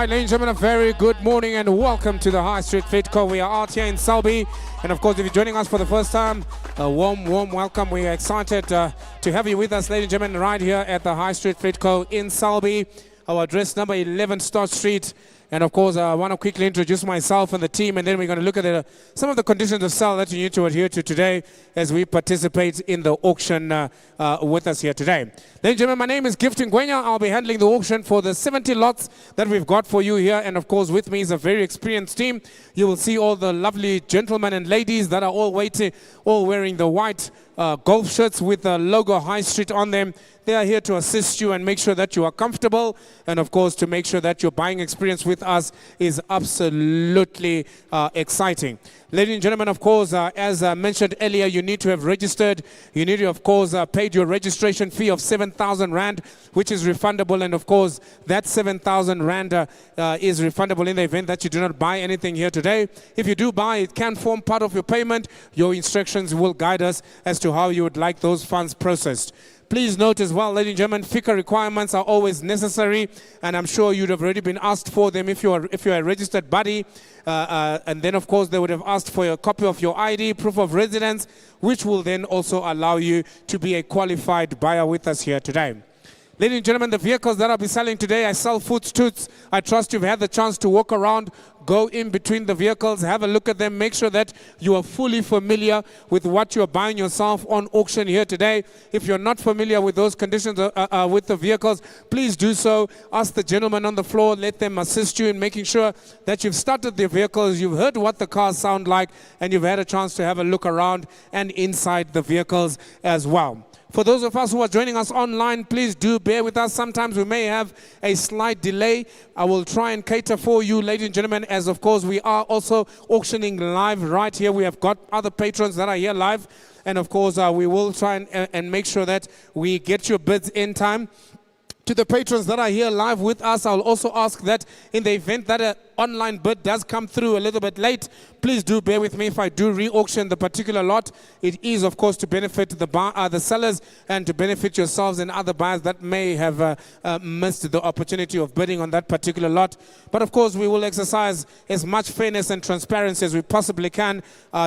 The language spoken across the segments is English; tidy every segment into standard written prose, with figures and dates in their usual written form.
right, ladies and gentlemen, a very good morning and welcome to the High Street Fleet Co. We are out here in Selby, and of course, if you're joining us for the first time, a warm welcome. We are excited to have you with us, ladies and gentlemen, right here at the High Street Fleet Co. in Selby. Our address number 11 Star Street. And of course, I want to quickly introduce myself and the team, and then we're going to look at some of the conditions of sale that you need to adhere to today as we participate in the auction with us here today. Ladies and gentlemen, my name is Gifting Gwenya. I'll be handling the auction for the 70 lots that we've got for you here. And of course, with me is a very experienced team. You will see all the lovely gentlemen and ladies that are all waiting, all wearing the white golf shirts with the logo High Street on them. They are here to assist you and make sure that you are comfortable, and of course to make sure that your buying experience with us is absolutely exciting. Ladies and gentlemen, of course, as mentioned earlier, you need to have registered. You need to, of course, paid your registration fee of 7,000 Rand, which is refundable. And of course, that 7,000 Rand is refundable in the event that you do not buy anything here today. If you do buy, it can form part of your payment. Your instructions will guide us as to how you would like those funds processed. Please note as well, ladies and gentlemen, FICA requirements are always necessary, and I'm sure you'd have already been asked for them if you're a registered body. And then, of course, they would have asked for a copy of your ID, proof of residence, which will then also allow you to be a qualified buyer with us here today. Ladies and gentlemen, the vehicles that I'll be selling today, I sell Footstoots. I trust you've had the chance to walk around, go in between the vehicles, have a look at them, make sure that you are fully familiar with what you're buying yourself on auction here today. If you're not familiar with those conditions with the vehicles, please do so. Ask the gentleman on the floor, let them assist you in making sure that you've started the vehicles, you've heard what the cars sound like, and you've had a chance to have a look around and inside the vehicles as well. For those of us who are joining us online, please do bear with us. Sometimes we may have a slight delay. I will try and cater for you, ladies and gentlemen, as of course we are also auctioning live right here. We have got other patrons that are here live. And of course, we will try and make sure that we get your bids in time. To the patrons that are here live with us, I'll also ask that in the event that an online bid does come through a little bit late, please do bear with me if I do re-auction the particular lot. It is, of course, to benefit the sellers and to benefit yourselves and other buyers that may have missed the opportunity of bidding on that particular lot. But of course, we will exercise as much fairness and transparency as we possibly can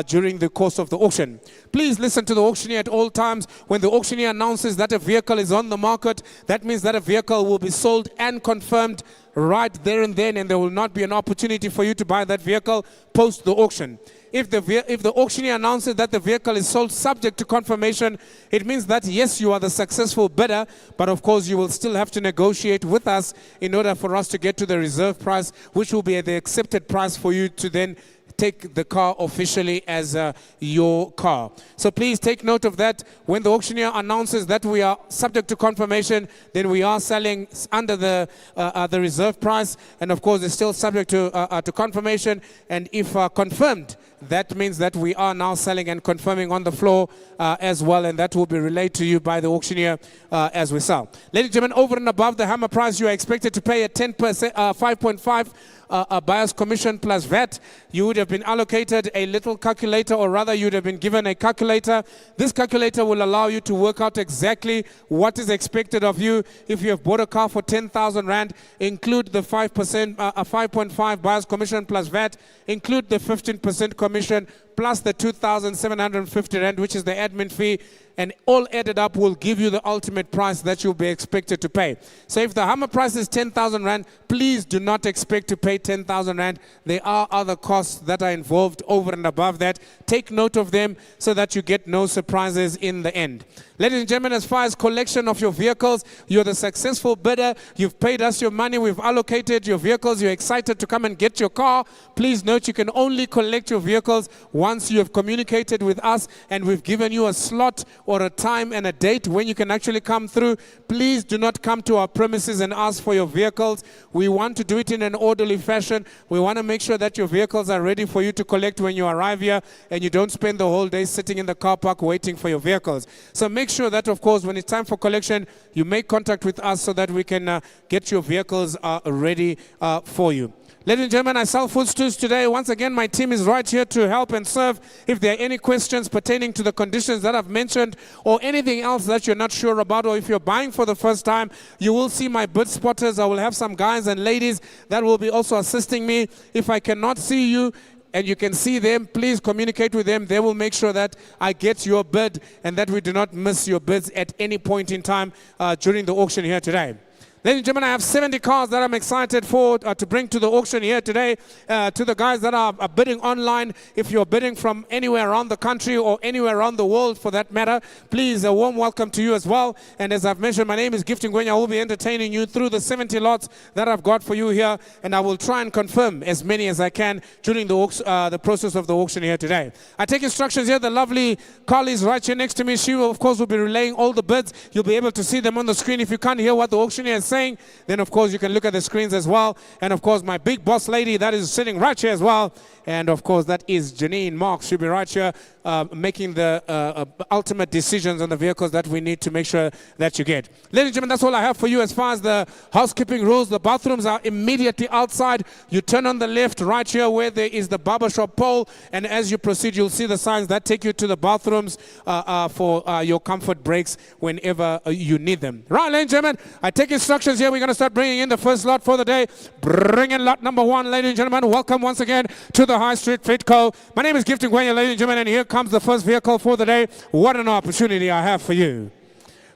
during the course of the auction. Please listen to the auctioneer at all times. When the auctioneer announces that a vehicle is on the market, that means that a vehicle will be sold and confirmed right there and then, and there will not be an opportunity for you to buy that vehicle post the auction. If the auctioneer announces that the vehicle is sold subject to confirmation, it means that yes, you are the successful bidder, but of course you will still have to negotiate with us in order for us to get to the reserve price, which will be the accepted price for you to then take the car officially as your car. So please take note of that. When the auctioneer announces that we are subject to confirmation, then we are selling under the reserve price, and of course it's still subject to confirmation. And if confirmed, that means that we are now selling and confirming on the floor as well, and that will be relayed to you by the auctioneer as we sell. Ladies and gentlemen, over and above the hammer price, you are expected to pay a 10%, 5.5 buyer's commission plus VAT. You would have been allocated a little calculator, or rather you would have been given a calculator. This calculator will allow you to work out exactly what is expected of you. If you have bought a car for 10,000 Rand, include the 5.5 buyer's commission plus VAT, include the 15% commission plus the 2,750 Rand, which is the admin fee, and all added up will give you the ultimate price that you'll be expected to pay. So if the hammer price is 10,000 Rand, please do not expect to pay 10,000 Rand. There are other costs that are involved over and above that. Take note of them so that you get no surprises in the end. Ladies and gentlemen, as far as collection of your vehicles, you're the successful bidder. You've paid us your money. We've allocated your vehicles. You're excited to come and get your car. Please note you can only collect your vehicles once you have communicated with us and we've given you a slot or a time and a date when you can actually come through. Please do not come to our premises and ask for your vehicles. We want to do it in an orderly fashion. We want to make sure that your vehicles are ready for you to collect when you arrive here, and you don't spend the whole day sitting in the car park waiting for your vehicles. So make sure that, of course, when it's time for collection, you make contact with us so that we can get your vehicles ready for you. Ladies and gentlemen, I sell footstools today. Once again, my team is right here to help and serve. If there are any questions pertaining to the conditions that I've mentioned or anything else that you're not sure about, or if you're buying for the first time, you will see my bid spotters. I will have some guys and ladies that will be also assisting me. If I cannot see you and you can see them, please communicate with them. They will make sure that I get your bid and that we do not miss your bids at any point in time during the auction here today. Ladies and gentlemen, I have 70 cars that I'm excited for to bring to the auction here today. To the guys that are bidding online, if you're bidding from anywhere around the country or anywhere around the world for that matter, please, a warm welcome to you as well. And as I've mentioned, my name is Gifting Gwenya. I will be entertaining you through the 70 lots that I've got for you here. And I will try and confirm as many as I can during the process of the auction here today. I take instructions here. The lovely Carly is right here next to me. She will, of course, will be relaying all the bids. You'll be able to see them on the screen. If you can't hear what the auctioneer is saying, then of course you can look at the screens as well. And of course my big boss lady that is sitting right here as well. And of course that is Janine Marks. She'll be right here making the ultimate decisions on the vehicles that we need to make sure that you get. Ladies and gentlemen, that's all I have for you as far as the housekeeping rules. The bathrooms are immediately outside. You turn on the left right here where there is the barbershop pole. And as you proceed, you'll see the signs that take you to the bathrooms for your comfort breaks whenever you need them. Right, ladies and gentlemen, I take instructions here. We're going to start bringing in the first lot for the day. Bring in lot number 1, ladies and gentlemen. Welcome once again to the High Street Fitco. My name is Gifting Gwenya, ladies and gentlemen, and here comes the first vehicle for the day. What an opportunity I have for you.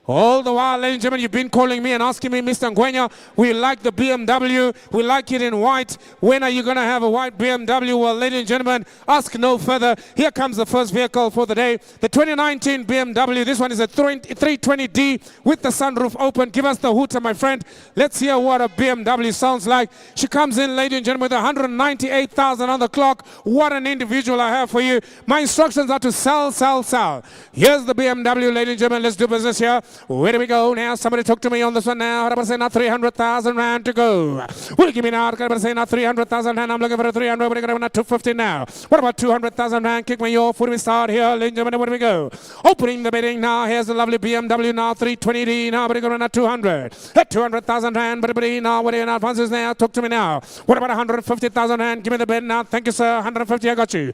All the while, ladies and gentlemen, you've been calling me and asking me, Mr. Gwenya, we like the BMW, we like it in white. When are you going to have a white BMW? Well, ladies and gentlemen, ask no further. Here comes the first vehicle for the day. The 2019 BMW. This one is a 320D with the sunroof open. Give us the hooter, my friend. Let's hear what a BMW sounds like. She comes in, ladies and gentlemen, with 198,000 on the clock. What an individual I have for you. My instructions are to sell, sell, sell. Here's the BMW, ladies and gentlemen. Let's do business here. Where do we go now? Somebody talk to me on this one now. I'm say now 300,000 rand to go. What do you give me now? I'm say now 300,000 rand. I'm looking for a 300. What do you got now? 250 now. What about 200,000 rand? Kick me off. Where do we start here? Ladies and gentlemen, where do we go? Opening the bidding now. Here's the lovely BMW now. 320D now. What do you got now? 200. At 200,000 rand. But now, what do you now? Advances now. Talk to me now. What about 150,000 rand? Give me the bid now. Thank you, sir. 150. I got you.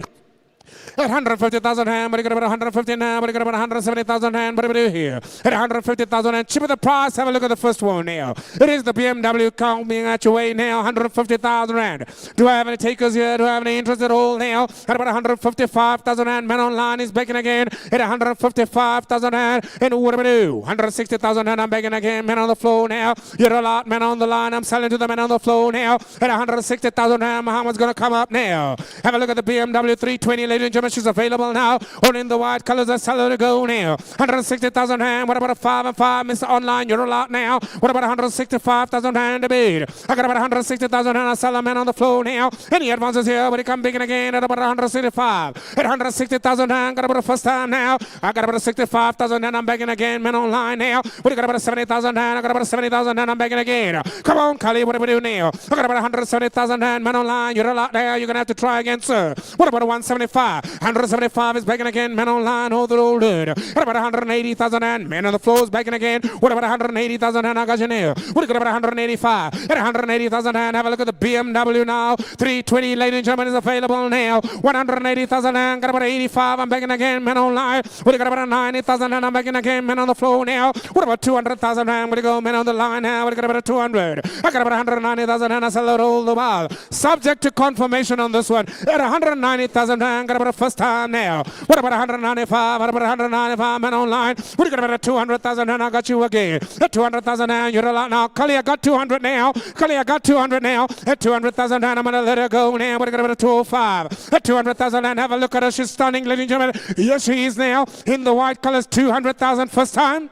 At 150,000 rand, but you got about 150 now, but you got about 170,000 rand, but we do here. At 150,000 rand, cheaper the price. Have a look at the first one now. It is the BMW coming at your way now, 150,000 rand. Do I have any takers here? Do I have any interest at all now? At about 155,000 rand, man online is begging again. At 155,000 rand, and what do we do? 160,000 rand, I'm begging again. Man on the floor now. You're a lot, man on the line. I'm selling to the man on the floor now. At 160,000 rand, Muhammad's going to come up now. Have a look at the BMW 320, ladies and gentlemen. She's available now. Only in the white colors. I sell her to go now. 160,000 rand. What about a 5 and 5? Mr. Online, you're a lot now. What about 165,000 rand to bid? I got about 160,000 rand. I sell a man on the floor now. Any advances here? But he come big again at about 165. At 160,000 rand. Got about a first time now. I got about a 65,000 rand. I'm begging again. Man online now. What you got about a 70,000 rand? I got about a 70,000 rand. I'm begging again. Come on, Kali. What do we do now? I got about 170,000 rand. Man online. You're a lot now. You're going to have to try again, sir. What about a 175? 175 is begging again. Man online, hold it, hold it. What about 180,000 and man on the floor is begging again. What about 180,000 and Auctioneer? What about 185? At 180,000 and have a look at the BMW now. 320, ladies and gentlemen, is available now. 180,000 and got about 85. I'm begging again. Man online. What you got about 90,000 and I'm begging again. Man on the floor now. What about 200,000 and what you go? Man on the line now. What you got about 200? I got about 190,000 and I sell it all the while. Subject to confirmation on this one. At 190,000 and got about a first time now. What about 195? What about 195? Man online. What do you got about 200,000 and I got you again. At 200,000 and you're a lot now. Kali, I got 200 now. Kali, I got 200 now. At 200,000 and I'm going to let her go now. What do you got about 205? At 200,000 and have a look at her. She's stunning, ladies and gentlemen. Yes, she is now. In the white colors, 200,000 first time.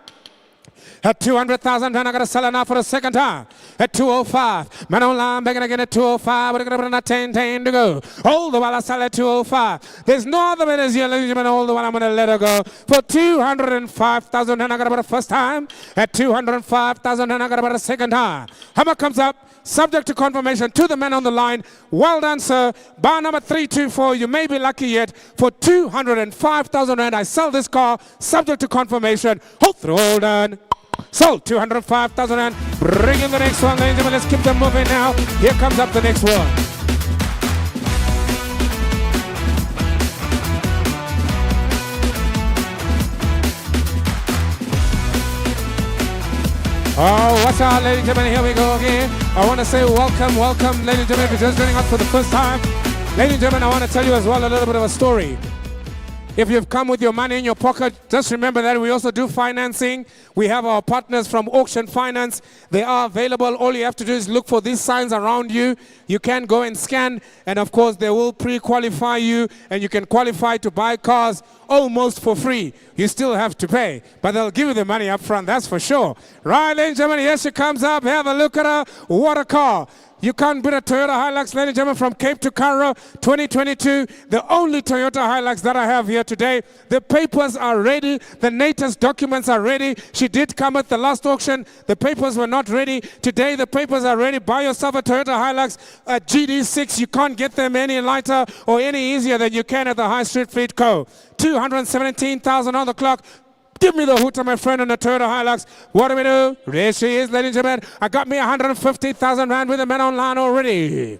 At 200,000, and I got to sell her now for the second time. At 205, man online begging again at 205. We're going to 10 to go. All the while I sell at 205. There's no other bidders here, ladies and gentlemen. All the while I'm going to let her go for 205,000, and I got about a first time. At 205,000, and I got about a second time. Hammer comes up. Subject to confirmation to the man on the line. Well done, sir. Bar number 324. You may be lucky yet for 205,000 rand. I sell this car. Subject to confirmation. Hold through, all done. Sold 205,000 rand. Bring in the next one, ladies and gentlemen. Let's keep them moving now. Here comes up the next one. Oh, what's up, ladies and gentlemen? Here we go again. I want to say welcome, ladies and gentlemen, if you're just joining us for the first time. Ladies and gentlemen, I want to tell you as well a little bit of a story. If you've come with your money in your pocket, just remember that we also do financing. We have our partners from Auction Finance. They are available. All you have to do is look for these signs around you. You can go and scan, and of course, they will pre-qualify you, and you can qualify to buy cars almost for free. You still have to pay, but they'll give you the money up front, that's for sure. Right, ladies and gentlemen, here she comes up. Have a look at her. What a car. You can't beat a Toyota Hilux, ladies and gentlemen, from Cape to Cairo, 2022. The only Toyota Hilux that I have here today. The papers are ready. The NATA's documents are ready. She did come at the last auction. The papers were not ready. Today, the papers are ready. Buy yourself a Toyota Hilux, a GD-6. You can't get them any lighter or any easier than you can at the High Street Fleet Co. 217,000 on the clock. Give me the hooter, my friend, on the Toyota Hilux. What do we do? There she is, ladies and gentlemen. I got me 150,000 rand with the man online already.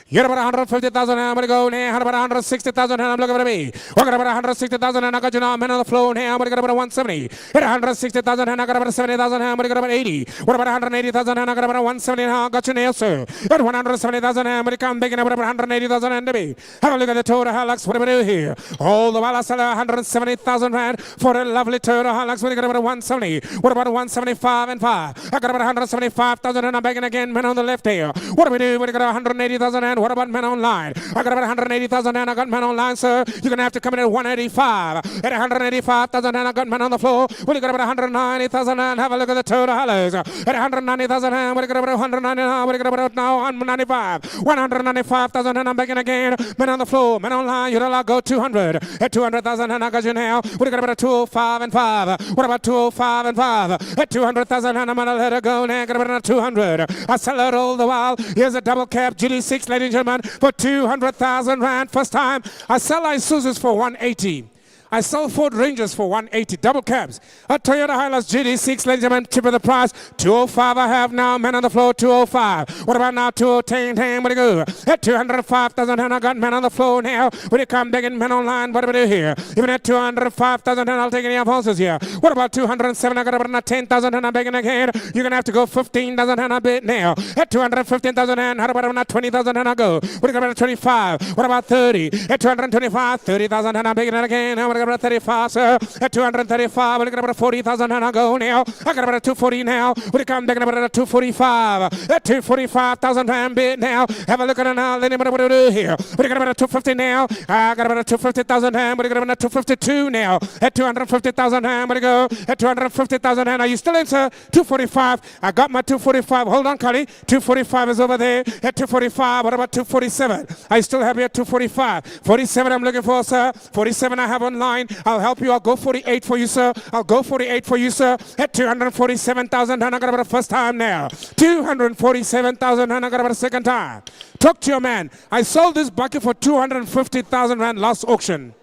You're about 150,000 and I'm going to go now. About 160,000 and I'm looking at me. We're about 160,000 and I got you now. Men on the floor now. I'm going to get about 170. At 160,000 and I got about 70,000 and I'm going to get about 80. What about 180,000 and I got about 170 now. I got you now, sir. At 170,000 and I'm going to come big and about 180,000 and to be. Have a look at the Toyota Hilux. What do we do here? All the while I sell 170,000 rand for a lovely Toyota Hilux. We got about 170. What about 175 and 5? I got about 175,000 and I'm begging again. Men on the left here. What do we do? We got 180,000 and what about men online? I got about 180,000 and I got men online, sir. You're going to have to come in at 185. At 185,000 and I got men on the floor. Well, you got about 190,000 and have a look at the Toyota Hilux. At 190,000 and we got about 199. We got about now 195. 195,000 and I'm begging again. Men on the floor, men online. You're allowed to go 200. At 200,000 and I got you now. We got about a 205 and 5. What about 205 and 5? At 200,000 and I'm going to let her go now. Got about 200. I sell it all the while. Here's a double cab GD-6, ladies and gentlemen, for 200,000 rand. First time. I sell Isuzus for 180. I sell Ford Rangers for 180, double cabs. A Toyota Hilux GD-6, ladies and gentlemen, tip of the price. 205 I have now, man on the floor, 205. What about now, 210, what do you go? At 205,000 and I got men on the floor now. When you come begging men online, what do we do here? Even at 205,000 and I'll take any of horses here. What about 207, I got about 10,000 and I'm begging again. You're going to have to go 15,000 and I bid now. At 215,000 and how about 20,000 and I go? What do you got about 25? What about 30? At 225, 30,000 and I'm begging it again. How about 35, sir. At 235, we're looking about 40,000 and I go now. I got about 240 now. We're coming back about 245. At 245,000 rand bid now. Have a look at it now. Let me what do we do here. We're got about 250 now. I got about 250,000 rand. We're got about 252 now. At 250,000 rand, we go. At 250,000 rand. Are you still in, sir? 245. I got my 245. Hold on, Cully. 245 is over there. At 245, what about 247? I still have here 245. 47 I'm looking for, sir. 47 I have online. I'll help you. I'll go 48 for you, sir. I'll go 48 for you, sir. At 247,000 and I got about a first time now. 247,000 and I got about a second time. Talk to your man. I sold this bucket for 250,000 rand last auction.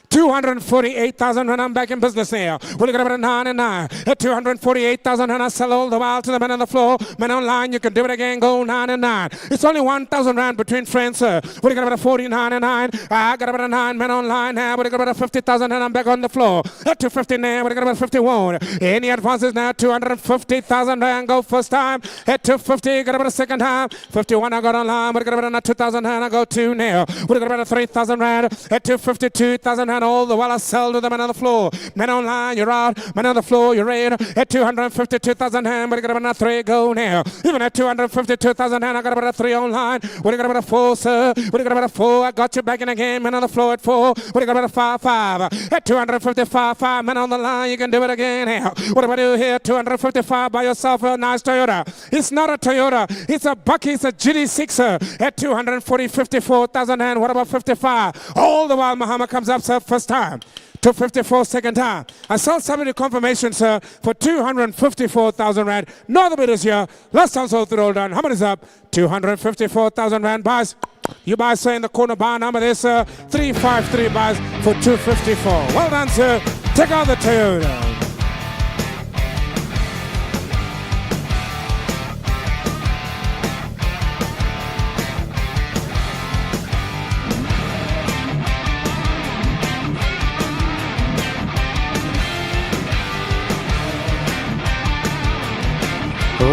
248,000 when I'm back in business now. We'll get about a 9 and 9. At 248,000 and I sell all the while to the men on the floor. Men online, you can do it again, go 9 and 9. It's only 1,000 rand between friends, sir. We'll get about a 49 and 9. I got about a 9 men online now. We'll get about a 50,000 and I'm back on the floor. At 250 now, we'll get about 51. Any advances now, 250,000 rand go first time. At 250, got about a second time. 51 I got online. We'll get about a 2,000 and I go 2 now. We'll get about a 3,000 rand. At 252,000 and all the while I sell to the men on the floor. Men online, you're out. Men on the floor, you're in. At 252,000 hand, but I got about a 3 go now. Even at 252,000 hand, I got about a 3 online. What do you got about a 4, sir? What do you got about a 4? I got you back in again. Men on the floor at 4. What do you got about a 5, 5? At 255, 5 men on the line, you can do it again now. What do I do here? 255 by yourself, a nice Toyota. It's not a Toyota. It's a Bucky. It's a GD-6, sir. At 240, 54,000 hand. What about 55? All the while Muhammad comes up, sir, first time. 254 second time. I sold somebody confirmation, sir, for 254,000 rand. No other bidders here. Last time sold through all done. How many is up? 254,000 rand buys. You buy, sir, in the corner bar number there, sir. 353 buys for 254. Well done, sir. Take out the Toyota.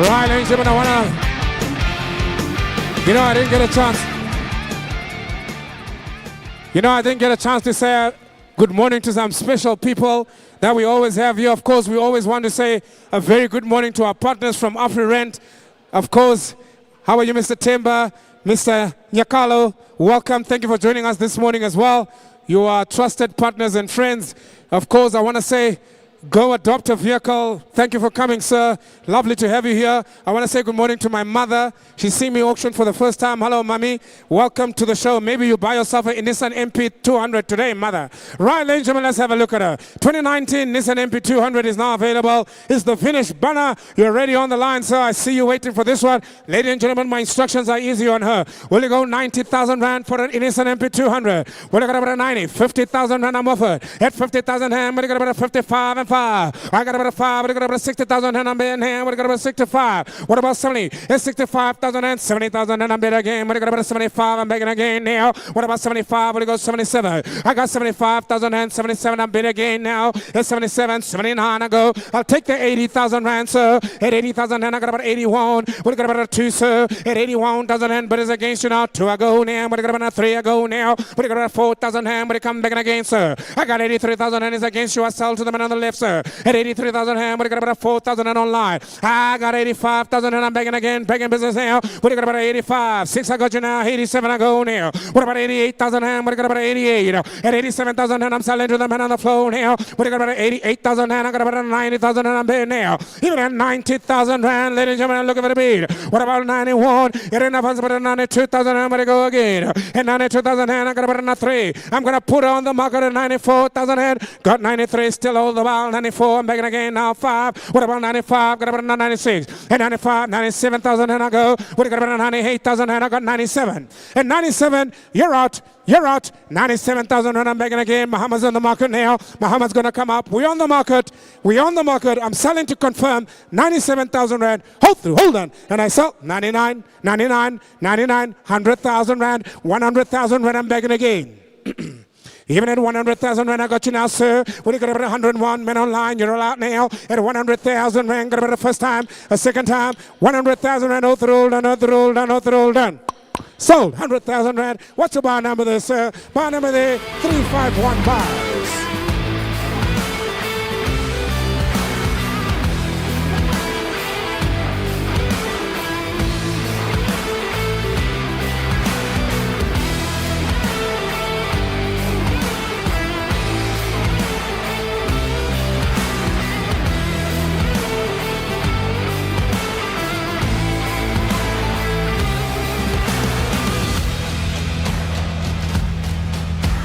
Right, ladies and gentlemen, I didn't get a chance to say good morning to some special people that we always have here. Of course, we always want to say a very good morning to our partners from AfriRent. Of course, how are you, Mr. Timber, Mr. Nyakalo? Welcome. Thank you for joining us this morning as well. You are trusted partners and friends. Of course, I want to say, go adopt a vehicle. Thank you for coming, sir. Lovely to have you here. I want to say good morning to my mother. She's seen me auction for the first time. Hello, mommy. Welcome to the show. Maybe you buy yourself a Nissan NP200 today, mother. Right, ladies and gentlemen, let's have a look at her. 2019 Nissan NP200 is now available. It's the finished banner. You're ready on the line, sir. I see you waiting for this one. Ladies and gentlemen, my instructions are easy on her. Will you go 90,000 rand for an Nissan NP200? Will you go about a 90? 50,000 rand I'm offered. At 50,000 rand, will you go about a 55 and 5? I got about a 5. I got about 60,000 and I'm in hand. What got about 65? What about 70? It's 65,000 and 70,000 and I'm bid again. What got about 75? I'm begging again now. What about 75? What go 77? I got 75,000 and 77. I'm bid again now. It's 77, 79. I go. I'll take the 80,000 rand, sir. At 80,000 and I got about 81. What got about a 2, sir? At 81,000 and but it's against you now. 2 I go now. What got about a 3 I go now. What got about 4,000 and but it come back again, sir. I got 83,000 and it's against you. I sell to the man on the left, sir. At 83,000 hand, but I got about 4,000 and online. I got 85,000 and I'm begging again, begging business now. What you got about 85? 6 I got you now, 87 I go now. What about 88,000 hand, but I got about 88? At 87,000 and I'm selling to the man on the floor now. What you got about 88,000 hand, I got about 90,000 and I'm paying now. Even at 90,000 rand, ladies and gentlemen, I'm looking for the beat. What about 91? It ain't enough about 92,000 and I'm gonna go again. At 92,000 hand, I got about 3. I'm gonna put on the market at 94,000 hand. Got 93, still all the while. 94, I'm begging again now. 5. What about 95? Got about 96. And 95, 97,000 and I go. What got about 98,000 and I got 97. And 97, you're out. You're out. 97,000 and I'm begging again. Muhammad's on the market now. Muhammad's going to come up. We're on the market. We're on the market. I'm selling to confirm 97,000 rand. Hold on. And I sell 99, 99, 99, 100,000 rand, 100,000 rand. I'm begging again. Even at 100,000 rand, I got you now, sir. What do you got about 101 men online? You're all out now. At 100,000 rand, got about the first time, a second time. 100,000 rand, all through, done. Sold, 100,000 rand. What's the bar number there, sir? Bar number there, 351 bars.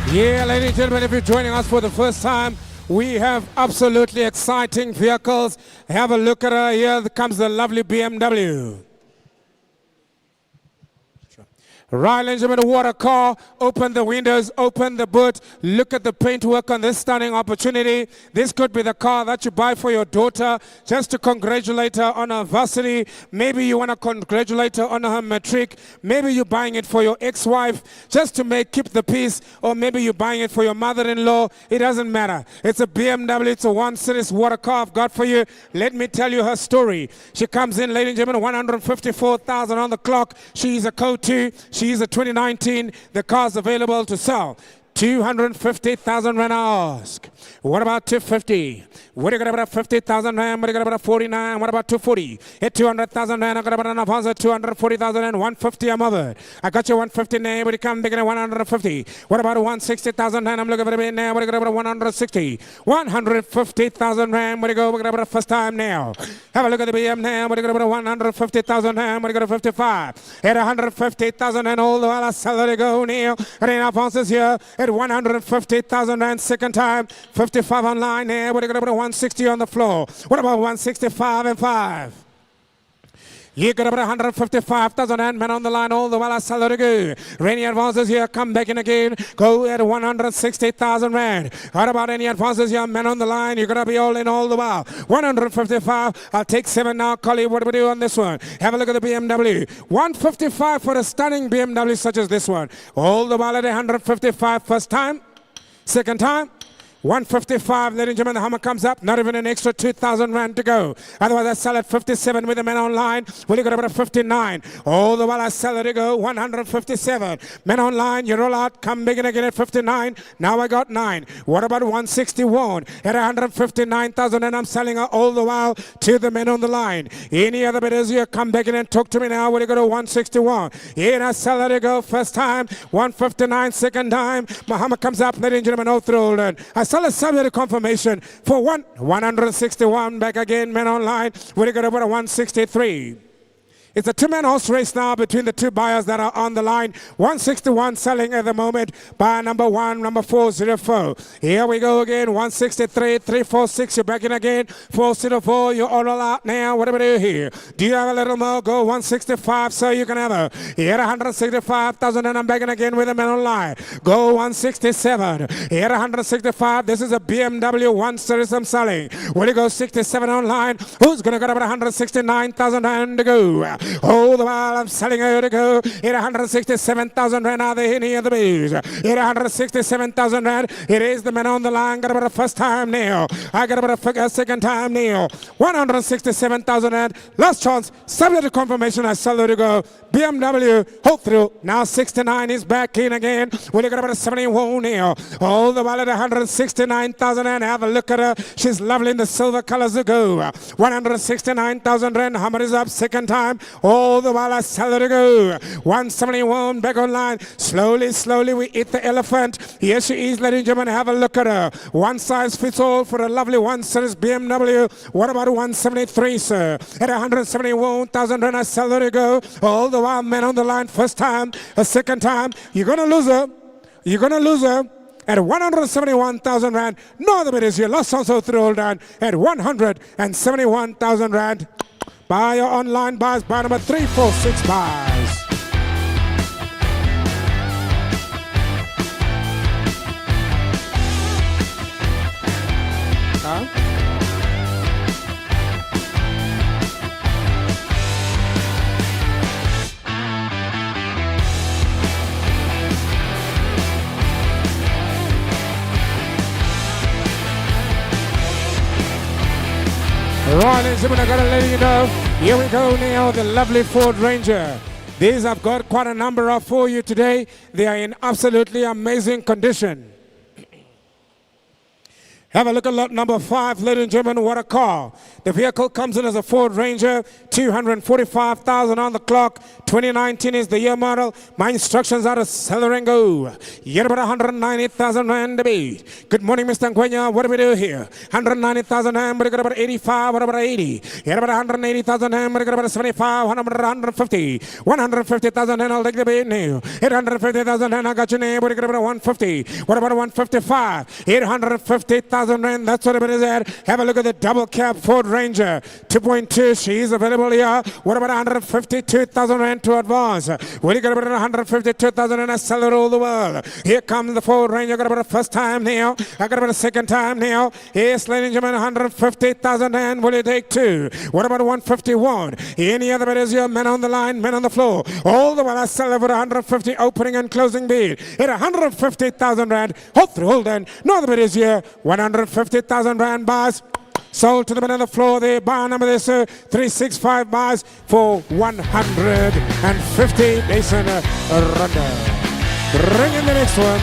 Yeah, ladies and gentlemen, if you're joining us for the first time, we have absolutely exciting vehicles. Have a look at her. Here comes the lovely BMW. Right, ladies and gentlemen, what a car. Open the windows, open the boot. Look at the paintwork on this stunning opportunity. This could be the car that you buy for your daughter just to congratulate her on her varsity. Maybe you want to congratulate her on her matric. Maybe you're buying it for your ex-wife just to keep the peace. Or maybe you're buying it for your mother-in-law. It doesn't matter. It's a BMW. It's a one-series. What a car I've got for you. Let me tell you her story. She comes in, ladies and gentlemen, 154,000 on the clock. She's a Code 2. She's a 2019. The car's available to sell. 250,000 rand ask. What about 250? What do you got about 50,000 rand? What do you got about 49? What about 240? At 200,000 rand, I got about an advance 240,000 and 150 I'm over. I got you 150 now, but you come bigger than 150. What about 160,000 rand? I'm looking for it now. What do you got about 160? 150,000 rand. What do you got about the first time now? Have a look at the BM now. What do you got about 150,000 rand? What do you got about 55? At 150,000 and all the while I sell it go now. And then advances here at 150,000 rand second time. 55 online here. What do you got about 160 on the floor? What about 165 and 5? You got about 155,000 and men on the line all the while I sell it go. Rainy advances here, come back in again. Go at 160,000 rand. What about any advances here, men on the line? You're going to be all in all the while. 155, I'll take 7 now. Collie, what do we do on this one? Have a look at the BMW. 155 for a stunning BMW such as this one. All the while at 155 first time. Second time. 155, ladies and gentlemen, the Hummer comes up. Not even an extra 2,000 rand to go. Otherwise, I sell at 57 with the men online. Will you go about 59? All the while I sell it to go 157. Men online, you roll out, come big again at 59. Now I got 9. What about 161? At 159,000, and I'm selling all the while to the men on the line. Any other bidders here, come back in and talk to me now. Will you go to 161? Here I sell it to go first time. 159, second time. Muhammad comes up, ladies and gentlemen, all through. And I sell a subject confirmation for 161. Back again, men online. Will you go to 163? It's a two-man horse race now between the two buyers that are on the line. 161 selling at the moment. Buyer number 1, number 404. Here we go again. 163, 346. You're back in again. 404. You're all out now. What do we do here? Do you have a little more? Go 165, so you can have a. Here 165,000, and I'm back in again with a man online. Go 167. Here 165. This is a BMW 1 Series I'm selling. Will you go 67 online? Who's going to get about 169,000 and to go? Oh, the while I'm selling her to go. Here 167,000 rand. Are there any other bids? Here 167,000 rand. It is the man on the line. Got about a first time now. I got about a second time now. 167,000 rand. Last chance. Subject to confirmation. I sell her to go. BMW. Hold through. Now 69 is back in again. Will you got about a 71 now? All the while at 169,000 rand. Have a look at her. She's lovely in the silver colors to go. 169,000 rand. Hammer is up. Second time. All the while I sell it to go. 171 back online. Slowly, slowly we eat the elephant. Here she is, ladies and gentlemen. Have a look at her. One size fits all for a lovely 1 Series BMW. What about 173, sir? At 171,000 rand I sell it to go. All the while men on the line. First time, a second time. You're going to lose her. You're going to lose her. At 171,000 rand. No other bid is here. Lost also through all down at 171,000 rand. Buy your online buys, buy number 346 buys. Right, ladies and gentlemen, I gotta let you know. Here we go now, the lovely Ford Ranger. These I've got quite a number of for you today. They are in absolutely amazing condition. Have a look at lot number 5, ladies and gentlemen. What a car. The vehicle comes in as a Ford Ranger, 245,000 on the clock. 2019 is the year model. My instructions are to sell and go. You're about 190,000 rand to be. Good morning, Mr. Ngwenya. What do we do here? 190,000 rand, but you got about 85, what about 80? You're about 180,000 rand, but you got about 75, 150. 150,000 rand, I'll take the bid now. 850,000 rand, I got your name, but you got about 150. What about 155? 850,000 rand, that's what it is at. Have a look at the double cab Ford Ranger 2.2. She's available here. What about 152,000 rand to advance? Well, you got about 152,000 and I sell it all the world. Here comes the Ford Ranger. Got about a first time now. I got about a second time now. Yes, ladies and gentlemen, 150,000 rand. Will you take 2? What about 151? Any other bidders here? Men on the line, men on the floor. All the while I sell it for 150 opening and closing bid. At 150,000 rand. Hold on. No other bidders here. 150,000 rand buys. Sold to the man on the floor there. Buy number there, sir. 365 buys for 150. Mason Ronda. Bring in the next one.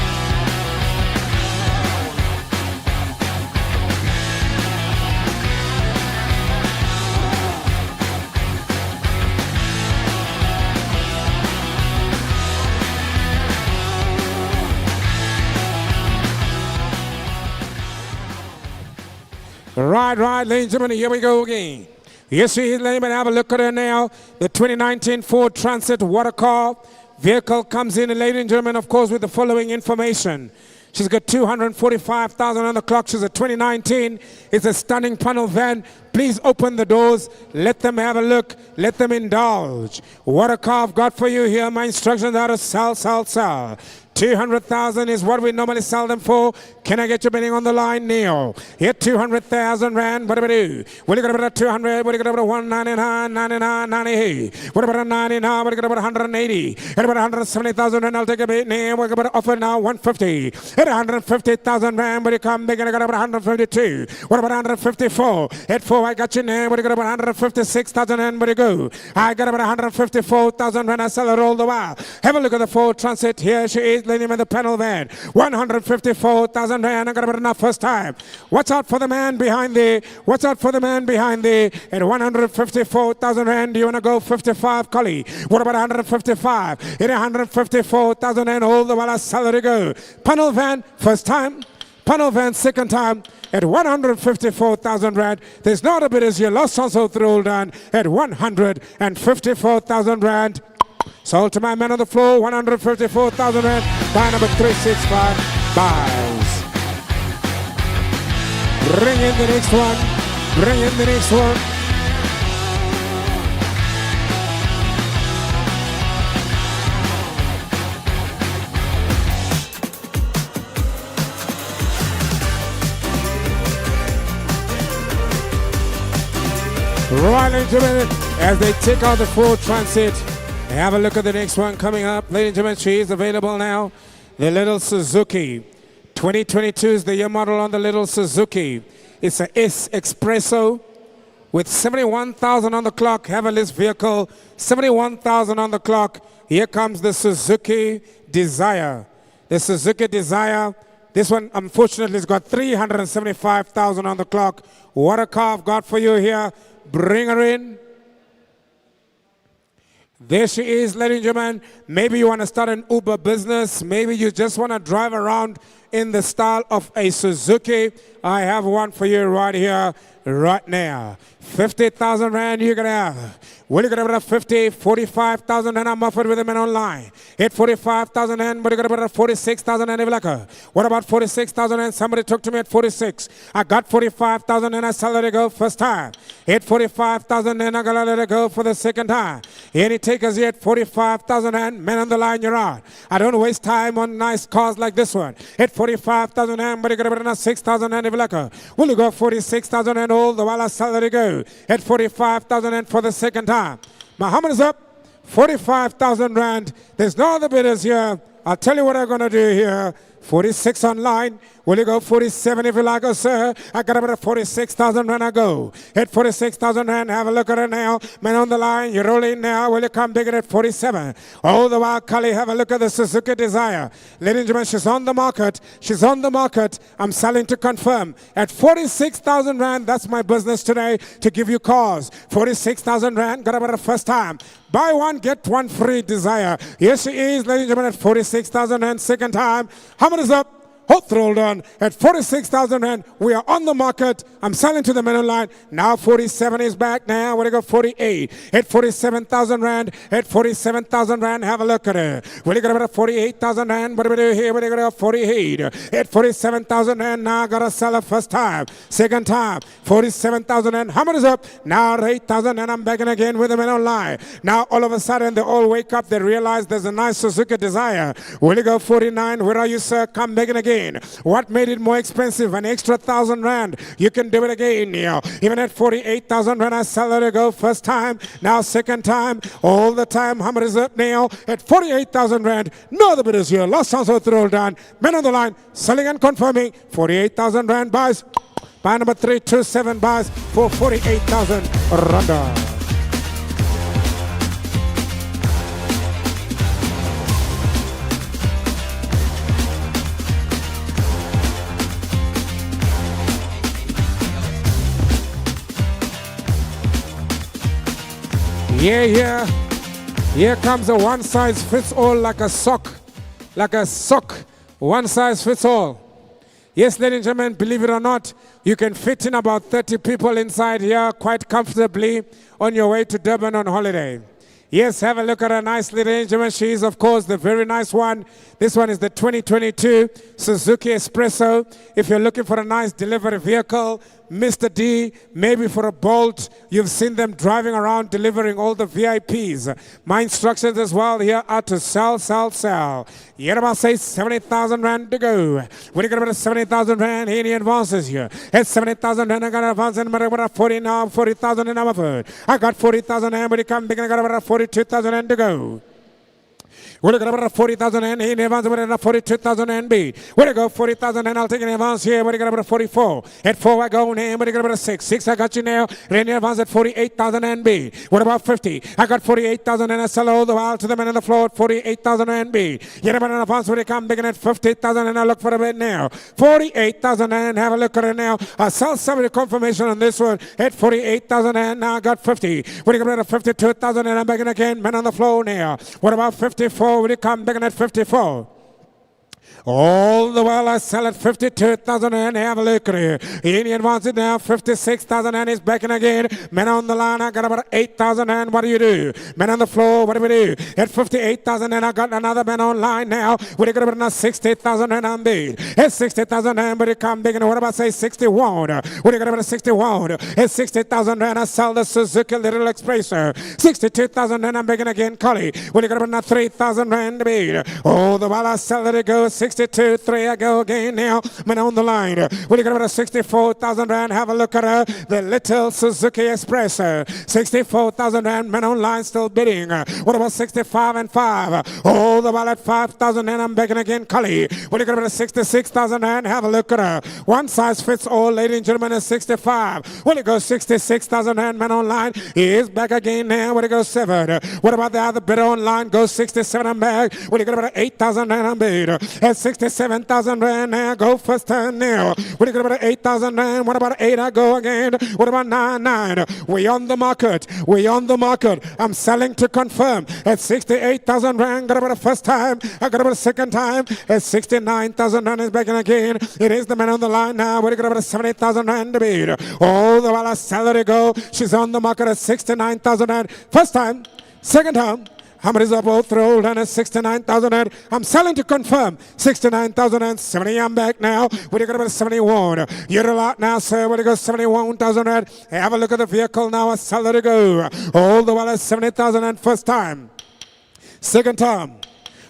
Right, ladies and gentlemen, here we go again. Yes, ladies and gentlemen, have a look at her now. The 2019 Ford Transit water car. Vehicle comes in, ladies and gentlemen, of course, with the following information. She's got 245,000 on the clock. She's a 2019. It's a stunning panel van. Please open the doors. Let them have a look. Let them indulge. What a car I've got for you here. My instructions are to sell, sell, sell. 200,000 is what we normally sell them for. Can I get you bidding on the line, Neil? Hit 200,000 rand. What do we do? What do you got about 200? What do you got about 199, 99, 90? What about 99? What do you got about 180? At about 170,000 rand, I'll take a bid. Neil, what do you got about offer now? 150. At 150,000 rand, what do you come big? I got about 152. What about 154? At 4, I got you now. What do you got about 156,000 rand? Where do you go? I got about 154,000 rand. I sell it all the while. Have a look at the Ford Transit. Here she is. Lady in the panel van, 154,000 rand. I got about enough first time. Watch out for the man behind there. Watch out for the man behind there. At 154,000 rand, do you want to go 55, Collie? What about 155? At 154,000 rand, all the while I sell it to go. Panel van, first time. Panel van, second time. At 154,000 rand, there's not a bit as your lost also throw done. At 154,000 rand. Sold to my man on the floor, 154,000 rand. Buy number 365, buys. Bring in the next one. Bring in the next one. Right into it as they take out the Ford Transit. Have a look at the next one coming up. Ladies and gentlemen, she is available now. The little Suzuki. 2022 is the year model on the little Suzuki. It's a S-Presso with 71,000 on the clock. Have a list vehicle. 71,000 on the clock. Here comes the Suzuki Dzire. The Suzuki Dzire. This one, unfortunately, has got 375,000 on the clock. What a car I've got for you here. Bring her in. There she is, ladies and gentlemen. Maybe you want to start an Uber business. Maybe you just want to drive around in the style of a Suzuki. I have one for you right here, right now. 50,000 rand you're going to have. Will you get about 50, 45,000 and I'm offered with them and online. Hit 45,000 and but you got about 46,000 and what about 46,000 and somebody took to me at 46. I got 45,000 and I sell let it go first time. Hit 45,000 and I gotta let it go for the second time. Any takers yet 45,000 and men on the line you're on. I don't waste time on nice cars like this one. Hit 45,000 and but you got about 6,000 and will you go 46,000 and all the while I sell let it go. Hit 45,000 and for the second time. Muhammad is up, 45,000 rand. There's no other bidders here. I'll tell you what I'm going to do here. 46 online. Will you go 47 if you like, oh, sir? I got about 46,000 rand. I go. Hit 46,000 rand. Have a look at it now. Man on the line. You're rolling now. Will you come bigger at 47? All the while, Kali, have a look at the Suzuki Dzire. Ladies and gentlemen, she's on the market. She's on the market. I'm selling to confirm. At 46,000 rand, that's my business today to give you cars. 46,000 rand. Got about the first time. Buy one, get one free Dzire. Here she is, ladies and gentlemen, at 46,000 rand. Second time. How many is up? Hot rolled on at 46,000 rand. We are on the market. I'm selling to the men online. Now 47 is back now. We're going to go 48. At 47,000 rand. At 47,000 rand. Have a look at it. We're going to go 48,000 rand. What do we do here? We're going to go 48. At 47,000 rand. Now I got to sell it first time. Second time. 47,000 rand. How much is up? Now 8,000 and I'm begging again with the men online. Now all of a sudden they all wake up. They realize there's a nice Suzuki Dzire. We're going to go 49. Where are you, sir? Come begging again. What made it more expensive? An extra 1,000 rand. You can do it again now. Even at 48,000 rand, I sell it to go first time. Now second time. All the time. How much is up now? At 48,000 rand. No other bidders here. Last chance to throw down. Men on the line. Selling and confirming. 48,000 rand buys. Buy number 327 buys for 48,000 rand. Yeah. Here comes a one-size-fits-all like a sock. Like a sock. One-size-fits-all. Yes, ladies and gentlemen, believe it or not, you can fit in about 30 people inside here quite comfortably on your way to Durban on holiday. Yes, have a look at her nice little gentleman. She is, of course, the very nice one. This one is the 2022 Suzuki S-Presso. If you're looking for a nice delivery vehicle, Mr. D, maybe for a Bolt. You've seen them driving around delivering all the VIPs. My instructions as well here are to sell, sell, sell. Yet about say 70,000 rand to go. When you get about 70,000 rand, any advances here. It's 70,000 rand, I got advances and about 40 now, 40,000 in our foot. I got 40,000 rand, but you come big and I got about 42,000 rand to go. We're looking at about 40,000 and in advance, we're at 42,000 and B. Where to go? 40,000 and I'll take an advance here. We're going to about 44. At 4, I go in. We're going to about 6. 6, I got you now. Then in advance at 48,000 and B. What about 50? I got 48,000 and I sell all the while to the man on the floor at 48,000 and B. Yet about an advance when they come big at 50,000 and I look for a bit now. 48,000 and have a look at it now. I sell somebody confirmation on this one at 48,000 and now I got 50. We're going to about 52,000 and I'm back in again. Man on the floor now. What about 54? Will it come back in at 54? All the while I sell at 52,000 and have a look at it. Any advances now, 56,000 and is back in again. Men on the line, I got about 8,000 and what do you do? Men on the floor, what do we do? At 58,000 and I got another man online now. We're going to about 60,000 and I'm big. At 60,000 and but it come big and what about say 61? We're going to about 61. At 60,000 and I sell the Suzuki Little Expresso. 62,000 and I'm big again, Collie. We're going to about 3,000 rand big. All the while I sell it, it goes 62, 3, I go again now. Man on the line. We're going to about 64,000 rand. Have a look at her. The little Suzuki S-Presso. 64,000 rand. Man online still bidding. What about 65 and 5? All the while at 5,000 and I'm begging again, Cully. We're going to about 66,000 rand. Have a look at her. One size fits all, ladies and gentlemen, is 65. When it goes 66,000 rand. Man online is back again now. When it goes 7. What about the other bidder online? Goes 67 and back. When it goes about 8,000 rand. I'm bid. At 67,000 rand now, go first time now. What do you got about 8,000 rand? What about 8? I go again. What about 9? We on the market. We on the market. I'm selling to confirm. At 68,000 rand, got about a first time. I got about a second time. At 69,000 rand is back in again. It is the man on the line now. What do you got about 70,000 rand to beat? All the while I sell her to go. She's on the market at 69,000 rand. First time. Second time. How many is up? Both rolled and at 69,000 and I'm selling to confirm 69,000 and 70. I'm back now. What do you got about 71? You're a lot now, sir. What do you got? 71,000 and have a look at the vehicle now. I sell it to go. All the while at 70,000 and first time. Second time.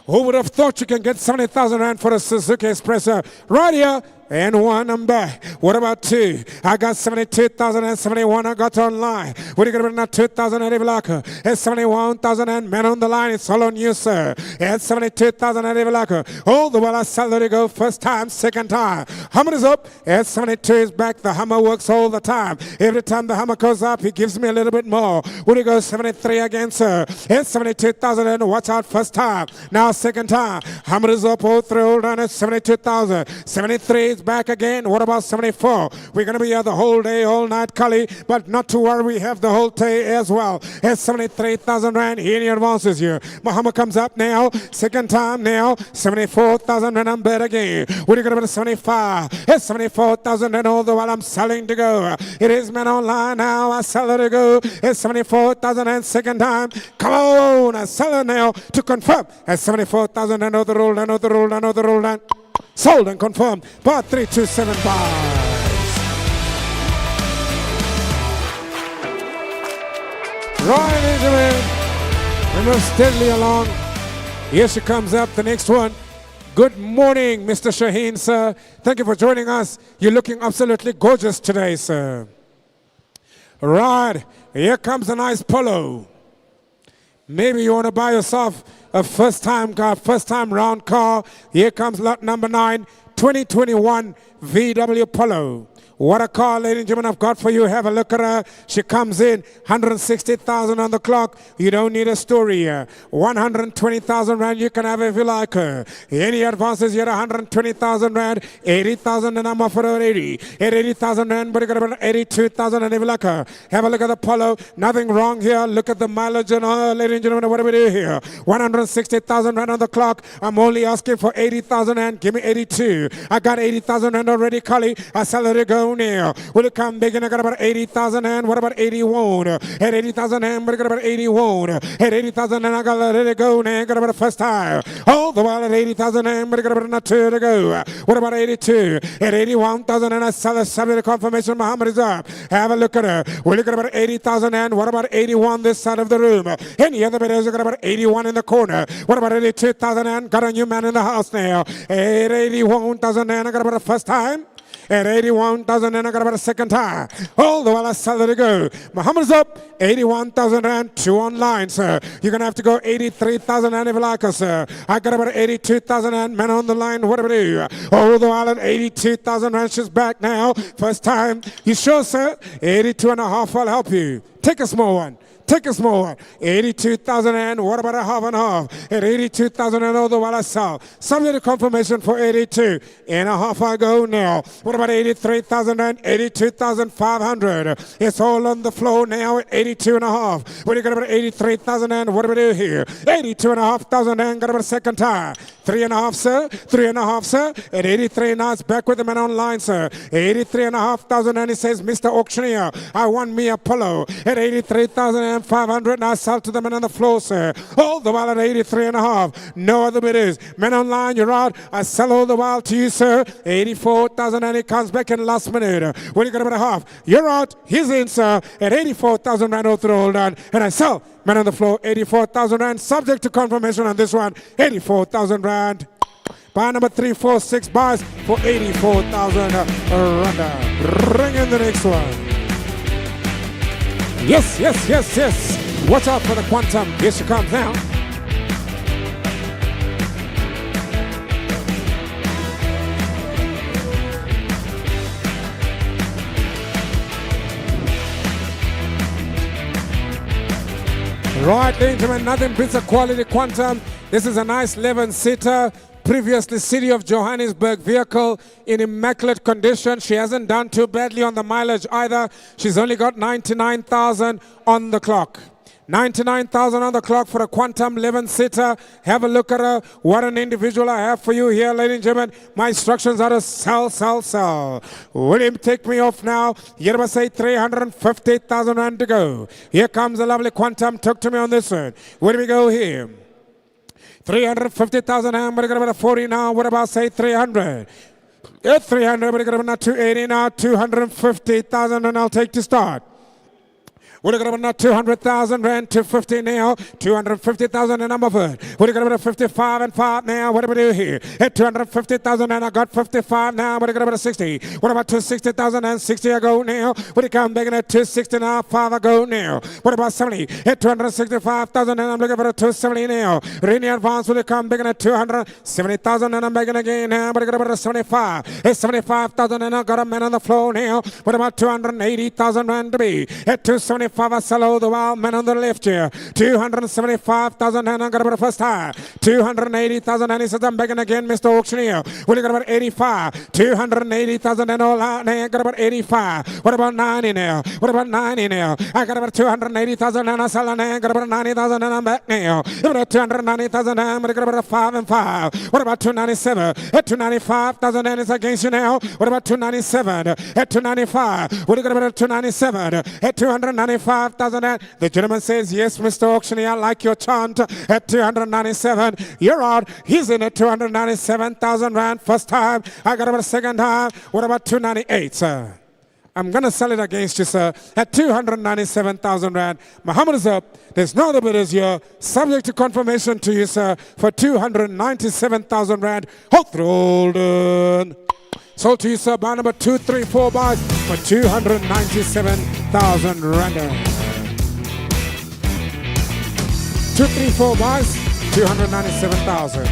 Who would have thought you can get 70,000 rand for a Suzuki S-Presso right here? And 1, I'm back. What about 2? I got 72,000 and 71. I got online. What are you going to bring? 2,000 and Evilaka. It's 71,000 and men on the line. It's all on you, sir. It's 72,000 and Evilaka. All the while I sell it to go. First time, second time. Hummer is up. It's 72 is back. The Hummer works all the time. Every time the Hummer goes up, he gives me a little bit more. What do you go? 73 again, sir. It's 72,000 and watch out. First time. Now second time. Hummer is up. All through. Hold on. It's 72,000. 73. Back again. What about 74? We're going to be here the whole day, all night, Cully, but not to worry, we have the whole day as well. It's 73,000 rand. Any advances here? Muhammad comes up now. Second time now. 74,000 rand. I'm bet again. What are you going to be? 75? It's 74,000 rand. All the while I'm selling to go. It is man online now. I sell it to go. It's 74,000 and second time. Come on. I sell it now to confirm. It's 74,000 and another roll, another roll, another roll. Sold and confirmed. Part 327 buys. Right into it. We move steadily along. Here she comes up, the next one. Good morning, Mr. Shaheen, sir. Thank you for joining us. You're looking absolutely gorgeous today, sir. Right. Here comes a nice Polo. Maybe you want to buy yourself a first-time car, first-time round car. Here comes lot number 9, 2021 VW Polo. What a car, ladies and gentlemen, I've got for you. Have a look at her. She comes in, 160,000 on the clock. You don't need a story here. 120,000 rand you can have if you like her. Any advances, you're 120,000 rand, 80,000 and I'm offered her 80. At 80,000 rand, but you got about 82,000 and if you like her. Have a look at the Polo. Nothing wrong here. Look at the mileage and all, ladies and gentlemen, what do we do here? 160,000 rand on the clock. I'm only asking for 80,000 rand. Give me 82. I got 80,000 rand already, Cully. I sell her to go. go now. Will it come big and I got about 80,000 and what about 81? At 80,000 and but I got about 81. At 80,000 and I got to let it go now. Got about the first tire. All the while at 80,000 and but I got about another 2 to go. What about 82? At 81,000 and I saw the subject confirmation Muhammad is up. Have a look at her. We're looking at about 80,000 and what about 81 this side of the room? Any other bidders got about 81 in the corner. What about 82,000 and got a new man in the house now? At 81,000 and I got about the first time. At 81,000 and I got about a second time. All the while I saw it go. Muhammad's up. 81,000 and 2 online, sir. You're going to have to go 83,000 and if you like us, sir. I got about 82,000 and men on the line. What do we do? All the while at 82,000 and she's back now. First time. You sure, sir? 82 and a half. I'll help you. Take a small one. Take a small one. 82,000 and what about a half and half? At 82,000 and all the while I saw. Subject to confirmation for 82 and a half I go now. What about 83,000 and 82,500? It's all on the floor now at 82 and a half. What do you got about 83,000 and what do we do here? 82 and a half thousand and got about a second time. 3 and a half, sir. 3 and a half, sir. At 83 now it's back with the man online, sir. 83 and a half thousand and he says, Mr. Auctioneer, I want me a Polo. At 83,500 now sell to the man on the floor, sir. All the while at 83 and a half. No other bidders. Men online, you're out. I sell all the while to you, sir. 84,000 and he comes back in the last minute. What do you got about a half? You're out. He's in, sir. At 84,000 rand all through all done. And I sell. Man on the floor, 84,000 rand. Subject to confirmation on this one, 84,000 rand. Buy number 346 buys for 84,000 rand. Bring in the next one. Yes, yes, yes, yes. Watch out for the Quantum. Here she comes now. Right, ladies and gentlemen, nothing beats a quality Quantum. This is a nice 11-seater, previously City of Johannesburg vehicle in immaculate condition. She hasn't done too badly on the mileage either. She's only got 99,000 on the clock. 99,000 on the clock for a Quantum 11-seater. Have a look at her. What an individual I have for you here, ladies and gentlemen. My instructions are to sell, sell, sell. Will him take me off now? You must say 350,000 rand to go. Here comes a lovely Quantum. Talk to me on this one. Where do we go here? 350,000 rand. We're going to 40 now. What about say 300? At 300, we're going to 280 now. 250,000 and I'll take to start. We're going to 200,000 rand, 250 now, 250,000 and I'm over. We're going to 55 and 5 now. What do we do here? At 250,000 and I got 55 now. We're going to 60. What about 260,000 and 60 I go now? Would it come back at 260 now? 5 I go now. What about 70? At 265,000 and I'm looking for a 270 now. Rainy advance will it come back at 270,000 and I'm back again now. But I got about 75. At 75,000 and I got a man on the floor now. What about 280,000 rand to be? At 275. I sell all the wild men on the left here. 275,000 and I got about the first high. 280,000 and he says I'm begging again, Mr. Auctioneer. Will you got about 85? 280,000 and all out now. I got about 85. What about 90 now? What about 90 now? I got about 280,000 and I sell and I got about 90,000 and I'm back now. About 290,000 and I got about 5 and 5. What about 297? At 295,000 and it's against you now. What about 297? At 295. What do you got about 297? At 295. 5,000 and the gentleman says, yes, Mr. Auctioneer, I like your chant at 297. You're out. He's in at 297,000 rand. First time. I got about a second time. What about 298, sir? I'm going to sell it against you, sir, at 297,000 rand. Muhammad is up. There's no other bidders here. Subject to confirmation to you, sir, for 297,000 rand. Hold through. Done. Sold to you, sir, by number 234 buys for 297,000 rand. 234 buys, 297,000.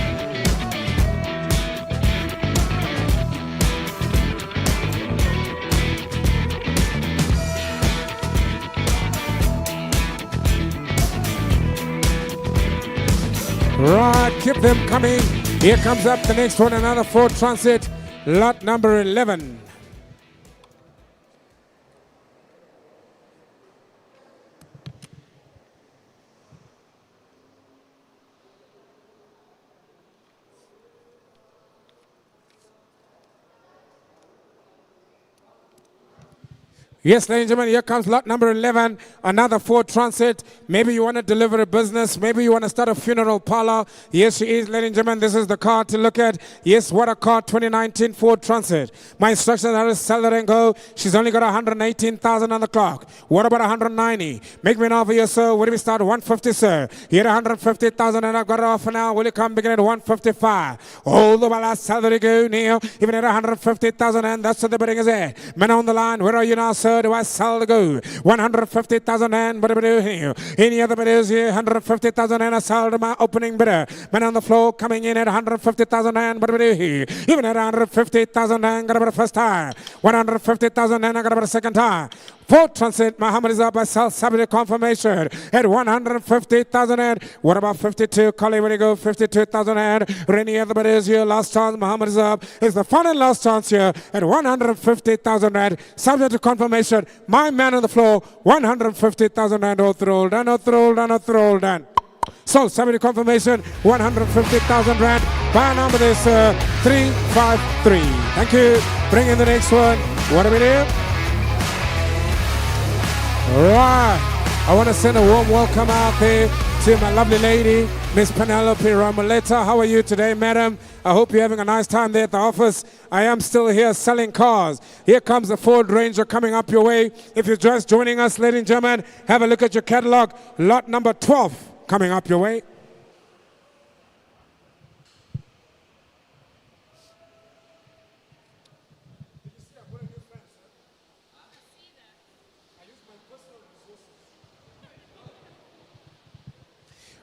Right, keep them coming. Here comes up the next one, another Ford Transit. Lot number 11. Yes, ladies and gentlemen, here comes lot number 11, another Ford Transit. Maybe you want to deliver a business. Maybe you want to start a funeral parlor. Yes, she is, ladies and gentlemen. This is the car to look at. Yes, what a car, 2019 Ford Transit. My instructions are to sell it and go. She's only got 118,000 on the clock. What about 190? Make me an offer here, sir. Where do we start? 150, sir. Here 150,000 and I've got it off for now. Will you come begin at 155? All the while I sell it to go now. Even at 150,000 and that's what the bidding is at. Men on the line, where are you now, sir? Do I sell to go? 150,000 and what do we do here? Any other bidders here? 150,000 and I sell to my opening bidder. Men on the floor coming in at 150,000 and what do we do here? Even at 150,000 and got about a first time. 150,000 and I got about a second time. Ford Transit, Muhammad is up by self-subsidy confirmation at 150,000 and what about 52? Collie, where do you go? 52,000 and any other bidders here? Last chance, Muhammad is up. It's the final last chance here at 150,000 and subject to confirmation. My man on the floor, 150,000 and overall done, overall done, overall done. So, subject to confirmation, 150,000 rand. Buy number is 353. Thank you. Bring in the next one. What do we do? Right, I want to send a warm welcome out there to my lovely lady, Miss Penelope Ramoleta. How are you today, madam? I hope you're having a nice time there at the office. I am still here selling cars. Here comes the Ford Ranger coming up your way. If you're just joining us, ladies and gentlemen, have a look at your catalog. Lot number 12 coming up your way.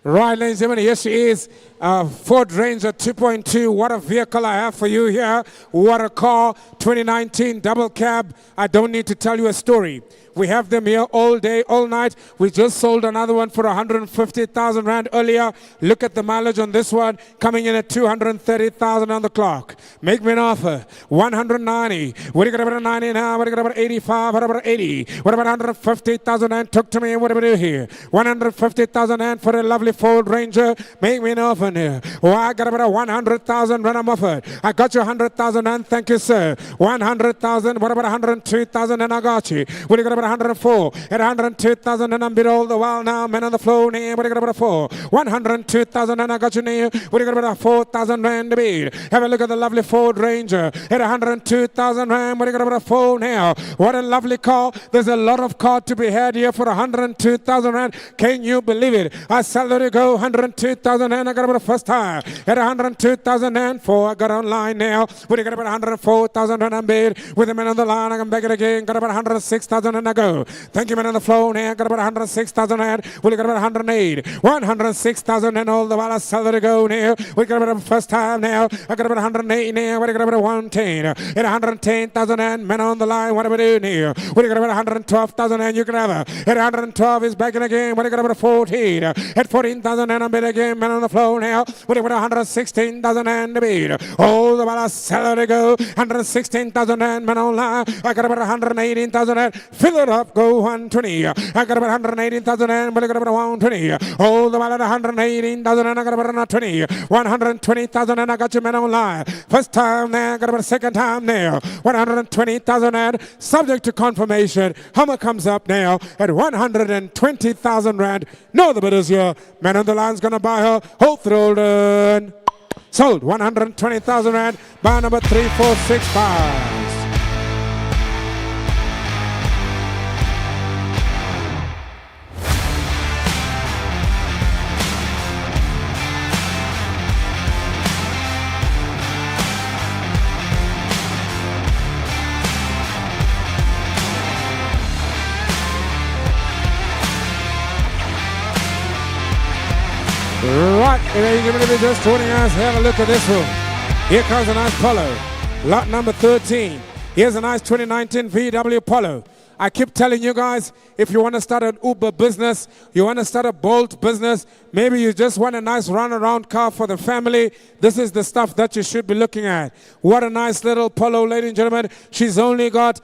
Right, ladies and gentlemen, here she is, Ford Ranger 2.2. What a vehicle I have for you here. What a car, 2019 double cab. I don't need to tell you a story. We have them here all day, all night. We just sold another one for 150,000 rand earlier. Look at the mileage on this one, coming in at 230,000 on the clock. Make me an offer, 190. What do you got about 90 now? What do you got about 85? What about 80? What about 150,000 rand? Talk to me, what do we do here? 150,000 rand for a lovely Ford Ranger. Make me an offer here. Oh, I got about 100,000 rand I'm offered. I got you 100,000 rand, thank you, sir. 100,000, what about 102,000 and I got you. What do you got about 104? At 102,000 and I'm bid all the while now. Men on the floor, name. What do you got about a 4? 102,000 and I got you name. What do you got about a 4,000 rand to bid? Have a look at the lovely Ford Ranger at 102,000 rand. What do you got about a 4 now? What a lovely car. There's a lot of car to be had here for 102,000 rand. Can you believe it? I sell it to go 102,000 rand. I got about a first time at 102,000 and 4. I got online now. What do you got about 104,000 rand I'm bid? With the men on the line, I can back it again. Got about 106,000 and I go. Thank you, man on the floor now. Got about 106,000 and we got about 108. 106,000 and all the while I sell it to go now. We got about the first time now. I got about 108 now. We got about 110. At 110,000 and men on the line. What do we do now? We got about 112,000 and you can have it. At 112 is back in again. What do you got about 14? At 14,000 and I'm bid again. Men on the floor now. We got about 116,000 and the bid. All the while I sell it to go. 116,000 and men on the line. I got about 118,000 and fill it up, go 120. I got about 118,000 and but I got about 120. All the while at 118,000 and I got about 120. 120,000 and I got you men online. First time there, I got about a second time there. 120,000 and subject to confirmation. Hummer comes up now at 120,000 rand. No other bidders here. Man on the line's gonna buy her. Hold through. Sold 120,000 rand. Buy number 3465. Right, if you're just joining us, have a look at this one. Here comes a nice Polo. Lot number 13. Here's a nice 2019 VW Polo. I keep telling you guys, if you want to start an Uber business, you want to start a Bolt business, maybe you just want a nice run-around car for the family, this is the stuff that you should be looking at. What a nice little Polo, ladies and gentlemen. She's only got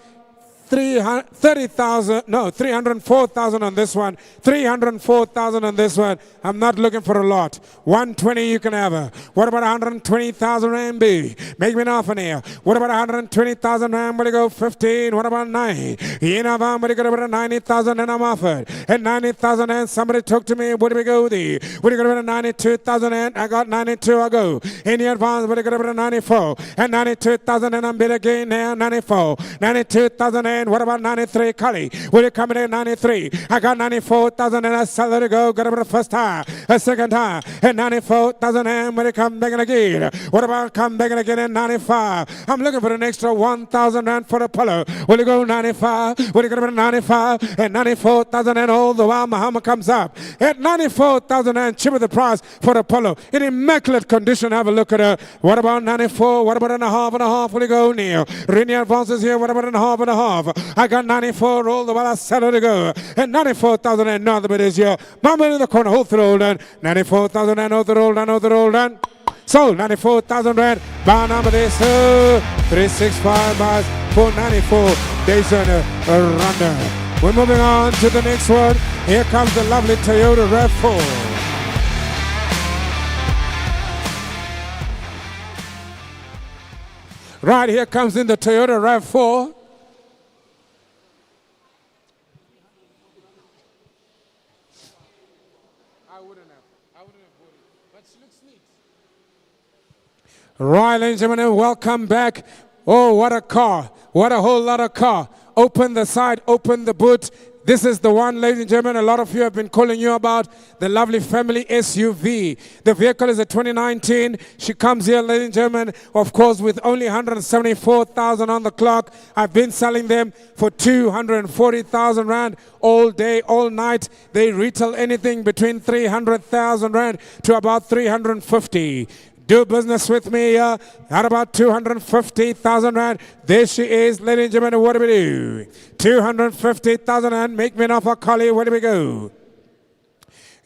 304,000 on this one. 304,000 on this one. I'm not looking for a lot. 120 you can have her. What about 120,000 Rand B? Make me an offer here. What about 120,000 Rand? But go 15. What about 9? You know, I'm going to go about 90,000 and I'm offered. At 90,000 and somebody talk to me. What do we go with the? What do you go about 92,000 and I got 92. I go. In the advance, what do you go about 94? And 92,000 and I'm bid again now. 94. 92,000 and what about 93? Cully, will you come in at 93? I got 94,000 and I sell it to go. Got about the first time, a second time, and 94,000 and will you come back again? What about come back again at 95? I'm looking for an extra 1,000 Rand for the Polo. Will you go 95? Will you go about 95 and 94,000 and all the while Muhammad comes up at 94,000 and cheaper the price for the Polo in immaculate condition. Have a look at her. What about 94? What about a half and a half? Will you go Neil? Rennie advances here. What about a half and a half? I got 94 all the while I settle to go. And 94,000 and another bit is here. Mama in the corner, hold the roll down. 94,000 and hold the roll down, hold the roll down. Sold 94,000 Rand. Bar number this 365 bars 494 days on a runner. We're moving on to the next one. Here comes the lovely Toyota RAV4. Right here comes in the Toyota RAV4. Right, ladies and gentlemen, welcome back. Oh, what a car. What a whole lot of car. Open the side, open the boot. This is the one, ladies and gentlemen, a lot of you have been calling you about, the lovely family SUV. The vehicle is a 2019. She comes here, ladies and gentlemen, of course, with only 174,000 on the clock. I've been selling them for 240,000 Rand all day, all night. They retail anything between 300,000 Rand to about 350. Do business with me at about 250,000 Rand. There she is, ladies and gentlemen. What do we do? 250,000 Rand. Make me an offer, Collie. Where do we go?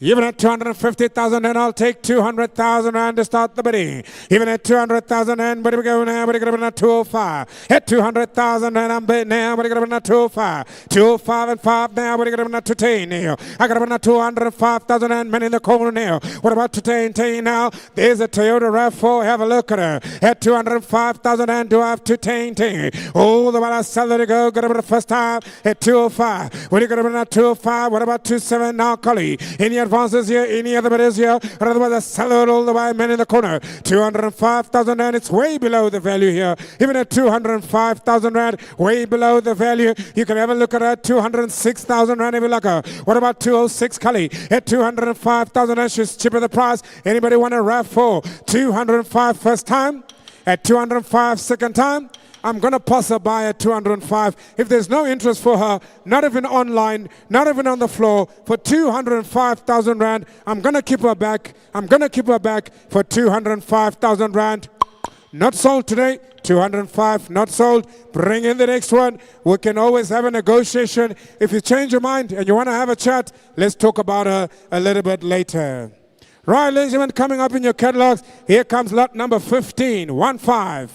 Even at 250,000 and I'll take 200,000 Rand to start the bidding. Even at 200,000 and where do we go now? We're going to at 205. At 200,000 and I'm bidding now. We're going to at 205. 205 and 5 now. We're going to at 210 now. I got about 205,000 and men in the corner now. What about 210 now? There's a Toyota RAV4. Have a look at her. At 205,000 and do I have 210? Oh, the one I sell it to go. Got about the first time at 205. What are you going to at 205? What about 27 now, Collie? In your advances here, any other bidders here, otherwise a seller all the way, men in the corner. 205,000 Rand, it's way below the value here. Even at 205,000 Rand, way below the value. You can have a look at her, 206,000 Rand if you like her. What about 206 Cully? At 205,000 Rand, she's cheaper the price. Anybody want a RAV4? 205 first time? At 205 second time? I'm going to pass her by at 205. If there's no interest for her, not even online, not even on the floor, for 205,000 Rand, I'm going to keep her back. I'm going to keep her back for 205,000 Rand. Not sold today. 205, not sold. Bring in the next one. We can always have a negotiation. If you change your mind and you want to have a chat, let's talk about her a little bit later. Right, ladies and gentlemen, coming up in your catalogs, here comes lot number 15, 1-5.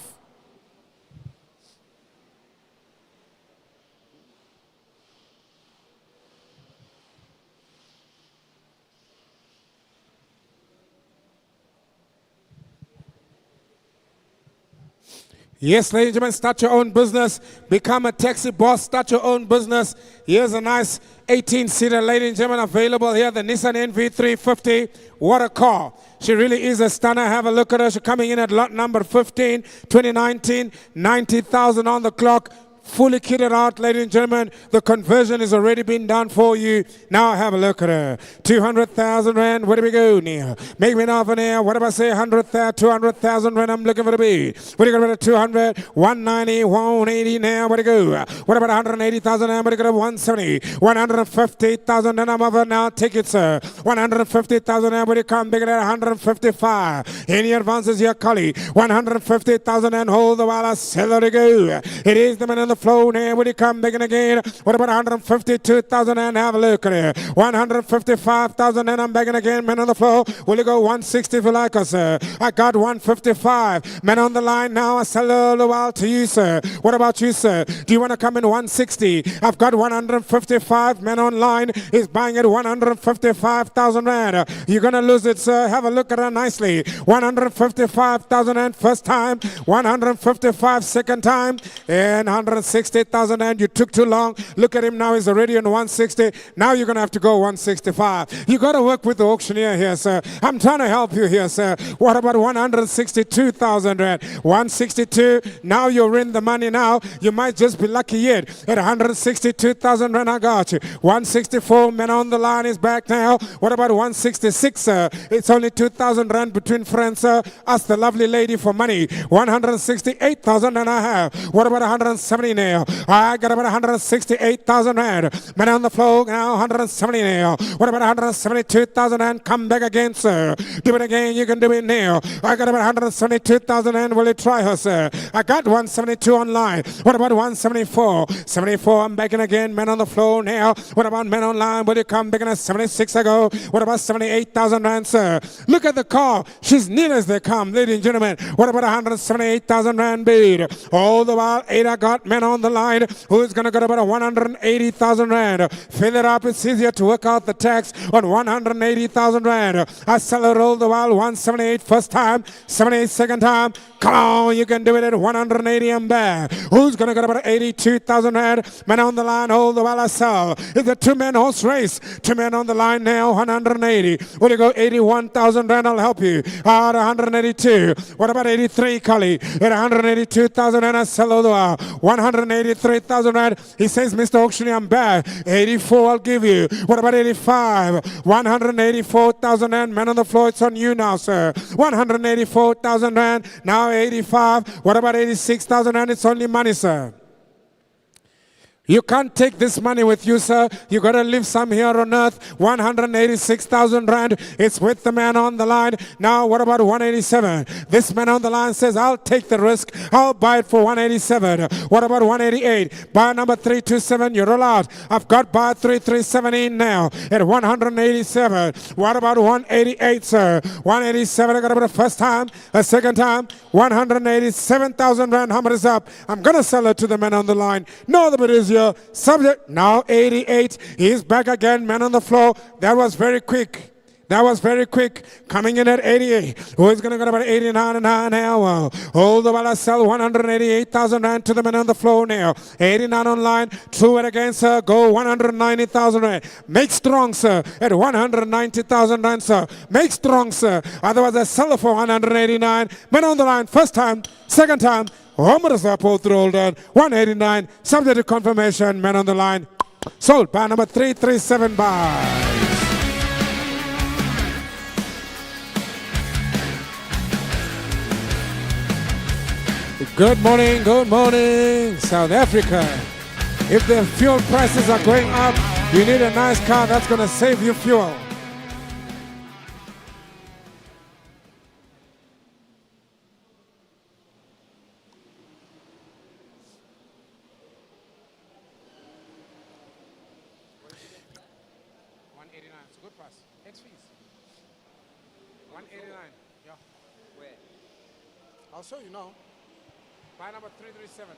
Yes, ladies and gentlemen, start your own business. Become a taxi boss. Start your own business. Here's a nice 18-seater, ladies and gentlemen, available here. The Nissan NV350. What a car. She really is a stunner. Have a look at her. She's coming in at lot number 15, 2019, 90,000 on the clock. Fully kitted out, ladies and gentlemen. The conversion has already been done for you. Now have a look at her. 200,000 Rand. Where do we go now? Make me an offer now. What if I say 100,000, 200,000 Rand? I'm looking for the bid. What do you got about 200, 190, 180 now? Where do you go? What about 180,000 now? What do you got about 170, 150,000 and I'm over now. Take it, sir. 150,000 now. Where do you come? Bigger than 155. Any advances here, Collie? 150,000 and hold the while I sell her to go. It is the man in the the floor now. Will you come back again? What about 152,000 and have a look at it? 155,000 and I'm back again. Men on the floor. Will you go 160 if you like us, sir? I got 155. Men on the line now. I sell a while to you, sir. What about you, sir? Do you want to come in 160? I've got 155. Men online is buying it 155,000 rand. You're going to lose it, sir. Have a look at it nicely. 155,000 and first time. 155 second time. And 160,000 and you took too long. Look at him now. He's already on 160. Now you're going to have to go 165. You got to work with the auctioneer here, sir. I'm trying to help you here, sir. What about 162,000 rand? 162. Now you're in the money now. You might just be lucky yet. At 162,000 rand, I got you. 164. Men on the line is back now. What about 166, sir? It's only 2,000 rand between friends, sir. Ask the lovely lady for money. 168,000 and I have. What about 170 now? I got about 168,000 rand. Men on the floor now, 170 now. What about 172,000 and come back again, sir? Do it again, you can do it now. I got about 172,000 and will you try her, sir? I got 172 online. What about 174? 74, I'm back in again. Men on the floor now. What about men online? Will you come back in at 76 ago? What about 78,000 rand, sir? Look at the car. She's neat as they come, ladies and gentlemen. What about 178,000 rand bid? All the while, Ada got men on the line. Who's going to get about 180,000 rand? Fill it up. It's easier to work out the tax on 180,000 rand. I sell it all the while. 178 first time, 78 second time. Come on, you can do it at 180 and back. Who's going to get about 82,000 rand? Men on the line, all the while I sell. It's a two-man horse race. Two men on the line now, 180. Will you go 81,000 rand? I'll help you. At 182. What about 83, Cully? At 182,000 rand, I sell all the while. 183,000 rand. He says, Mr. Auctioneer, I'm back. 84, I'll give you. What about 85? 184,000 rand. Men on the floor, it's on you now, sir. 184,000 rand. Now 85. What about 86,000 rand? It's only money, sir. You can't take this money with you, sir. You got to leave some here on earth. 186,000 rand. It's with the man on the line. Now, what about 187? This man on the line says, I'll take the risk. I'll buy it for 187. What about 188? Buy number 327. You're all out. I've got buy 337 in now at 187. What about 188, sir? 187. I got about a first time, a second time. 187,000 rand. How much is up? I'm going to sell it to the man on the line. No, the bid is subject now 88. He's back again, man on the floor. That was very quick. That was very quick. Coming in at 88. Who is going to get about 89 and an hour? Hold the while I sell 188,000 rand to the man on the floor now. 89 online. True it again, sir. Go 190,000 rand. Make strong, sir. At 190,000 rand, sir. Make strong, sir. Otherwise, I sell it for 189. Man on the line. First time. Second time. Homers up all through all done. 189. Subject to confirmation. Man on the line. Sold by number 337 by. Good morning, South Africa. If the fuel prices are going up, you need a nice car that's going to save you fuel. I'll show you now. Buy number 337.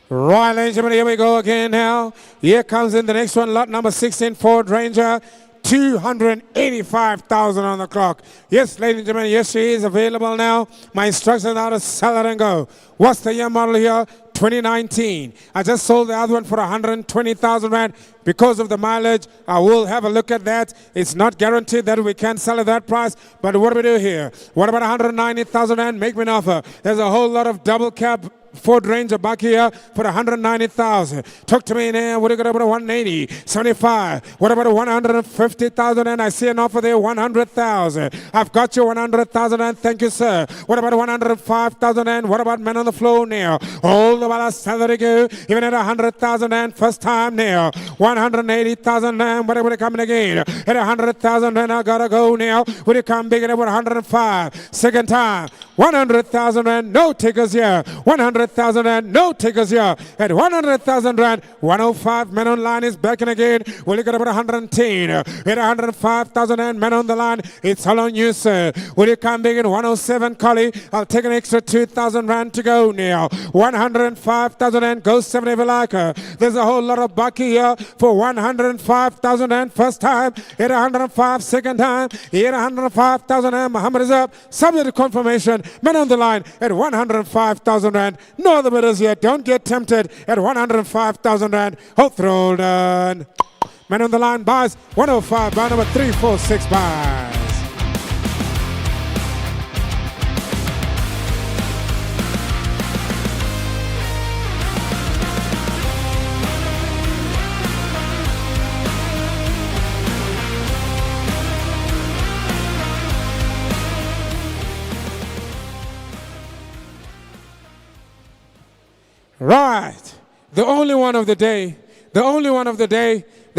Right, ladies and gentlemen, here we go again now. Here comes in the next one, lot number 16, Ford Ranger. 285,000 on the clock. Yes, ladies and gentlemen, yes, she is available now. My instructions are to sell it and go. What's the year model here? 2019. I just sold the other one for 120,000 rand because of the mileage. I will have a look at that. It's not guaranteed that we can sell at that price, but what do we do here? What about 190,000 rand? Make me an offer. There's a whole lot of double cab Ford Ranger back here for 190,000. Talk to me now. What do you got about 180? 75. What about 150,000? And I see an offer there, 100,000. I've got you 100,000 and thank you, sir. What about 105,000 and what about men on the floor now? All the while I salary go, even at 100,000 and first time now. 180,000 and what are coming again? At 100,000 and I gotta go now. Will you come big at 105? Second time, 100,000 and no takers here. 100 100,000 rand. No takers here at 100,000 rand. 105 men on line is back in again. We'll look at about 110. At 105,000 rand men on the line. It's all on you, sir. Will you come big in 107, Collie? I'll take an extra 2,000 rand to go now. 105,000 rand. Go 7 if you like her. There's a whole lot of bucky here for 105,000 rand. First time. At 105, second time. At 105,000 rand. Muhammad is up. Subject to confirmation. Men on the line at 105,000 rand. No other bidders yet. Don't get tempted at 105,000 rand. Hope roll done. Men on the line buys 105 by number 346 buys. Right, the only one of the day, the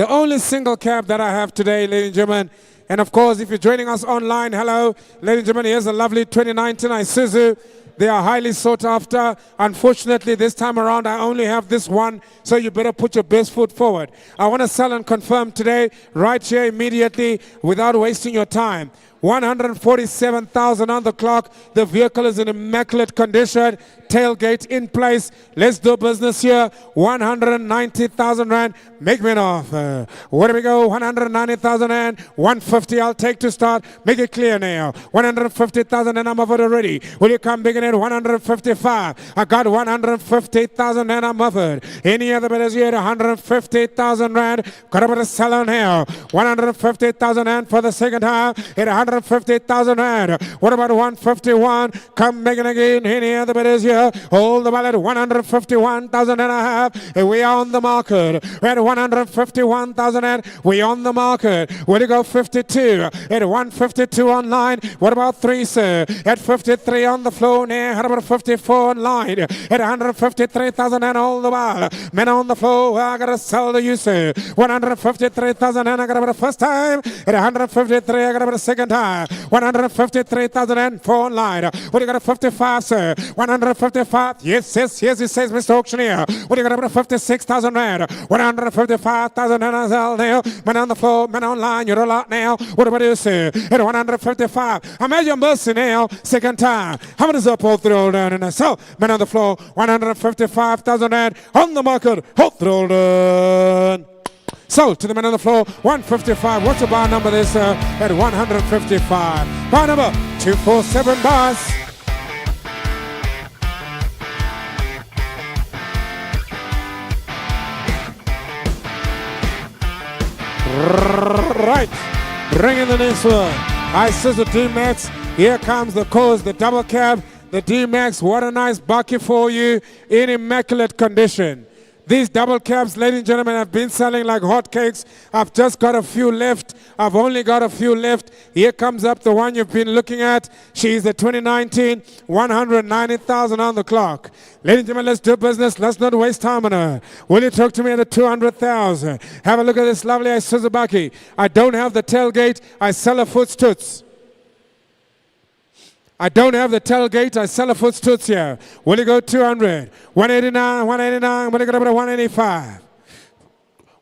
only single cab that I have today, ladies and gentlemen. And of course, if you're joining us online, hello, ladies and gentlemen, here's a lovely 2019 Isuzu. They are highly sought after. Unfortunately, this time around, I only have this one, so you better put your best foot forward. I want to sell and confirm today, right here immediately, without wasting your time. 147,000 on the clock. The vehicle is in immaculate condition. Tailgate in place. Let's do business here. 190,000 rand. Make me an offer. Where do we go? 190,000 rand. 150 I'll take to start. Make it clear now. 150,000 and I'm offered already. Will you come big in at 155? I got 150,000 and I'm offered. Any other bidders here? 150,000 rand. Got about a seller now. 150,000 rand for the second half. At 150,000 rand. What about 151? Come making again. Any other bidders here? Hold the ball at 151,000 and a half. We are on the market. We're at 151,000 and we on the market. Where to go? 52. At 152 online. What about 3, sir? At 53 on the floor now. How about 54 online? At 153,000 and all the ball. Men on the floor. I gotta sell to you, sir. 153,000 and I got about a first time. At 153, I got about a second time. 153,000 and 4 online. What do you got at 55, sir? 155. Yes, it says Mr. Auctioneer. What do you got about 56,000 rand? 155,000 and I sell now. Men on the floor, men online, you're a lot now. What about you, sir? At 155. I'm at your mercy now. Second time. How many is up? All throw down and I sell. Men on the floor, 155,000 rand on the market. Hold throw down. Sold to the man on the floor, 155. What's the bar number this at 155? Bar number 247 bars. Right, bring in the next one. Isuzu D-Max. Here comes the cause, the double cab, the D-Max. What a nice bucket for you in immaculate condition. These double cabs, ladies and gentlemen, have been selling like hotcakes. I've just got a few left. I've only got a few left. Here comes up the one you've been looking at. She's the 2019, 190,000 on the clock. Ladies and gentlemen, let's do business. Let's not waste time on her. Will you talk to me at the 200,000? Have a look at this lovely Isuzu Baki. I don't have the tailgate. I sell a footstoots. I don't have the tailgate, I sell a footstoots here. Will you go 200? 189, 189, will you go to 185?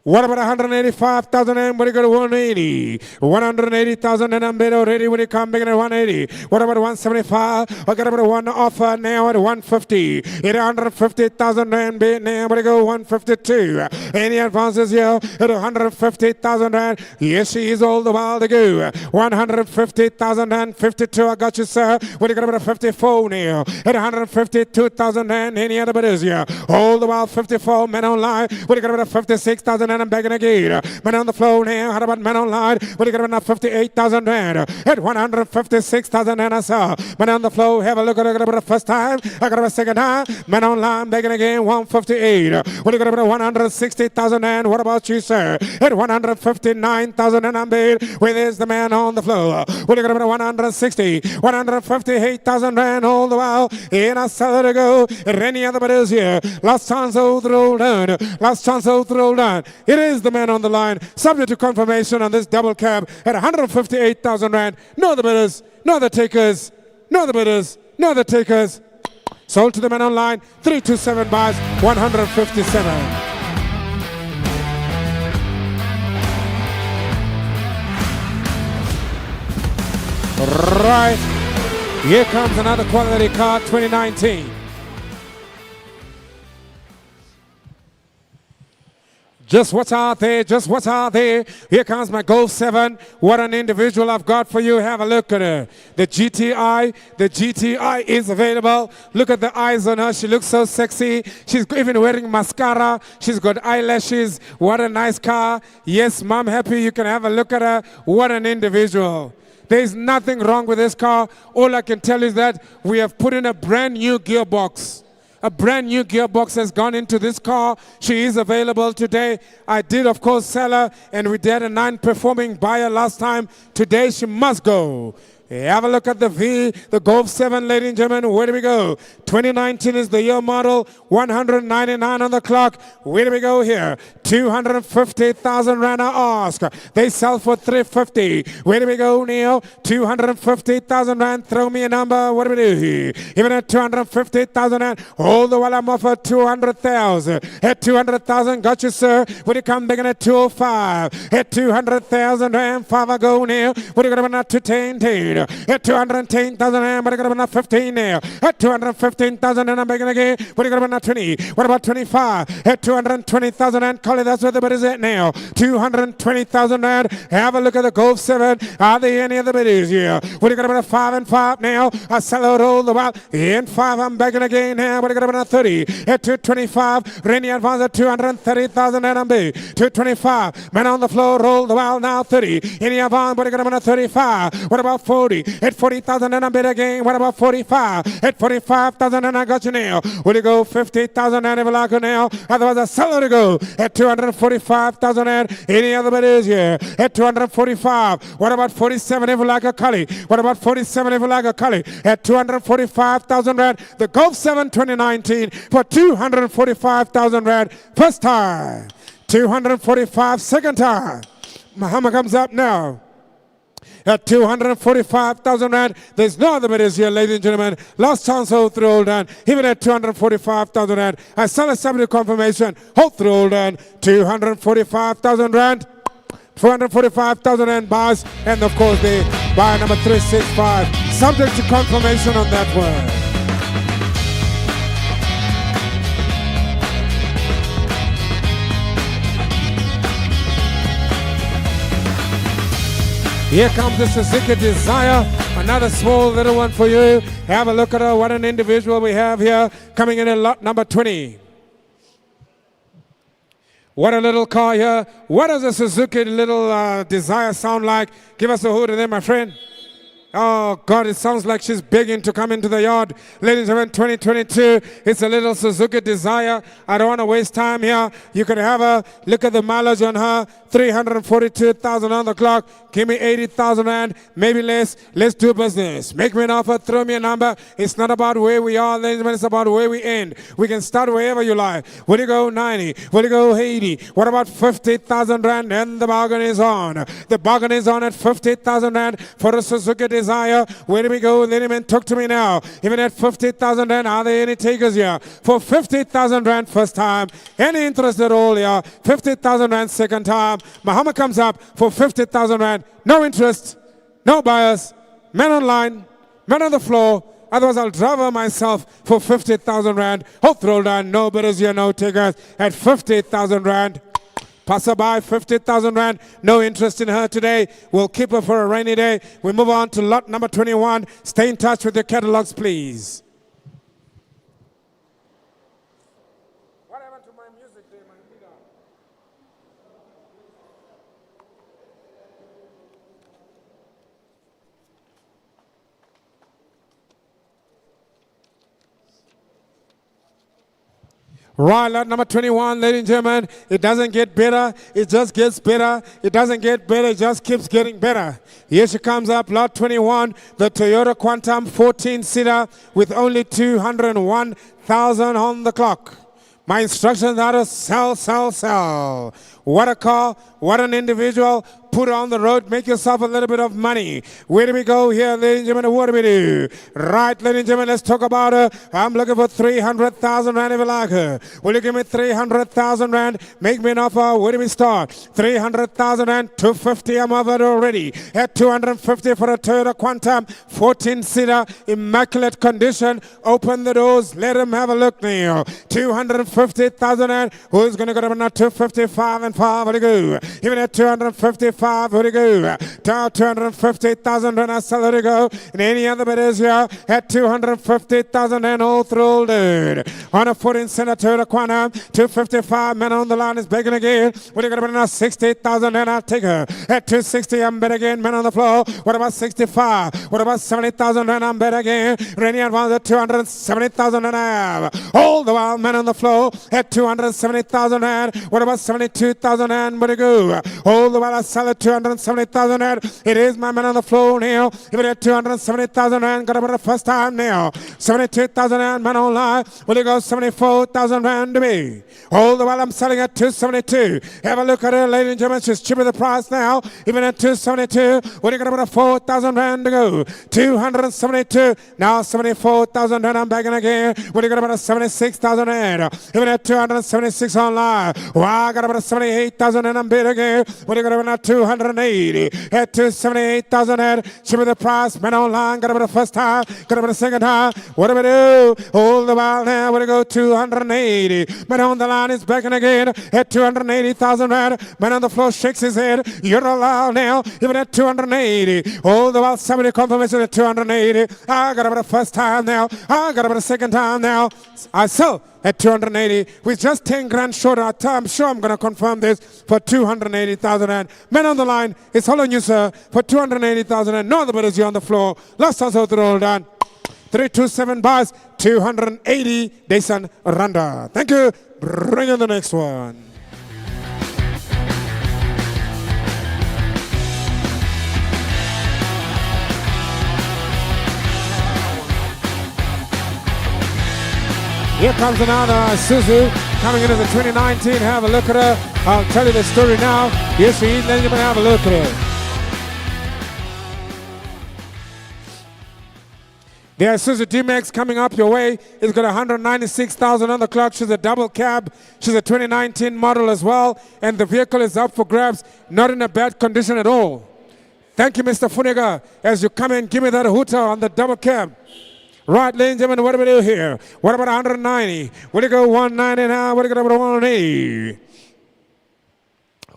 What about 185,000 and when you go to 180? 180,000 and I'm bid already when you come back at 180. What about 175? I got about one offer now at 150. At 150,000 and bid now when you go 152. Any advances here at 150,000 rand? Yes, she is all the while to go. 150,000 and 52. I got you, sir. When you got about 54 now. At 152,000 rand. Any other bidders here? All the while 54 men online. When you got about 56,000 and I'm begging again. Man on the floor now. How about man online? When you got about 58,000 rand. At 156,000 and I saw. Man on the floor. Have a look at it about the first time. I got a second time. Man online begging again. 158. When you got about 160,000 and what about you, sir? At 159,000 and I'm bid. Where is the man on the floor? When you got about 160. 158,000 rand all the while. And I saw it to go. At any other bidders here. Last chance of the roll down. Last chance of the roll down. It is the man on the line, subject to confirmation on this double cab at 158,000 rand. No other bidders, no other takers, no other bidders, no other takers. Sold to the man online, 327 buys, 157. Right, here comes another quality car, 2019. Just what's out there, just what's out there. Here comes my Golf 7. What an individual I've got for you. Have a look at her. The GTI is available. Look at the eyes on her. She looks so sexy. She's even wearing mascara. She's got eyelashes. What a nice car. Yes, Mom, happy you can have a look at her. What an individual. There's nothing wrong with this car. All I can tell you is that we have put in a brand new gearbox. A brand new gearbox has gone into this car. She is available today. I did, of course, sell her, and we did a non-performing buyer last time. Today, she must go. Have a look at the Golf 7, ladies and gentlemen. Where do we go? 2019 is the year model. 199 on the clock. Where do we go here? 250,000 Rand I ask. They sell for 350. Where do we go, Neil? 250,000 Rand. Throw me a number. What do we do here? Even at 250,000 Rand. All the while I'm offered 200,000. At 200,000, got you, sir. Would you come bigger at 205? At 200,000 Rand. 5 I go, Neil. What are you going to to 10? At 210,000 Rand, but I got about 15 now. At 215,000 and I'm begging again. What are you got about 20? What about 25? At 220,000 Rand, call it, that's where the bid is at now. 220,000 Rand. Have a look at the Golf 7. Are there any other bidders here? What are you got about 5 and 5 now? I sell out all the while. In 5, I'm begging again now. What are you got about 30? At 225, Rennie advance at 230,000 and I'm big. 225, man on the floor, roll the while now 30. Any advance, what are you got about 35? What about 40? At 40,000 and I bid again. What about 45? At 45,000 and I got you now. Will you go 50,000 and if I like you now? Otherwise I sell her to go. At 245,000 and any other bidders here? At 245. What about 47 if I like a cully? What about 47 if I like a cully? At 245,000 Rand. The Golf 7 2019 for 245,000 Rand. First time. 245 second time. Muhammad comes up now. At 245,000 Rand. There's no other bidders here, ladies and gentlemen. Last chance, hold through, hold on. Even at 245,000 Rand. I sell a subsidy confirmation. Hold through, hold on. 245,000 Rand. 445,000 Rand bars. And of course, the buyer number 365. Subject to confirmation on that one. Here comes the Suzuki Dzire, another small little one for you. Have a look at her. What an individual we have here coming in at lot number 20. What a little car here. What does a Suzuki little Dzire sound like? Give us a hoot there, my friend. Oh, God, it sounds like she's begging to come into the yard. Ladies and gentlemen, 2022, it's a little Suzuki Dzire. I don't want to waste time here. You can have a look at the mileage on her. 342,000 on the clock. Give me 80,000 Rand, maybe less. Let's do business. Make me an offer, throw me a number. It's not about where we are, ladies and gentlemen, it's about where we end. We can start wherever you like. Will you go 90? Will you go 80? What about 50,000 Rand? And the bargain is on. The bargain is on at 50,000 Rand for a Suzuki Dzire. Where do we go? Ladies, talk to me now. Even at 50,000 Rand, are there any takers here? For 50,000 Rand first time. Any interest at all here? 50,000 Rand second time. Muhammad comes up for 50,000 Rand. No interest, no buyers, men online, men on the floor. Otherwise, I'll drive her myself for 50,000 Rand. Hold roll down, no bidders here, no takers at 50,000 Rand. Passerby, 50,000 Rand. No interest in her today. We'll keep her for a rainy day. We move on to lot number 21. Stay in touch with your catalogs, please. What happened to my music there, my leader? Right, lot number 21, ladies and gentlemen. It doesn't get better, it just gets better. It doesn't get better, it just keeps getting better. Here she comes up, lot 21, the Toyota Quantum 14-seater with only 201,000 on the clock. My instructions are to sell, sell, sell. What a car, what an individual. Put it on the road, make yourself a little bit of money. Where do we go here, ladies and gentlemen? What do we do? Right, ladies and gentlemen, let's talk about her. I'm looking for 300,000 rand if you like her. Will you give me 300,000 rand? Make me an offer. Where do we start? 300,000 rand, 250. I'm offered already. At 250 for a Toyota Quantum, 14-seater, immaculate condition. Open the doors, let him have a look now. 250,000 rand. Who's going to go to 255 and 5? Where do you go? Even at 255. Where to go? Down 250,000 rand. I sell it to go. And any other bidders here at 250,000 and all through dude. On a 14-center Toyota Quantum, 255. Man on the line is begging again. What are you going to bid now? 60,000 and I'll take her. At 260, I'm bet again. Man on the floor. What about 65? What about 70,000 and I'm bet again. Rennie advance at 270,000 and I have. All the while, man on the floor at 270,000 and what about 72,000 and where to go? All the while, I sell it 270,000 rand. It is my man on the floor now. Even at 270,000 rand, got about the first time now. 72,000 rand, man online. Will you go 74,000 rand to me? All the while I'm selling at 272. Have a look at it, ladies and gentlemen. She's cheaper the price now. Even at 272. Will you got about 4,000 rand to go? 272. Now 74,000 rand. I'm begging again. Will you got about 76,000 rand? Even at 276 online. Wow, I got about 78,000 and I'm bid again. Will you got about 280 at 278,000 and cheaper the price. Men online got about the first time, got about the second time. What do we do? All the while now, we go 280. Men on the line is backing again at 280,000 rand. Man on the floor shakes his head. You're allowed now, even at 280. All the while, somebody confirmation at 280. I got about the first time now. I got about the second time now. I sell at 280 with just 10 grand short. I'm sure I'm going to confirm this for 280,000 rand. Men on the line, it's all on you, sir, for 280,000 rand. No other bidders here on the floor. Last answer to roll down. 327 bars, 280 Desan Randa. Thank you. Bring in the next one. Here comes another Isuzu coming into the 2019. Have a look at her. I'll tell you the story now. Yes, she is. Then you can have a look at her. The Isuzu D-Max coming up your way. It's got 196,000 on the clock. She's a double cab. She's a 2019 model as well. And the vehicle is up for grabs. Not in a bad condition at all. Thank you, Mr. Funiga. As you come in, give me that hooter on the double cab. Right, ladies and gentlemen, what do we do here? What about 190? What do you go 190 now? What do you go about 180?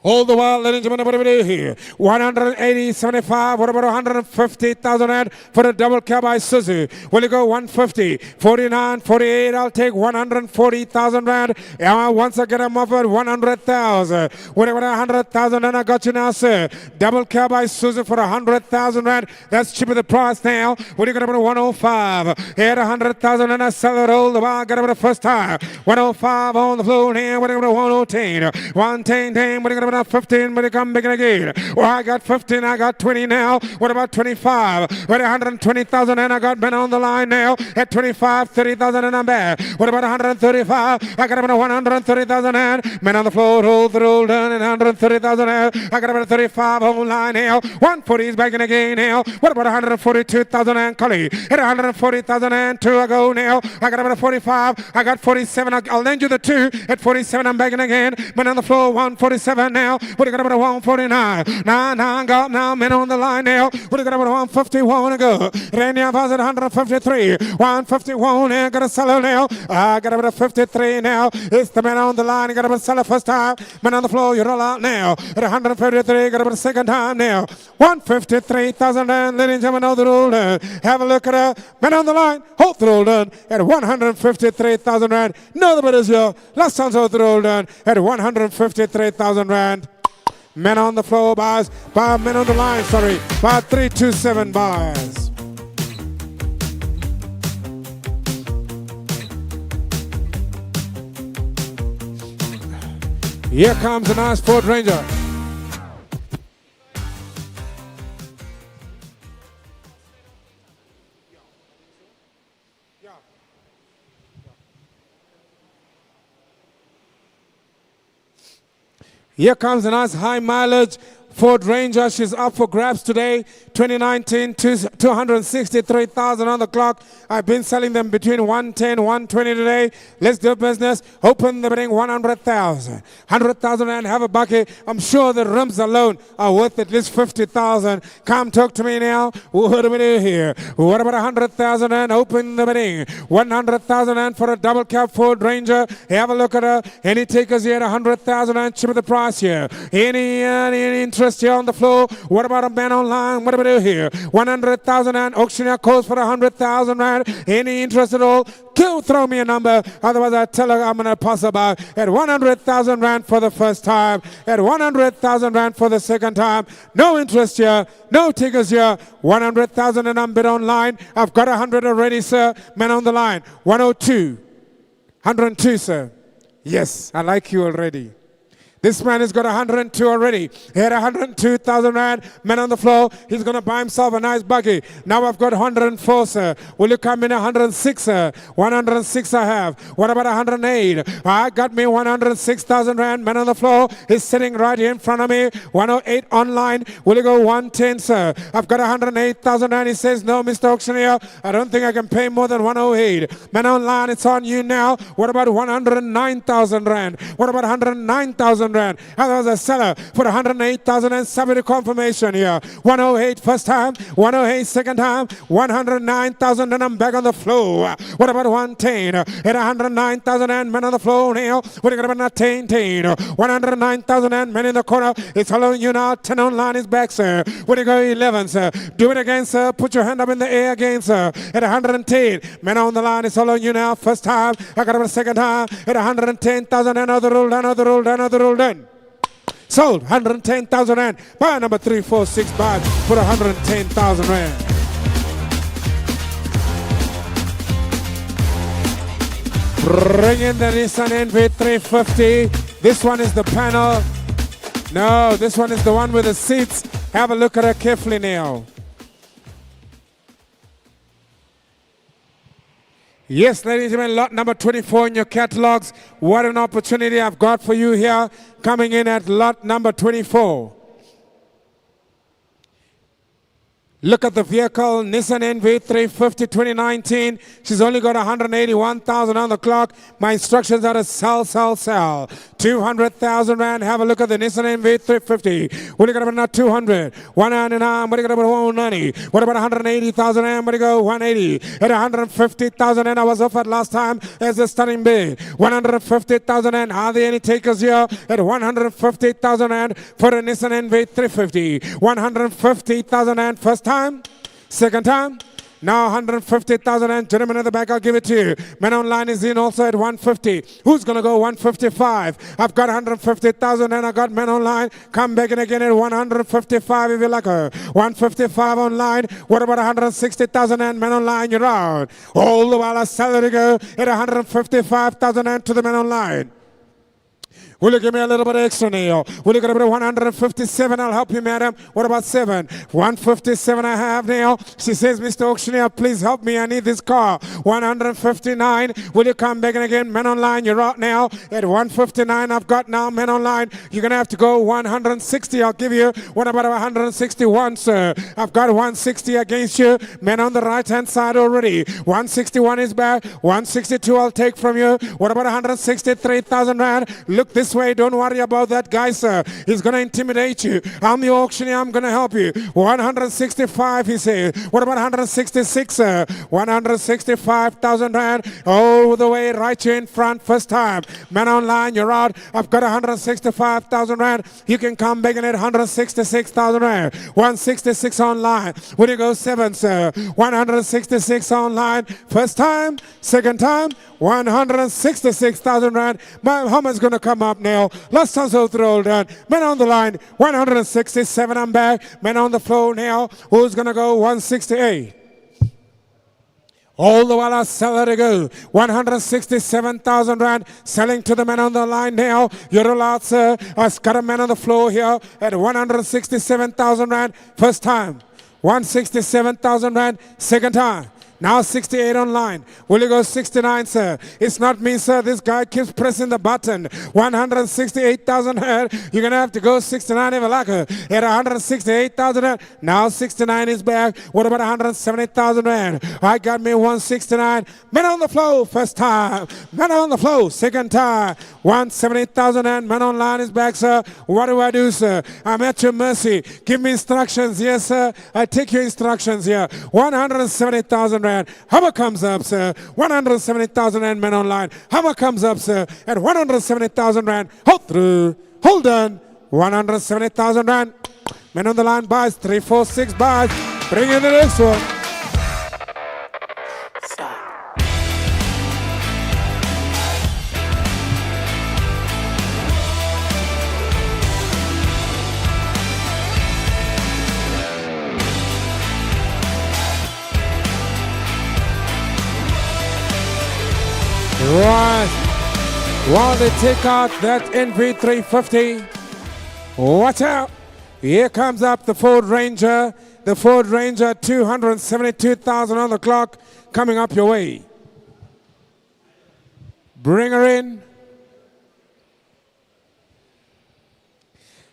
All the while, ladies and gentlemen, what do we do here? 180, 75, what about 150,000 rand for the double cab Isuzu? Will you go 150, 49, 48, I'll take 140,000 rand. Once again, I'm offered 100,000. What about 100,000 and I got you now, sir. Double cab Isuzu for 100,000 rand. That's cheaper the price now. What do you got about 105? Here 100,000 and I sell it all the while. I got about the first time. 105 on the floor here. What do you got about 110? 110, what do you got about 15, but you come back again. Well, I got 15, I got 20 now. What about 25? What 120,000 and I got men on the line now. At 25, 30,000 and I'm back. What about 135? I got about 130,000 and men on the floor, hold the roll done, and 130,000 and I got about 35 on line now. 140 is back in again now. What about 142,000 and Cully? At 140,000 and 2 I go now. I got about 45. I got 47. I'll lend you the 2. At 47, I'm back in again. Men on the floor, 147 now. What do you got about 149? Now, got now, men on the line now. What do you got about 151 to go? Randy Avaz at 153. 151 and got a seller now. I got about 53 now. It's the man on the line. You got about a seller first time. Man on the floor, you roll out now. At 153, got about a second time now. 153,000 and ladies and gentlemen, hold the roll done. Have a look at her. Man on the line, hold the roll done at 153,000 rand. No, the bidders here. Last chance hold the roll done at 153,000 rand. Men on the floor, bars. Bar men on the line, sorry. Bar 327 bars. Here comes a nice Ford Ranger. Here comes a nice high mileage Ford Ranger. She's up for grabs today. 2019, 263,000 on the clock. I've been selling them between 110, 120 today. Let's do business. Open the bidding 100,000. 100,000 and have a bucket. I'm sure the rims alone are worth at least 50,000. Come talk to me now. What do we do here? What about 100,000 and open the bidding? 100,000 and for a double cab Ford Ranger. Have a look at her. Any takers here at 100,000 and cheaper the price here. Any interest here on the floor? What about a man online? What do we do here? 100,000 and auctioneer calls for 100,000 rand. Any interest at all? Throw me a number. Otherwise, I tell her I'm going to pass about at 100,000 rand for the first time. At 100,000 rand for the second time. No interest here. No takers here. 100,000 and I'm bid online. I've got 100 already, sir. Man on the line. 102. 102, sir. Yes, I like you already. This man has got 102 already. He had 102,000 rand. Man on the floor. He's going to buy himself a nice buggy. Now I've got 104, sir. Will you come in 106, sir? 106 I have. What about 108? I got me 106,000 rand. Man on the floor. He's sitting right here in front of me. 108 online. Will you go 110, sir? I've got 108,000 rand. He says, no, Mr. Auctioneer. I don't think I can pay more than 108. Man online, it's on you now. What about 109,000 rand? What about 109,000 rand? I was a seller for 108,000 and submit confirmation here. 108 first time, 108 second time, 109,000 and I'm back on the floor. What about 110? At 109,000 and men on the floor now. What are you going to 10? 109,000 and men in the corner. It's following you now. 10 online is back, sir. What do you go 11, sir? Do it again, sir. Put your hand up in the air again, sir. At 110, men on the line is following you now. First time, I got it a second time. At 110,000, another rule, another rule, another rule. Sold 110,000 rand. Buy number 3465 for 110,000 rand. Bring in the Nissan NV350. This one is the panel. No, this one is the one with the seats. Have a look at her carefully now. Yes, ladies and gentlemen, lot number 24 in your catalogs. What an opportunity I've got for you here. Coming in at lot number 24. Look at the vehicle, Nissan NV350 2019. She's only got 181,000 on the clock. My instructions are to sell, sell, sell. 200,000 rand. Have a look at the Nissan NV350. What do you got about 200? 199. What do you got about 190? What about 180,000 rand? What do you go 180? At 150,000 rand I was offered last time as a stunning bid. 150,000 rand. Are there any takers here? At 150,000 rand for a Nissan NV350. 150,000 rand first time. Second time, now 150,000 and gentlemen at the back, I'll give it to you. Man online is in also at 150. Who's going to go 155? I've got 150,000 and I got men online. Come back in again at 155 if you like her. 155 online. What about 160,000 and men online? You're out. All the while I sell it to go at 155,000 and to the men online. Will you give me a little bit extra now? Will you get about 157? I'll help you, madam. What about 7? 157 I have now. She says, Mr. Auctioneer, please help me. I need this car. 159. Will you come back in again? Men online, you're out now. At 159, I've got now men online. You're going to have to go 160. I'll give you. What about 161, sir? I've got 160 against you. Men on the right-hand side already. 161 is back. 162 I'll take from you. What about 163,000 rand? Look this way. Don't worry about that guy, sir. He's going to intimidate you. I'm the auctioneer. I'm going to help you. 165, he says. What about 166, sir? 165,000 rand. All the way right here in front. First time. Man online, you're out. I've got 165,000 rand. You can come back in at 166,000 rand. 166 online. Will you go 7, sir? 166 online. First time. Second time. 166,000 rand. How much is going to come up now? Last time so throw down. Men on the line. 167. I'm back. Men on the floor now. Who's going to go 168? All the while I sell her to go. 167,000 rand. Selling to the man on the line now. You're allowed, sir. I've got a man on the floor here at 167,000 rand. First time. 167,000 rand. Second time. Now 68 online. Will you go 69, sir? It's not me, sir. This guy keeps pressing the button. 168,000 Rand. You're going to have to go 69 if you like her. At 168,000 Rand. Now 69 is back. What about 170,000 Rand? I got me 169. Men on the floor, first time. Men on the floor, second time. 170,000 Rand. Men online is back, sir. What do I do, sir? I'm at your mercy. Give me instructions. Yes, sir. I take your instructions here. 170,000 Rand. Hammer comes up, sir. 170,000 Rand. Men online. Hammer comes up, sir. At 170,000 Rand. Hold through. Hold on. 170,000 Rand. Men on the line buys. 3, 4, 6 buys. Bring in the next one. Right. While they take out that NV350, watch out. Here comes up the Ford Ranger. The Ford Ranger, 272,000 on the clock, coming up your way. Bring her in.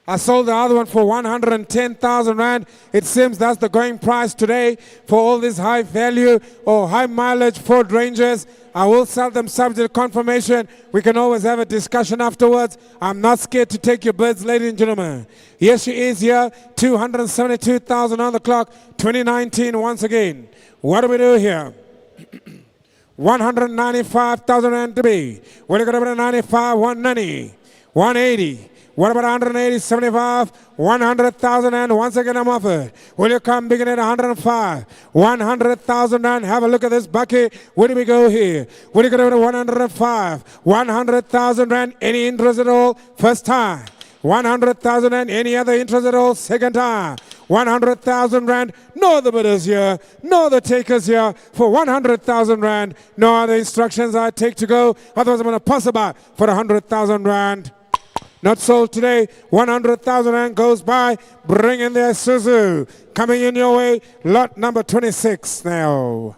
I sold the other one for 110,000 Rand. It seems that's the going price today for all these high value or high mileage Ford Rangers. I will sell them subject to confirmation. We can always have a discussion afterwards. I'm not scared to take your bids, ladies and gentlemen. Here she is here, 272,000 on the clock, 2019 once again. What do we do here? 195,000 Rand to be. What are you going to 95, 190, 180. What about 180, 75, 100,000 Rand? Once again, I'm offered. Will you come begin at 105, 100,000 Rand? Have a look at this bucket. Where do we go here? Will you go to 105, 100,000 Rand? Any interest at all? First time. 100,000 Rand. Any other interest at all? Second time. 100,000 Rand. No other bidders here. No other takers here for 100,000 Rand. No other instructions I take to go. Otherwise, I'm going to pass about for 100,000 Rand. Not sold today. 100,000 Rand goes by. Bring in the Isuzu. Coming in your way. Lot number 26 now.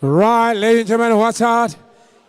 Right, ladies and gentlemen, watch out.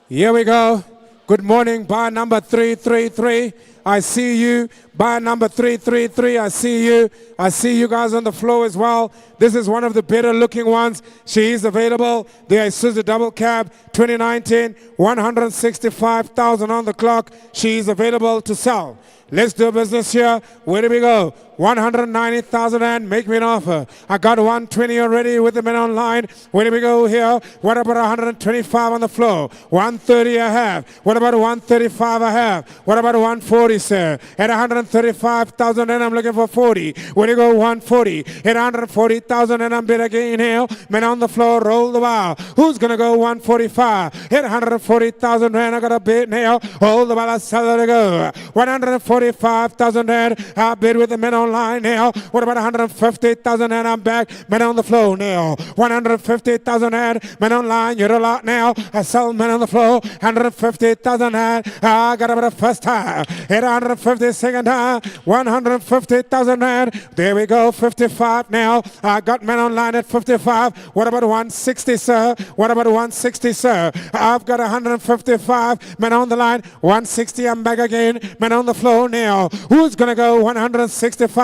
Here we go. Good morning, bar number 333. I see you. Bar number 333, I see you. I see you guys on the floor as well. This is one of the better looking ones. She is available. The Isuzu Double Cab 2019, 165,000 on the clock. She is available to sell. Let's do business here. Where do we go? 190,000 Rand. Make me an offer. I got 120 already with the men online. Where do we go here? What about 125 on the floor? 130 I have. What about 135 I have? What about 140, sir? At 135,000 Rand, I'm looking for 40. Where do you go? 140. At 140,000 and I'm bid again here. Men on the floor, roll the ball. Who's going to go 145? At 140,000 Rand, I got a bid now. Hold the ball, I sell it to go. 145,000 Rand, I bid with the men online now. What about 150,000 Rand? I'm back. Men on the floor now. 150,000 Rand. Men online, you're a lot now. I sell men on the floor. 150,000 Rand. I got about a first time. At 150, second time. 150,000 Rand. There we go. 55 now. I got men online at 55. What about 160, sir? What about 160, sir? I've got 155. Men on the line. 160. I'm back again. Men on the floor now. Who's going to go 165?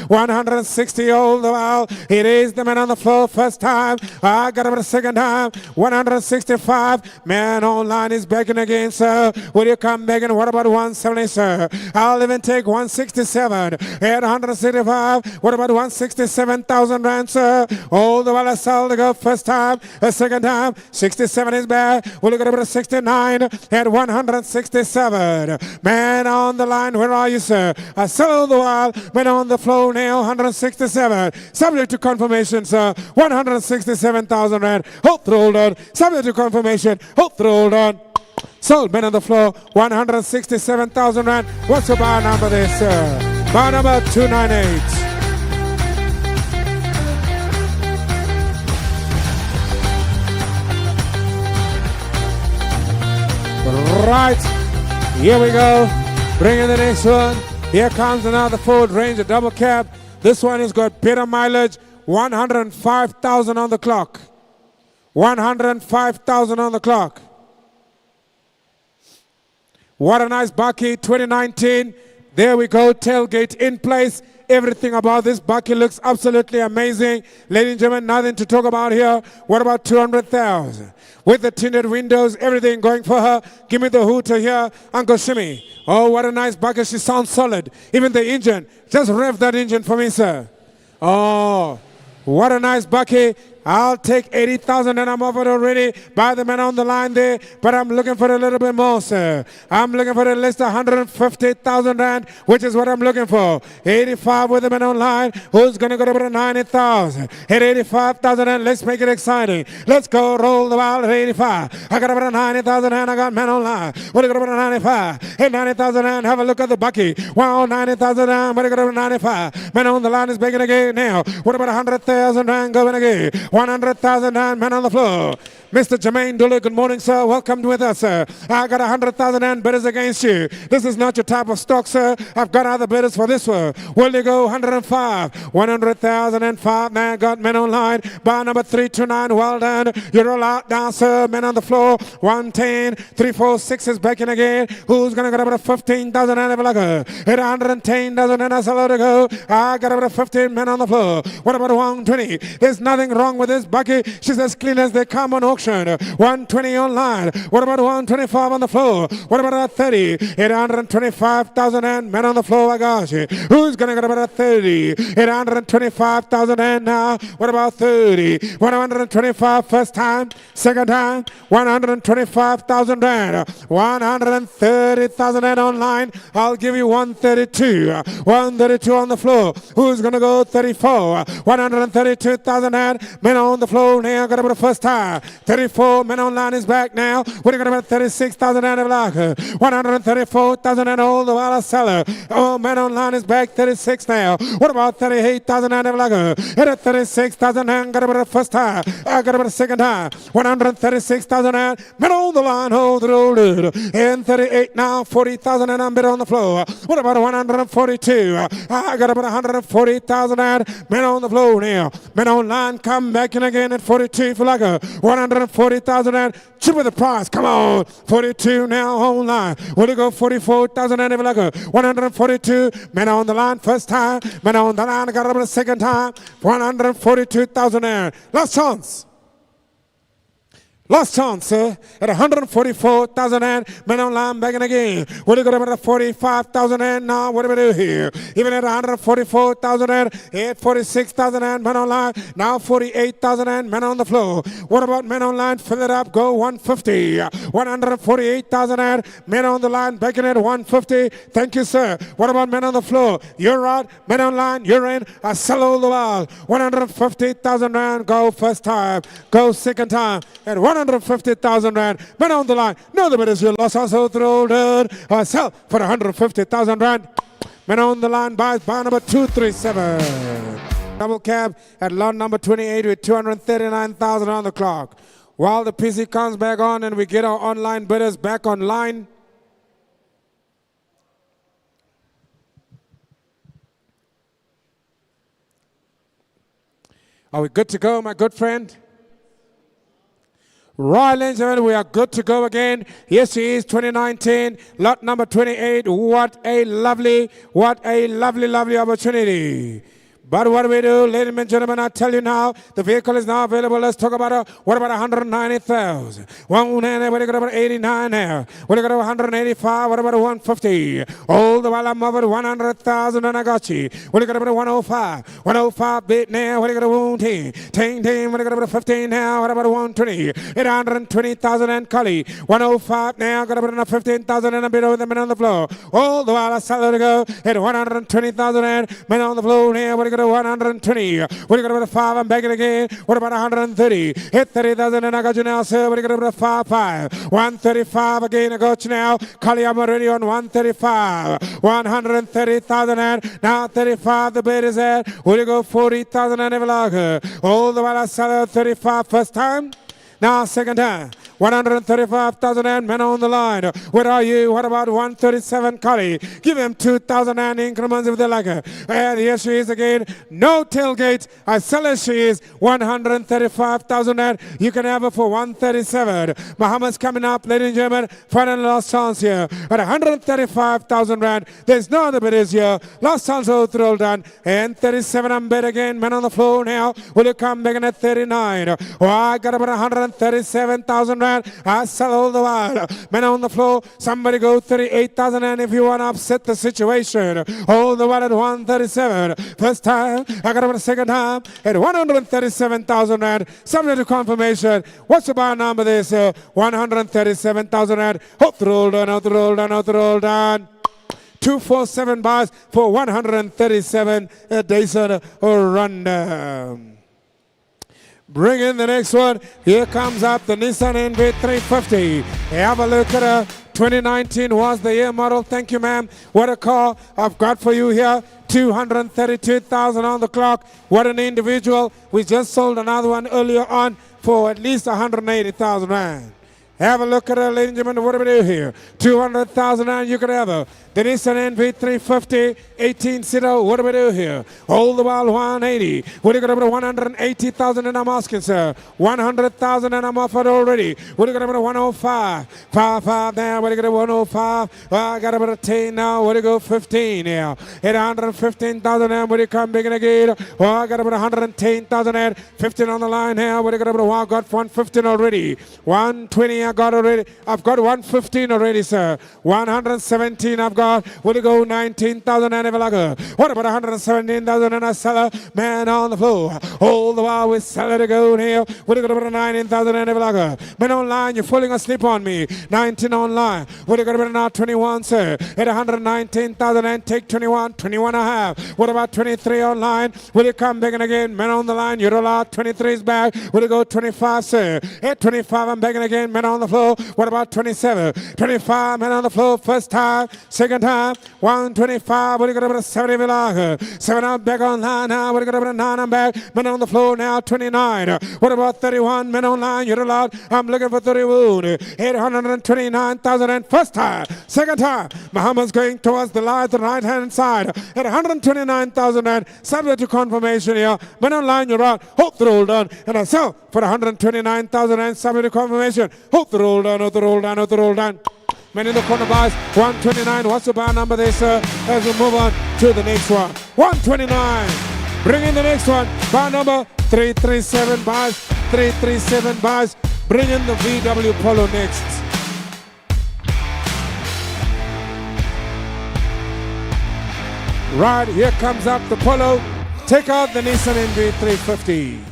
160 all the while. It is the man on the floor first time. I got him a second time. 165. Man online is begging again, sir. Will you come begging? What about 170, sir? I'll even take 167. At 165. What about 167,000 Rand, sir? All the while I sell to go first time. A second time. 67 is back. Will you go to 69? At 167. Man on the line. Where are you, sir? I sell the while. Man on the floor now. 167. Subject to confirmation, sir. 167,000 Rand. Hold on. Subject to confirmation. Hold on. Sold. Men on the floor. 167,000 Rand. What's your bar number there, sir? Bar number 298. Right. Here we go. Bring in the next one. Here comes another Ford Ranger double cab. This one has got better mileage. 105,000 on the clock. 105,000 on the clock. What a nice bakkie, 2019. There we go, tailgate in place. Everything about this bakkie looks absolutely amazing. Ladies and gentlemen, nothing to talk about here. What about 200,000? With the tinted windows, everything going for her. Give me the hooter here, Uncle Shimmy. Oh, what a nice bakkie. She sounds solid. Even the engine. Just rev that engine for me, sir. Oh, what a nice bakkie. I'll take 80,000 and I'm offered already by the man on the line there, but I'm looking for a little bit more, sir. I'm looking for at least 150,000 rand, which is what I'm looking for. 85 with the man online, who's going to go to 90,000. At 85,000 and let's make it exciting. Let's go roll the ball at 85. I got about 90,000 and I got man online. What are you going to 95? At 90,000 and have a look at the bakkie. Wow, 90,000 and what are you going to 95? Man on the line is begging again now. What about 100,000 rand going again? 100,000 and man on the floor. Mr. Jermaine Dulu, good morning, sir. Welcome with us, sir. I got 100,000 and bidders against you. This is not your type of stock, sir. I've got other bidders for this one. Will you go 105? 100,005 now got men online. Bar number 329, well done. You're all out now, sir. Men on the floor. 110, 346 is back in again. Who's going to get about 15,000 and have a look? At 110,000 and I saw to go. I got about 15 men on the floor. What about 120? There's nothing wrong with this bucket. She's as clean as they come on auction. 120 online. What about 125 on the floor? What about a 30? 825,000 and men on the floor. I got you. Who's going to get about a 30? 825,000 and now. What about 30? 125 first time, second time. 125,000 rand. 130,000 and online. I'll give you 132. 132 on the floor. Who's going to go 34? 132,000 and men on the floor now. Got about the first time. 34 men online is back now. What are you going to about 36,000 and a block? 134,000 and all the while a seller. Oh, men online is back 36 now. What about 38,000 and a block? At 36,000 and got about the first time. I got about the second time. 136,000 and men on the line. Hold it. And 38 now. 40,000 and I'm bid on the floor. What about 142? I got about 140,000 and men on the floor now. Men online come back in again at 42 for like a 140,000 and cheaper the price. Come on. 42 now online. Will you go 44,000 and like a 142? Men on the line first time. Men on the line got about the second time. 142,000 and last chance. Last chance, sir, at 144,000 and men online back in again. What do you got about 45,000 and now? What do we do here? Even at 144,000 and at 46,000 and men online. Now 48,000 and men on the floor. What about men online? Fill it up, go 150. 148,000 and men on the line back in at 150. Thank you, sir. What about men on the floor? You're out. Men online, you're in. I sell all the while. 150,000 rand. Go first time. Go second time. At 150,000 rand. Men on the line. No, the bid is your loss. Also thrown. I sell for 150,000 rand. Men on the line buys bar number 237. Double cab at lot number 28 with 239,000 on the clock. While the PC comes back on and we get our online bidders back online. Are we good to go, my good friend? Right, ladies and gentlemen, we are good to go again. Yes, he is 2019, lot number 28. What a lovely opportunity. But what do we do, ladies and gentlemen, I tell you now, the vehicle is now available. Let's talk about what about 190,000? What do you got about 89 now? What do you got about 185? What about 150? All the while I'm over 100,000 and I got you. What do you got about 105? 105 bit now. What do you got about 110? 10, what do you got about 15 now? What about 120? 820,000 and Cully. 105 now. Got about 15,000 and a bit over the men on the floor. All the while I sell it to go at 120,000 and men on the floor now. What do you got 120. What do you got about 5? I'm back again. What about 130? Hit 30,000 and I got you now, sir. What do you got about 5? 135 again. I got you now. Kali, I'm already on 135. 130,000 and now 35. The bid is at. Will you go 40,000 and ever log? All the while I sell 35 first time. Now second time. 135,000 and men on the line. Where are you? What about 137 Cully? Give him 2,000 and increments if they like her. And here she is again. No tailgate. I sell her. She is 135,000 and you can have her for 137. Muhammad's coming up, ladies and gentlemen. Final last chance here at 135,000 rand. There's no other bidders here. Last chance all done. And 37 and bid again. Men on the floor now. Will you come back in at 39? Oh, I got about 137,000 rand. I sell all the while. Men on the floor. Somebody go 38,000 and if you want to upset the situation. All the while at 137. First time. I got about a second time at 137,000 rand. Subject to confirmation. What's the bar number this? 137,000 rand. Out the roll down, out the roll down, out the roll down. 247 bars for 137 Dyson run. Bring in the next one. Here comes up the Nissan NV350. Have a look at her. 2019 was the year model. Thank you, ma'am. What a car I've got for you here. 232,000 on the clock. What an individual. We just sold another one earlier on for at least 180,000 rand. Have a look at her, ladies and gentlemen. What do we do here? 200,000 rand, you can have her. The Nissan NV350, 18-seater. What do we do here? All the while 180. What do you got about 180,000 and I'm asking, sir? 100,000 and I'm offered already. What do you got about 105? 5 there. What do you got about 105? Well, I got about a 10 now. What do you go 15 now? At 115,000 and what do you come big again? Well, I got about 110,000 and 15 on the line here. What do you got about? Well, I got 115 already. 120 I got already. I've got 115 already, sir. 117 I've got. Will you go 19,000 and ever like her? What about 117,000 and a seller? Man on the floor. All the while we sell it to go here. Will you go about 19,000 and ever like her? Man online, you're falling asleep on me. 19 online. Will you go about now 21, sir? At 119,000 and take 21. 21 and a half. What about 23 online? Will you come back again? Man on the line, you're allowed. 23 is back. Will you go 25, sir? At 25, I'm back again. Man on the floor. What about 27? 25, man on the floor. First time. Second time. 125. What do you got about 70? 7 I'm back online now. What do you got about 9? I'm back. Men on the floor now. 29. What about 31? Men online. You're allowed. I'm looking for 31. 829,000 and first time. Second time. Muhammad's going towards the light, the right hand side. At 129,000 and subject to confirmation here. Men online. You're out. Hope the roll done. And I sell for 129,000 and subject to confirmation. Hope the roll down. Hope the roll down. Hope the roll down. Men in the corner buys 129. What's the bar number there, sir? As we move on to the next one. 129. Bring in the next one. Bar number 337 buys. 337 buys. Bring in the VW Polo next. Right, here comes up the Polo. Take out the Nissan NV350.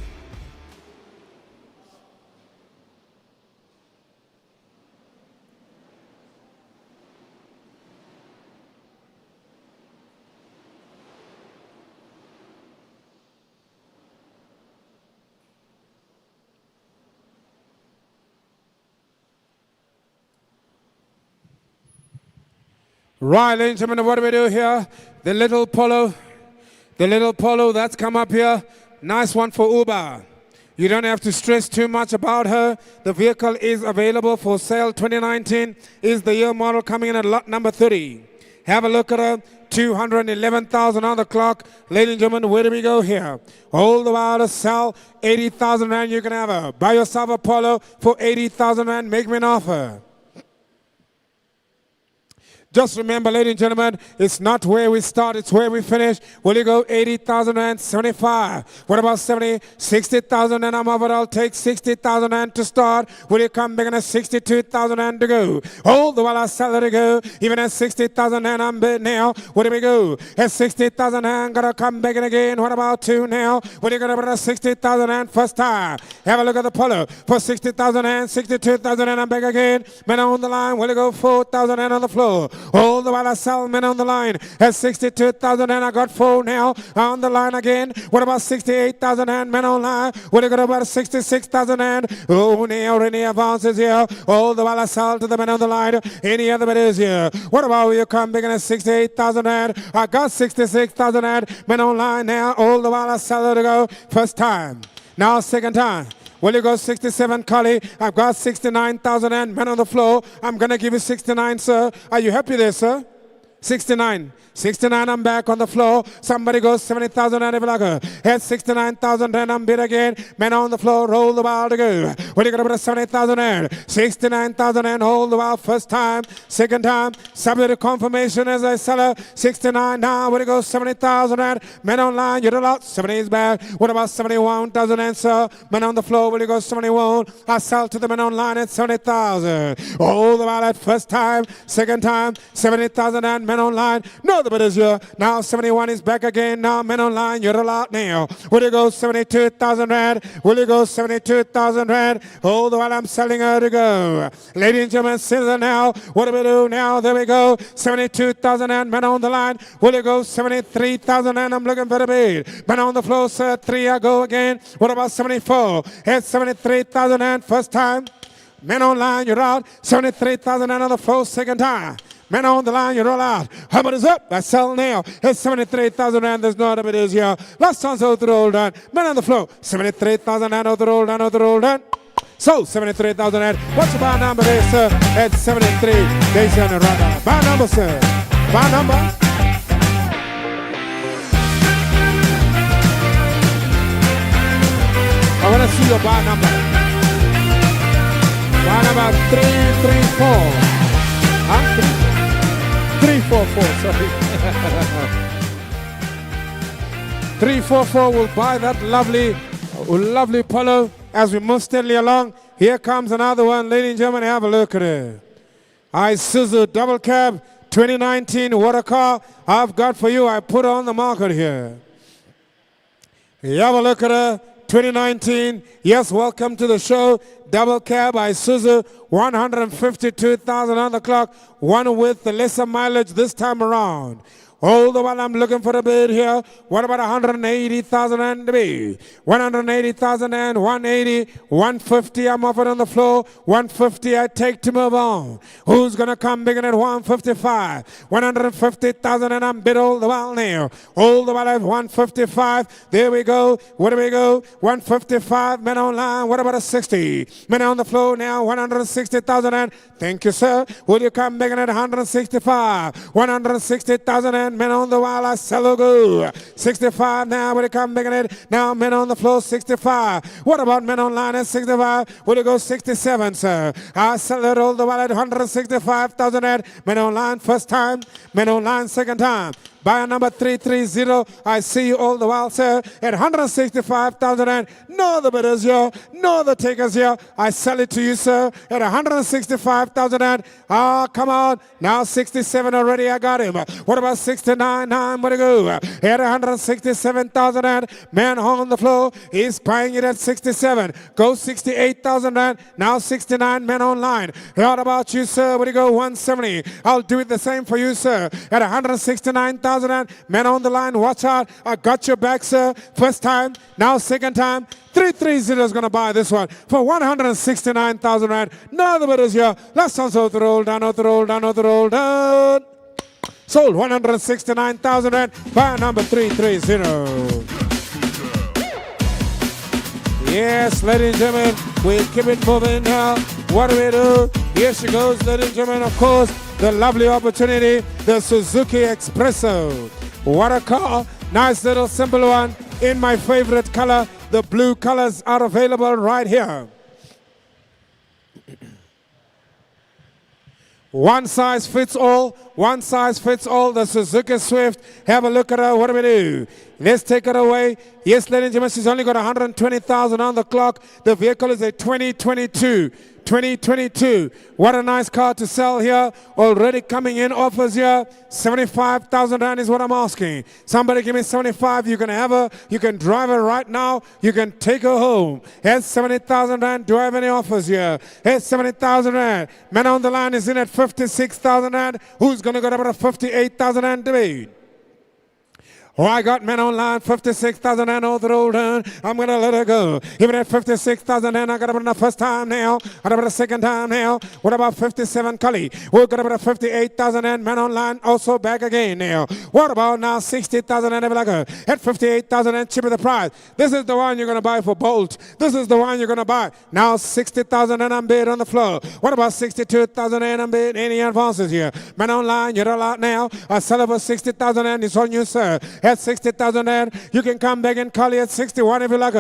Right, ladies and gentlemen, what do we do here? The little Polo. The little Polo that's come up here. Nice one for Uber. You don't have to stress too much about her. The vehicle is available for sale. 2019 is the year model coming in at lot number 30. Have a look at her. 211,000 on the clock. Ladies and gentlemen, where do we go here? All the while to sell 80,000 rand. You can have her. Buy yourself a Polo for 80,000 rand. Make me an offer. Just remember, ladies and gentlemen, it's not where we start, it's where we finish. Will you go 80,000 and 75? What about 70? 60,000 and I'm over. I'll take 60,000 and to start. Will you come back at 62,000 and to go? Hold the while I sell it to go. Even at 60,000 and I'm bid now. Where do we go? At 60,000 and gotta come back in again. What about 2 now? What are you gonna put at 60,000 and first time? Have a look at the Polo for 60,000 and 62,000 and I'm back again. Men on the line. Will you go 4,000 and on the floor? All the while I sell men on the line at 62,000 and I got 4 now on the line again. What about 68,000 and men on line? What you got about 66,000 and oh, now any advances here. All the while I sell to the men on the line. Any other bidders here? What about you come big at 68,000 and I got 66,000 and men on line now. All the while I sell it to go first time. Now second time. Will you go 67, Kali? I've got 69,000 and men on the floor. I'm going to give you 69, sir. Are you happy there, sir? 69. 69, I'm back on the floor. Somebody goes 70,000 and Evilaga. Here's 69,000 and I'm bid again. Men on the floor, roll the ball to go. What are you going to put 70,000 and 69,000 and hold the ball first time, second time. Subject to confirmation as I sell her. 69 now. What do you go 70,000 and men online, you're allowed. 70 is back. What about 71,000 and sir? Men on the floor, will you go 71? I sell to the men online at 70,000. Hold the ball at first time, second time, 70,000 and men online. No, but is here. Now 71 is back again. Now men online, you're allowed now. Will you go 72,000 rand? Will you go 72,000 rand? Hold the while I'm selling her to go. Ladies and gentlemen, scissor now. What do we do now? There we go. 72,000 and men on the line. Will you go 73,000 and I'm looking for the bid. Men on the floor, sir. 3, I go again. What about 74? Here's 73,000 and first time. Men online, you're out. 73,000 and on the floor, second time. Men on the line, you roll out. How much is up? I sell now. It's 73,000 and there's no other bidders here. Last chance out the roll down. Men on the floor. 73,000 and out the roll down, out the roll down. So 73,000 and what's the bar number there, sir? At 73. They send a runner. Bar number, sir. Bar number. I want to see your bar number. Bar number 334. Huh? 344, sorry. 344 will buy that lovely Polo as we move steadily along. Here comes another one. Ladies and gentlemen, have a look at it. Isuzu double cab 2019. What a car I've got for you. I put on the market here. You have a look at her. 2019. Yes, welcome to the show. Double cab Isuzu, 152,000 on the clock. One with the lesser mileage this time around. Hold the while I'm looking for a bid here. What about 180,000 and the bid? 180,000 and 180, 150 I'm offered on the floor. 150 I take to move on. Who's going to come bigger than 155? 150,000 and I'm bid all the while now. Hold the while at 155. There we go. Where do we go? 155 men online. What about a 60? Men on the floor now. 160,000 and thank you, sir. Will you come bigger than 165? 160,000 and men on the wall, I sell a go. 65 now, will you come making it? Now men on the floor, 65. What about men online at 65? Will you go 67, sir? I sell it all the while at 165,000 and men online first time, men online second time. Buyer number 330, I see you all the while, sir, at 165,000 and no the bidders here, no the takers here. I sell it to you, sir, at 165,000 and come on. Now 67 already, I got him. What about 69? Now I'm going to go at 167,000 and man on the floor is buying it at 67. Go 68,000 and now 69 men online. What about you, sir? What do you go? 170. I'll do it the same for you, sir, at 169,000. Men on the line, watch out. I got your back, sir. First time, now second time. 330 is going to buy this one for 169,000 rand. No, the bidders here. Last one's out the roll, down, out the roll, down, out the roll, down. Sold 169,000 rand. Buyer number 330. Yes, ladies and gentlemen, we keep it moving now. What do we do? Here she goes, ladies and gentlemen, of course. The lovely opportunity, the Suzuki S-Presso. What a car. Nice little simple one in my favorite color. The blue colors are available right here. One size fits all. One size fits all. The Suzuki Swift. Have a look at her. What do we do? Let's take her away. Yes, ladies and gentlemen, she's only got 120,000 on the clock. The vehicle is a 2022. 2022. What a nice car to sell here. Already coming in offers here. 75,000 rand is what I'm asking. Somebody give me 75. You can have her. You can drive her right now. You can take her home. Here's 70,000 rand. Do I have any offers here? Here's 70,000 rand. Man on the line is in at 56,000 rand. Who's going to go about a 58,000 rand debate? Oh, I got men online, 56,000 and all the roll down. I'm going to let it go. Even at 56,000 and I got about the first time now. I got about the second time now. What about 57 Cully? We got about 58,000 and men online also back again now. What about now 60,000 and at 58,000 and cheaper the price. This is the one you're going to buy for Bolt. This is the one you're going to buy. Now 60,000 and I'm bid on the floor. What about 62,000 and I'm bid? Any advances here? Men online, you're allowed now. I sell it for 60,000 and it's on you, sir. At 60,000 and you can come back and call it at 61 if you like.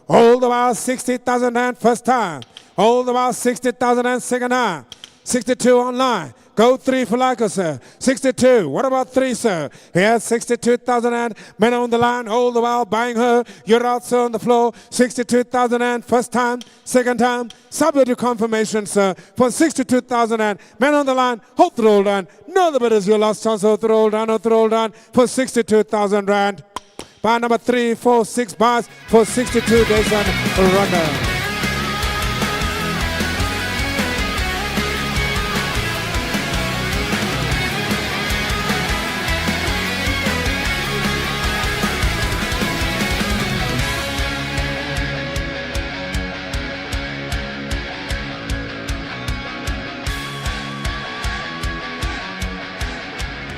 Hold about 60,000 and first time. Hold about 60,000 and second time. 62 online. Go 3 for like us, sir. 62. What about 3, sir? Here's 62,000 and men on the line. Hold the while buying her. You're out, sir, on the floor. 62,000 and first time, second time. Subject to confirmation, sir. For 62,000 and men on the line. Hold the roll down. No, the bid is your last chance. Hold the roll down. Hold the roll down for 62,000 rand. Buy number 3, 4, 6 bars for 62 days and runner.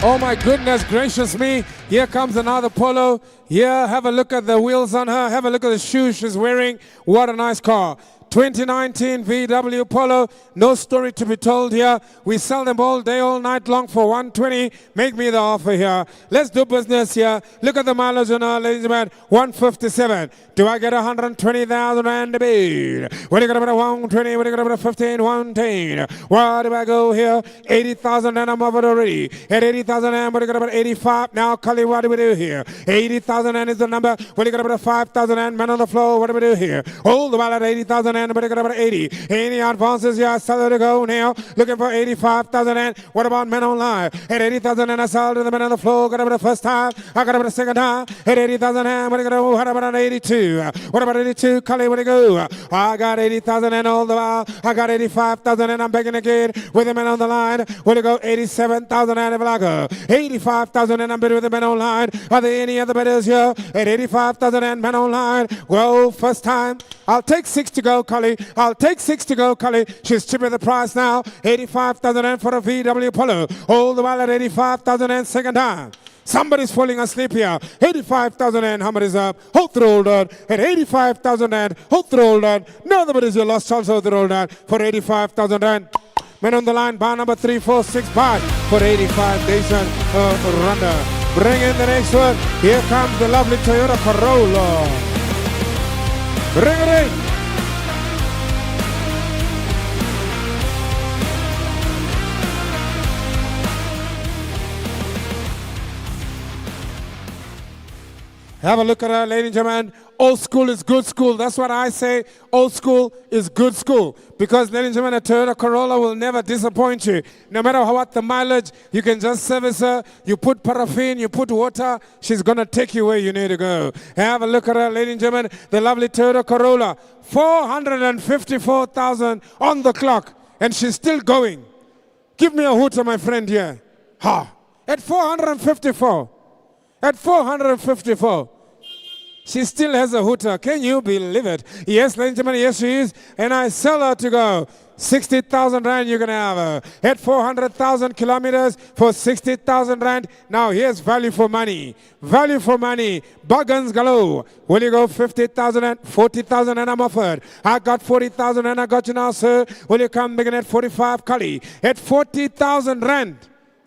Oh my goodness gracious me. Here comes another Polo. Here, have a look at the wheels on her. Have a look at the shoes she's wearing. What a nice car. 2019 VW Polo, no story to be told here. We sell them all day, all night long for 120. Make me the offer here. Let's do business here. Look at the mileage on our ladies and gentlemen. 157. Do I get 120,000 rand a bid? What do you got about 120? What do you got about 15? 110. Where do I go here? 80,000 and I'm over already. At 80,000 and what do you got about 85? Now, Cully, what do we do here? 80,000 and is the number. What do you got about 5,000 and men on the floor? What do we do here? Hold the while at 80,000 and but I got about 80. Any advances here? I sell it to go now. Looking for 85,000 and what about men online? At 80,000 and I sell to the men on the floor. Got about the first time. I got about the second time. At 80,000 and what about an 82? What about 82? Cully, where to go? I got 80,000 and all the while. I got 85,000 and I'm begging again with the men on the line. Where to go? 87,000 and if I go. 85,000 and I'm bidding with the men online. Are there any other bidders here? At 85,000 and men online. Well, first time. I'll take 6 to go, Cully. I'll take 6 to go, Cully. She's cheaper the price now. 85,000 and for a VW Polo. All the while at 85,000 and second time. Somebody's falling asleep here. 85,000 and how much is up? Hold the roll down. At 85,000 and hold the roll down. No, the is your lost chance. Hold the roll down for 85,000 and. Men on the line, bar number 3, 4, 6 bars for 85 days and runner. Bring in the next one. Here comes the lovely Toyota Corolla. Bring it in. Have a look at her, ladies and gentlemen. Old school is good school. That's what I say. Old school is good school. Because, ladies and gentlemen, a Toyota Corolla will never disappoint you. No matter what the mileage, you can just service her. You put paraffin, you put water. She's going to take you where you need to go. Have a look at her, ladies and gentlemen. The lovely Toyota Corolla. 454,000 on the clock. And she's still going. Give me a hooter, my friend here. Ha! At 454. At 454. She still has a hooter. Can you believe it? Yes, ladies and gentlemen, yes, she is. And I sell her to go. 60,000 rand you can have her. At 400,000 kilometers for 60,000 rand. Now here's value for money. Value for money. Bargains galore. Will you go 50,000 and 40,000 and I'm offered. I got 40,000 and I got you now, sir. Will you come begin at 45 Kali? At 40,000 rand.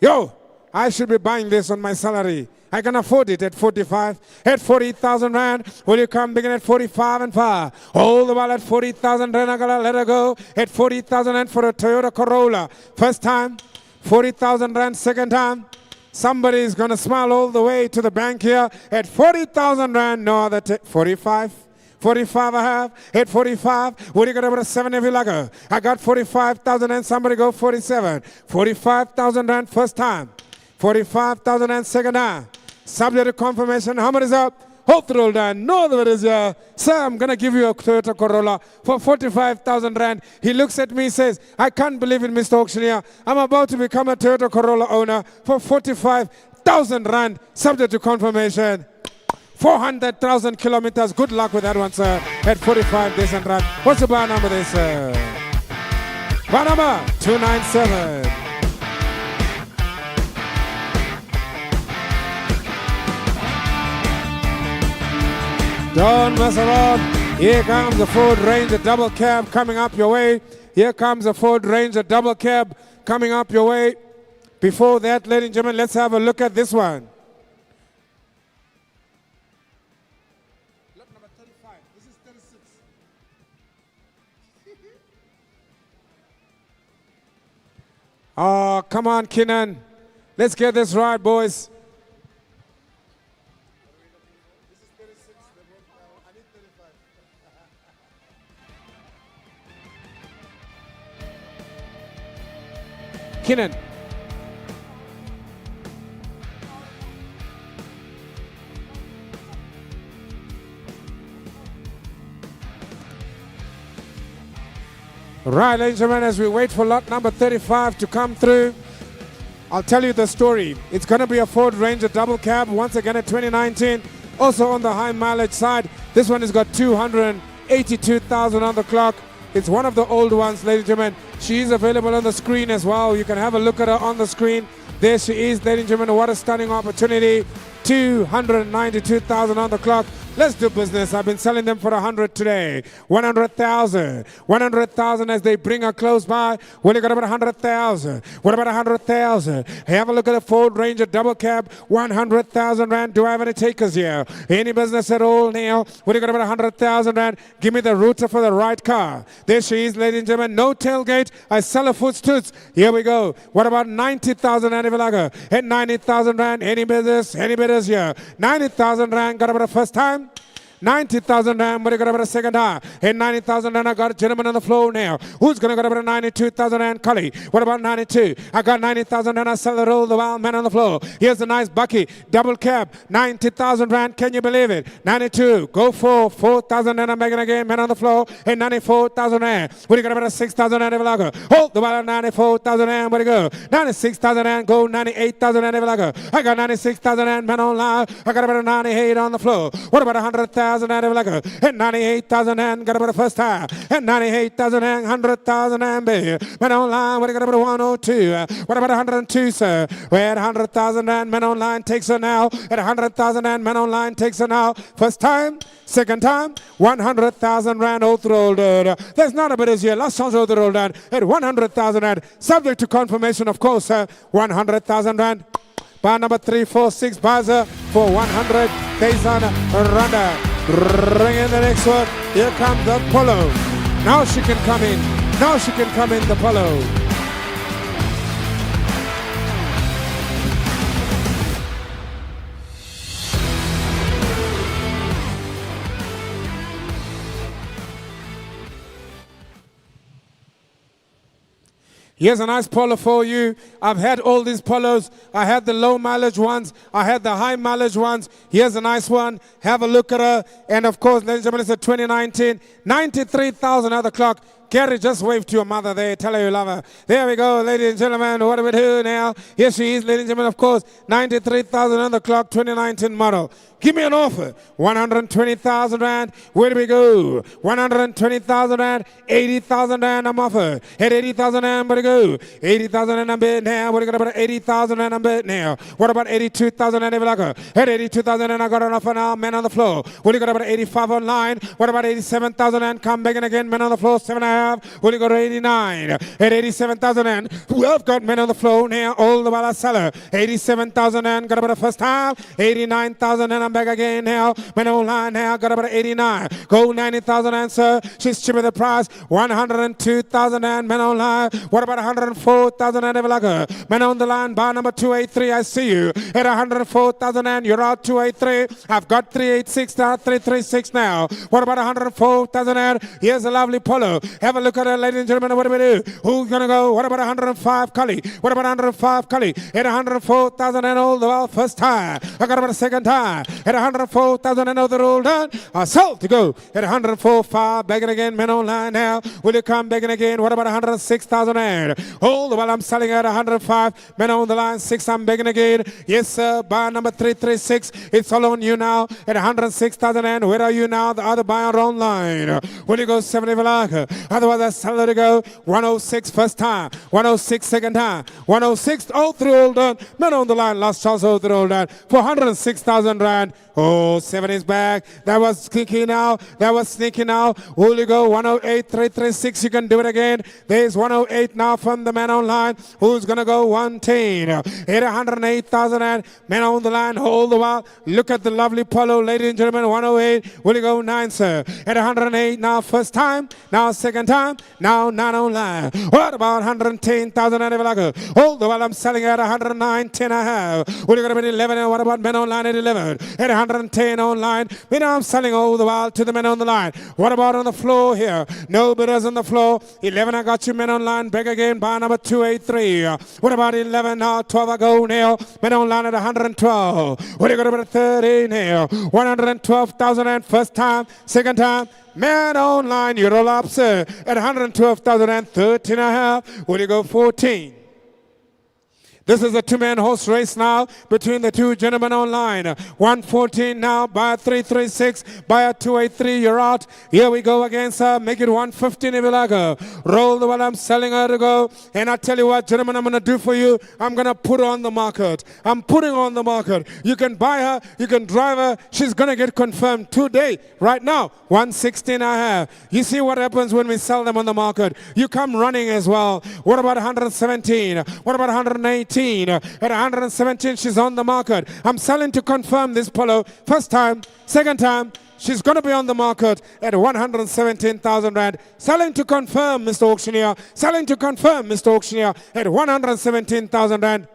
Yo, I should be buying this on my salary. I can afford it at 45. At 40,000 rand, will you come begin at 45 and 5? All the while at 40,000 rand, I gotta let her go. At 40,000 rand for a Toyota Corolla. First time, 40,000 rand, second time. Somebody is gonna smile all the way to the bank here. At 40,000 rand, no other, 45. 45 I have. At 45, what do you got about a 7 if you like her? I got 45,000 and somebody go 47. 45,000 rand first time. 45,000 and second time. Subject to confirmation. How much is up? Hold the roll down. No, there is sir, I'm going to give you a Toyota Corolla for 45,000 rand. He looks at me and says, I can't believe it, Mr. Auctioneer. I'm about to become a Toyota Corolla owner for 45,000 400,000 rand, subject to confirmation. 400,000 kilometers. Good luck with that one, sir. At 45,000 rand. What's the bar number there, sir? Bar number 297. Don't mess around. Here comes the Ford Ranger double cab coming up your way. Here comes the Ford Ranger double cab coming up your way. Before that, ladies and gentlemen, let's have a look at this one. Lot number 35. This is 36. Oh, come on, Kinan. Let's get this right, boys. This is 36. I need 35. Kinan. Right, ladies and gentlemen, as we wait for lot number 35 to come through, I'll tell you the story. It's going to be a Ford Ranger double cab, once again at 2019. Also on the high mileage side, this one has got 282,000 on the clock. It's one of the old ones, ladies and gentlemen. She is available on the screen as well. You can have a look at her on the screen. There she is, ladies and gentlemen. What a stunning opportunity. 292,000 on the clock. Let's do business. I've been selling them for 100 today. 100,000. 100,000 as they bring her close by. Well, you got about 100,000. What about 100,000? Have a look at the Ford Ranger double cab. 100,000 rand. Do I have any takers here? Any business at all now? Well, you got about 100,000 rand. Give me the router for the right car. There she is, ladies and gentlemen. No tailgate. I sell a footstoots. Here we go. What about 90,000 rand? At 90,000 rand. Any business? Any bidders here? 90,000 rand. Got about a first time? 90,000 rand, but you got about a second high. And 90,000 rand, I got a gentleman on the floor now. Who's going to get about 92,000 rand? Cully. What about 92? I got 90,000 rand, I sell the roll, the wild man on the floor. Here's a nice bucky, double cab, 90,000 rand, can you believe it? 92, go for 4,000 rand, I'm making again, man on the floor. And 94,000 rand. What do you got about a 6,000 rand? Hold the wild 94,000 rand, where do you go? 96,000 rand, go 98,000 rand. I got 96,000 rand, man online. I got about a 98 on the floor. What about 100,000? And 98,000 and got about a first time. And 98,000 and 100,000 and be. Men online, what do you got about a 102? What about 102, sir? We're at 100,000 and men online takes her now. At 100,000 and men online takes her now. First time, second time, 100,000 rand overrolled. There's not a bit as here. Last chance overrolled at 100,000 rand. Subject to confirmation, of course, 100,000 rand. Bar number 346 buzzer for 100,000 rand. Bring in the next one. Here comes the Polo. Now she can come in. Now she can come in, the Polo. Here's a nice Polo for you. I've had all these Polos. I had the low mileage ones. I had the high mileage ones. Here's a nice one. Have a look at her. And of course, ladies and gentlemen, it's a 2019. 93,000 at the clock. Gary, just wave to your mother there. Tell her you love her. There we go, ladies and gentlemen. What do we do now? Here she is, ladies and gentlemen, of course. 93,000 on the clock, 2019 model. Give me an offer. 120,000 rand. Where do we go? 120,000 rand. 80,000 rand I'm offered. At 80,000 rand, where do we go? 80,000 rand I'm bid now. What do you got about 80,000 rand I'm bid now? What about 82,000 rand? At 82,000 rand I got an offer now. Men on the floor. What do you got about 85 online? What about 87,000 rand? Come back in again. Men on the floor. 7.5. What do you got 89? At 87,000 rand. I've got men on the floor now. All the while I sell her. 87,000 rand. Got about a first time. 89,000 rand. I'm back again now. Men online now. Got about 89. Go 90,000 rand, sir. She's cheaper the price. 102,000 rand. Men online. What about 104,000 rand? Men on the line. Bar number 283. I see you. At 104,000 rand. You're out 283. I've got 386 now. 336 now. What about 104,000 rand? Here's a lovely Polo. Have Have a look at it, ladies and gentlemen. What do we do? Who's going to go? What about 105 Cully? What about 105 Cully? At 104,000 and all the well, first time. I got about a second time. At 104,000 and all the roll done. I sold to go at 104.5. Begging again, men online now. Will you come begging again? What about 106,000 and all the while I'm selling at 105. Men on the line, 6. I'm begging again. Yes, sir. Buyer number 336. It's all on you now at 106,000 and where are you now? The other buyer online. Will you go 70 Valaga? Otherwise, I sell it to go 106 first time. 106 second time. 106 all through all done. Men on the line, last chance all through all done for 106,000 rand. Oh, 7 is back. That was sneaky now. That was sneaky now. Will you go 108, 336? You can do it again. There's 108 now from the man online. Who's going to go 110? At 108,000 and men on the line. Hold the while. Look at the lovely Polo, ladies and gentlemen. 108. Will you go 9, sir? At 108 now, first time. Now, second time. Now, 9 online. What about 110,000 and hold the while I'm selling at 109, 10 I have. Will you go to 11? And what about men online at 11? At 110 online. We know I'm selling all the while to the men on the line. What about on the floor here? No bidders on the floor. 11, I got you men online. Back again by number 283. What about 11 now? 12 I go now. Men online at 112. What do you got about 13 here? 112,000 and first time, second time. Man online, you're all up, sir. At 112,000 and 13 and a half. Will you go 14? This is a two-man horse race now between the two gentlemen online. 114 now, buyer 336, buyer 283, you're out. Here we go again, sir. Make it 115 if you like her. Roll the one I'm selling her to go. And I tell you what, gentlemen, I'm going to do for you. I'm going to put her on the market. I'm putting her on the market. You can buy her, you can drive her. She's going to get confirmed today, right now. 116 I have. You see what happens when we sell them on the market. You come running as well. What about 117? What about 118? At 117, she's on the market. I'm selling to confirm this Polo. First time, second time, she's going to be on the market at 117,000 rand. Selling to confirm, Mr. Auctioneer. Selling to confirm, Mr. Auctioneer, at 117,000 rand.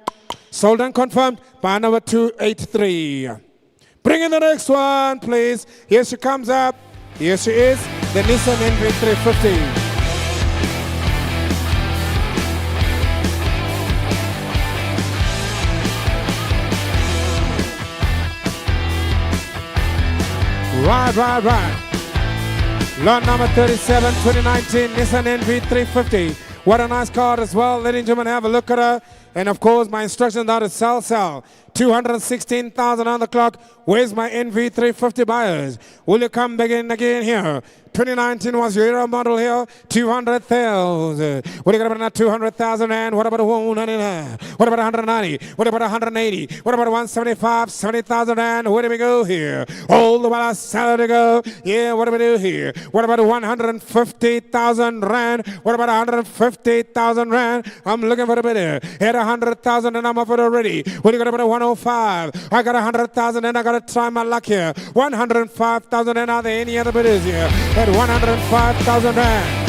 Sold and confirmed by number 283. Bring in the next one, please. Here she comes up. Here she is, the Nissan NV350. Right. Lot number 37, 2019 Nissan NV350. What a nice car as well. Ladies and gentlemen, have a look at her. And of course, my instructions are to sell. 216,000 on the clock. Where's my NV350 buyers? Will you come back in again here? 2019 was your era model here. 200,000. What do you got about 200,000 and what about 199? What about 190? What about 180? What about 175? 70,000 and where do we go here? All the while I sell to go. Yeah, what do we do here? What about 150,000 rand? What about 150,000 rand? I'm looking for a bidder. At 100,000 and I'm offered already. What do you got about 105? I got 100,000 and I got to try my luck here. 105,000 and are there any other bidders here? At 105,000 rand.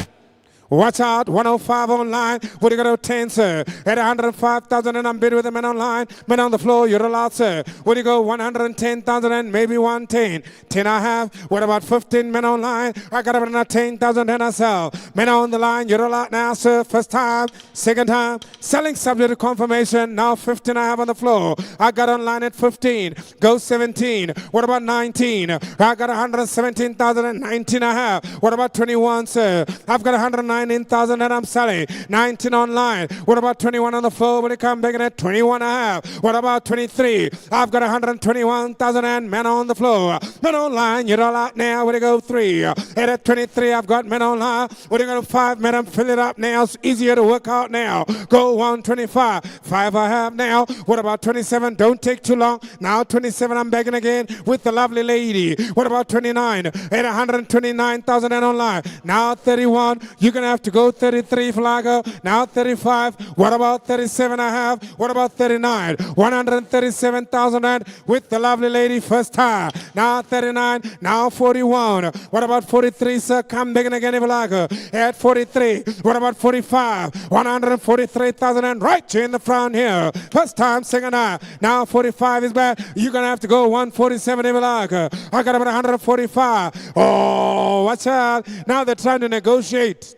Watch out, 105 online. What do you got to 10, sir? At 105,000 and I'm bid with the men online. Men on the floor, you're allowed, sir. What do you go? 110,000 and maybe 110. 10 I have. What about 15 men online? I got about 10,000 and I sell. Men on the line, you're allowed now, sir. First time, second time. Selling subject to confirmation. Now 15 I have on the floor. I got online at 15. Go 17. What about 19? I got 117,000 and 19 I have. What about 21, sir? I've got 119,000 and I'm selling. 19 online. What about 21 on the floor? When you come back in at 21 I have. What about 23? I've got 121,000 and men on the floor. Men online, you're all out now. Where do you go? 3. At 23, I've got men online. Where do you go? 5 men? I'm filling it up now. It's easier to work out now. Go 125. 5 I have now. What about 27? Don't take too long. Now 27, I'm begging again with the lovely lady. What about 29? At 129,000 and online. Now 31. You're going to have to go 33 Flagger. Now 35. What about 37 I have? What about 39? 137,000 and with the lovely lady first time. Now 39. Now 41. What about 43, sir? Come begging again if you like her. At 43. What about 45? 143,000 and right in the front here. First time, second time. Now 45 is back. You're going to have to go 147 if you like her. I got about 145. Oh, watch out. Now they're trying to negotiate.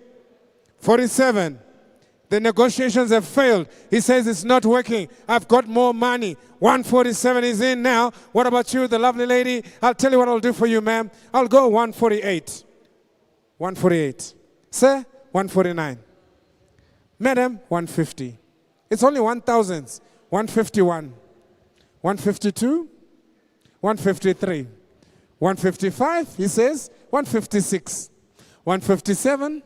47. The negotiations have failed. He says it's not working. I've got more money. 147 is in now. What about you, the lovely lady? I'll tell you what I'll do for you, ma'am. I'll go 148. 148. Sir, 149. Madam, 150. It's only 1,000s. 151. 152. 153. 155, he says. 156. 157.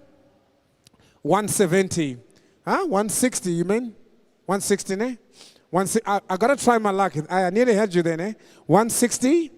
170. Huh? 160, you mean? 160, eh? I got to try my luck. I nearly had you then, eh? 160?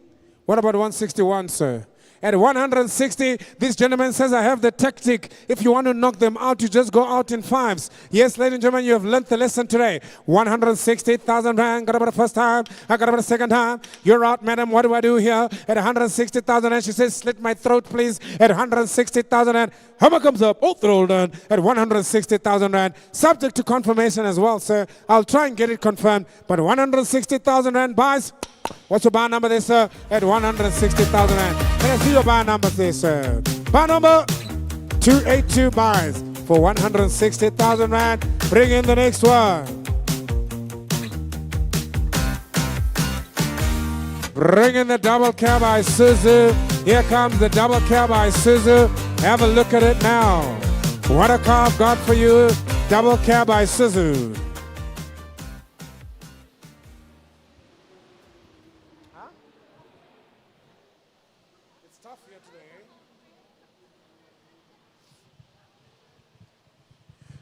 What about 161, sir? At 160, this gentleman says, I have the tactic. If you want to knock them out, you just go out in fives. Yes, ladies and gentlemen, you have learned the lesson today. 160,000 rand. Got about the first time. I got about the second time. You're out, madam. What do I do here? At 160,000 rand, she says, slit my throat, please. At 160,000 rand. Hammer comes up. Oh, throw done. At 160,000 rand. Subject to confirmation as well, sir. I'll try and get it confirmed. But 160,000 rand buys. What's your bar number there, sir? At 160,000 rand. Can I see your bar number there, sir? Bar number 282 buys for 160,000 rand. Bring in the next one. Bring in the double cab by Isuzu. Here comes the double cab by Isuzu. Have a look at it now. What a car I've got for you. Double cab by Isuzu.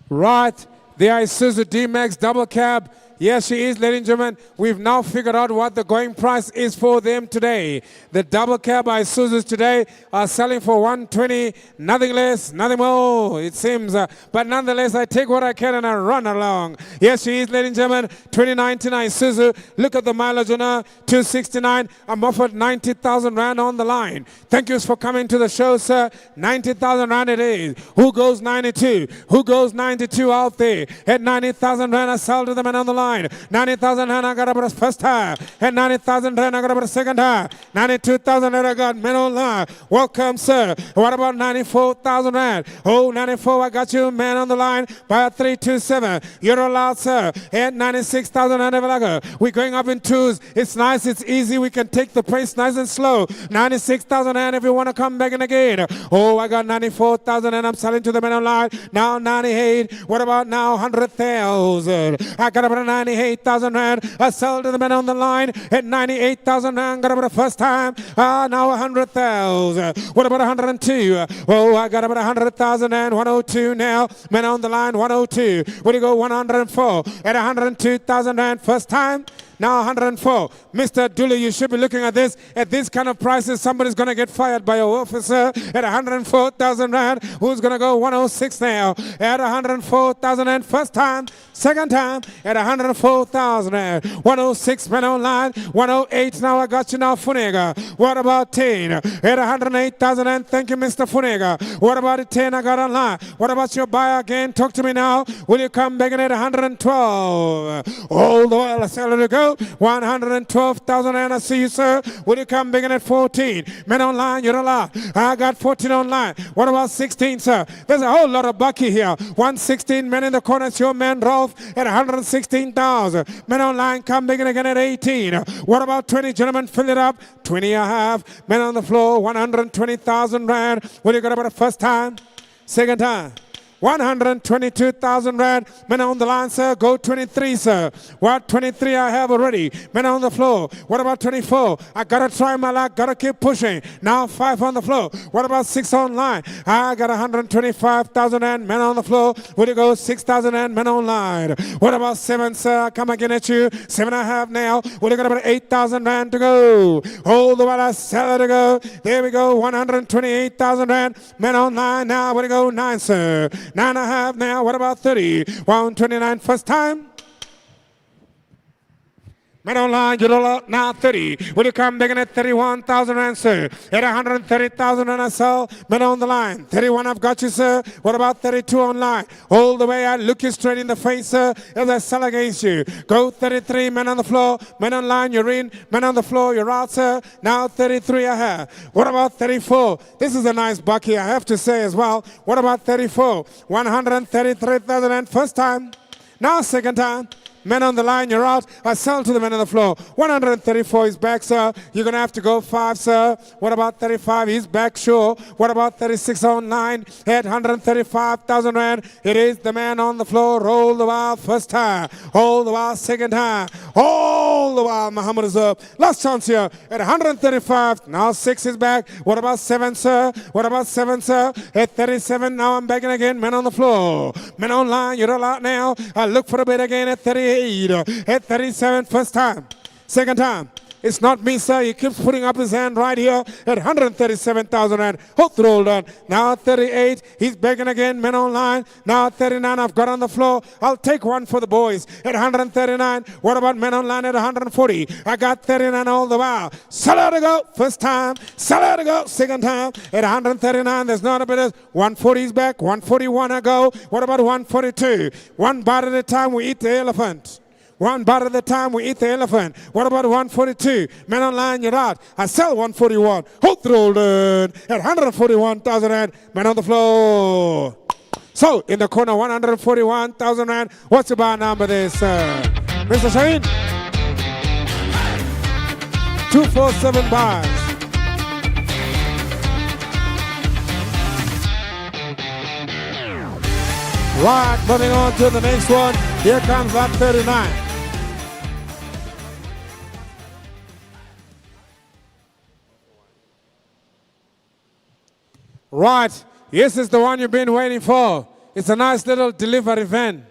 Right, the Isuzu D-Max double cab. Yes, she is, ladies and gentlemen. We've now figured out what the going price is for them today. The double cab Isuzus today are selling for 120, nothing less, nothing more, it seems. But nonetheless, I take what I can and I run along. Yes, she is, ladies and gentlemen. 2019 Isuzu. Look at the mileage on her, 269. I'm offered 90,000 rand on the line. Thank you for coming to the show, sir. 90,000 rand it is. Who goes 92? Who goes 92 out there? At 90,000 rand, I sell to the man on the line. 90,000 rand I got about the first time. And 90,000 rand I got about the second time. 92,000 rand I got men online. Welcome, sir. What about 94,000 rand? Oh, 94, I got you, man on the line by a 327. You're allowed, sir. And 96,000 rand. We're going up in twos. It's nice, it's easy. We can take the pace nice and slow. 96,000 rand if you want to come back in again. Oh, I got 94,000 and I'm selling to the men online. Now 98. What about now 100,000? I got about 98,000 rand. I sold to the man on the line at 98,000 rand. Got about the first time. Now 100,000. What about 102? Oh, I got about 100,000 and 102 now. Man on the line 102. Where do you go? 104 at 102,000 rand first time. Now 104. Mr. Dooley, you should be looking at this. At this kind of prices, somebody's going to get fired by your officer at 104,000 rand. Who's going to go 106 now? At 104,000 rand first time. Second time at 104,000 rand. 106 men online. 108 now. I got you now, Funega. What about 10? At 108,000 rand. Thank you, Mr. Funega. What about the 10 I got online? What about your buyer again? Talk to me now. Will you come back in at 112? All the while I sell it to go. 112,000 rand. I see you, sir. Will you come begin at 14? Men online, you're allowed. I got 14 online. What about 16, sir? There's a whole lot of bucky here. 116 men in the corner. It's your man, Rolf, at 116,000. Men online, come begin again at 18. What about 20, gentlemen? Fill it up. 20 I have. Men on the floor, 120,000 rand. Will you got about the first time? Second time? 122,000 rand. Men on the line, sir. Go 23, sir. What? 23 I have already. Men on the floor. What about 24? I gotta try my luck. Gotta keep pushing. Now 5 on the floor. What about 6 online? I got 125,000 rand. Men on the floor. Where you go? 6,000 rand. Men online. What about 7, sir? Come again at you. 7 I have now. Well, you got about 8,000 rand to go. Hold the while I sell it to go. There we go. 128,000 rand. Men online now. Where you go? 9, sir. 9 I have now. What about 30? 129 first time. Men online, you roll out now 30. Will you come begging at 31,000 rand, sir? At 130,000 and I sell. Men on the line. 31, I've got you, sir. What about 32 online? All the way, I look you straight in the face, sir, as I sell against you. Go 33, men on the floor. Men online, you're in. Men on the floor, you're out, sir. Now 33 I have. What about 34? This is a nice bucky, I have to say as well. What about 34? 133,000 and first time. Now second time. Men on the line, you're out. I sell to the men on the floor. 134 is back, sir. You're going to have to go 5, sir. What about 35? He's back, sure. What about 36 online? At 135,000 rand. It is the man on the floor. Roll the while first time. Hold the while second time. All the while Muhammad is up. Last chance here at 135. Now 6 is back. What about 7, sir? What about 7, sir? At 37, now I'm begging again. Men on the floor. Men online, you're all out now. I look for a bit again at 38. At 37, first time. Second time. It's not me, sir. He keeps putting up his hand right here at 137,000 rand. Hook rolled on. Now at 38, he's begging again. Men online. Now at 39, I've got on the floor. I'll take one for the boys at 139. What about men online at 140? I got 39 all the while. Sell out to go. First time. Sell out to go. Second time. At 139, there's not a bit of 140 is back. 141 I go. What about 142? One bite at a time, we eat the elephant. One bite at a time, we eat the elephant. What about 142? Men online, you're out. I sell 141. Hold rolled at 141,000 rand. Men on the floor. So, in the corner, 141,000 rand. What's your bar number there, sir? Mr. Shaheen? 247 bars. Right, moving on to the next one. Here comes lot 39. Right, yes, it's the one you've been waiting for. It's a nice little delivery van.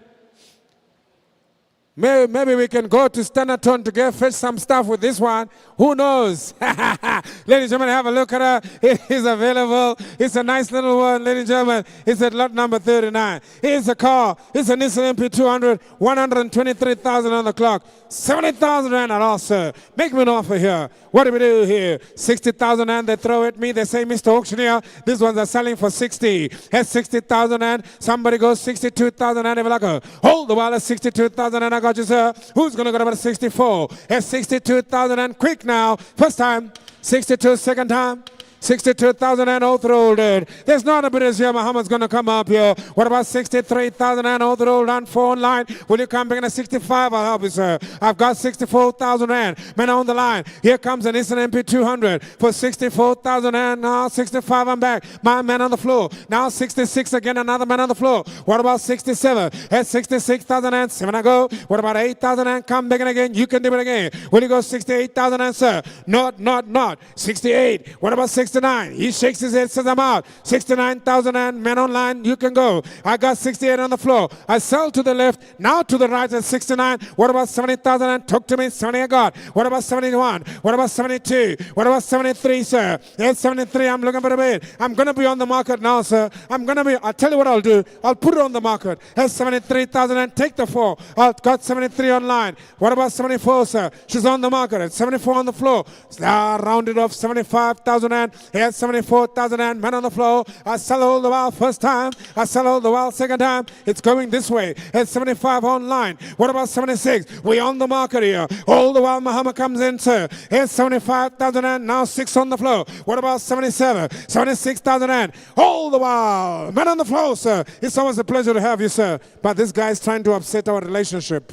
Maybe we can go to Standerton to get fetch some stuff with this one. Who knows? Ladies and gentlemen, have a look at her. It is available. It's a nice little one, ladies and gentlemen. It's at lot number 39. Here's a car. It's a Nissan NP200. 123,000 on the clock. 70,000 rand at all, sir. Make me an offer here. What do we do here? 60,000 rand they throw at me. They say, Mr. Auctioneer, these ones are selling for 60. At 60,000 rand, somebody goes 62,000 rand. They will like, hold the wall at 62,000 rand. I got you, sir. Who's going to go about 64? At 62,000 rand. Quick now. First time. 62, second time. 62,000 and rolled it. There's not a bit of here. Muhammad's going to come up here. What about 63,000 and rolled on 4 online? Will you come back in a 65? I'll help you, sir. I've got 64,000 rand. Men on the line. Here comes an Nissan NP200 for 64,000 and now 65. I'm back. My man on the floor. Now 66 again. Another man on the floor. What about 67? At 66,000 and 7 I go. What about 8,000 and come back in again? You can do it again. Will you go 68,000 and sir? Not. 68. What about 69? He shakes his head, says I'm out. 69,000 and men online, you can go. I got 68 on the floor. I sell to the left, now to the right at 69. What about 70,000 and talk to me? 70 I got. What about 71? What about 72? What about 73, sir? At 73, I'm looking for a bid. I'm going to be on the market now, sir. I'll tell you what I'll do. I'll put it on the market. At 73,000 and take the 4. I've got 73 online. What about 74, sir? She's on the market at 74 on the floor. Rounded off 75,000 and here's 74,000 and men on the floor. I sell all the while first time. I sell all the while second time. It's going this way. At 75 online. What about 76? We're on the market here. All the while Muhammad comes in, sir. Here's 75,000 and now 6 on the floor. What about 77? 76,000 and all the while men on the floor, sir. It's always a pleasure to have you, sir. But this guy is trying to upset our relationship.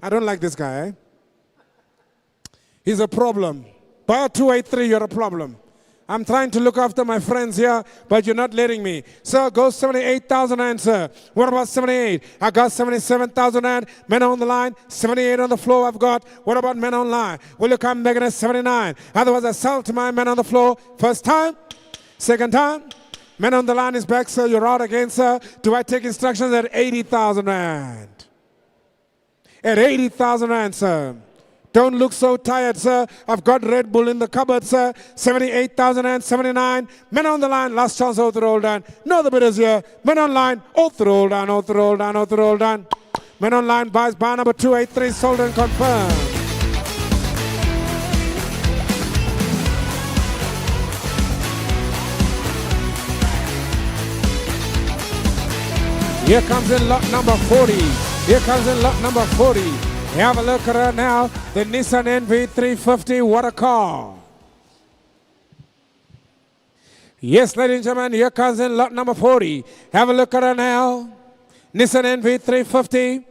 I don't like this guy, eh? He's a problem. By 283, you're a problem. I'm trying to look after my friends here, but you're not letting me. Sir, go 78,000 and sir. What about 78? I got 77,000 and men on the line. 78 on the floor I've got. What about men online? Will you come back at 79? Otherwise, I sell to my men on the floor. First time? Second time? Men on the line is back, sir. You're out again, sir. Do I take instructions at 80,000 rand? At 80,000 rand, sir. Don't look so tired, sir. I've got Red Bull in the cupboard, sir. 78,079. Men on the line. Last chance, out the roll down. No, the bidders here. Men on line. Out the roll down, out the roll down, out the roll down. Men on line buys bar number 283. Sold and confirmed. Here comes in lot number 40. Here comes in lot number 40. Have a look at her now. The Nissan NV350. What a car. Yes, ladies and gentlemen, here comes in lot number 40. Have a look at her now. Nissan NV350.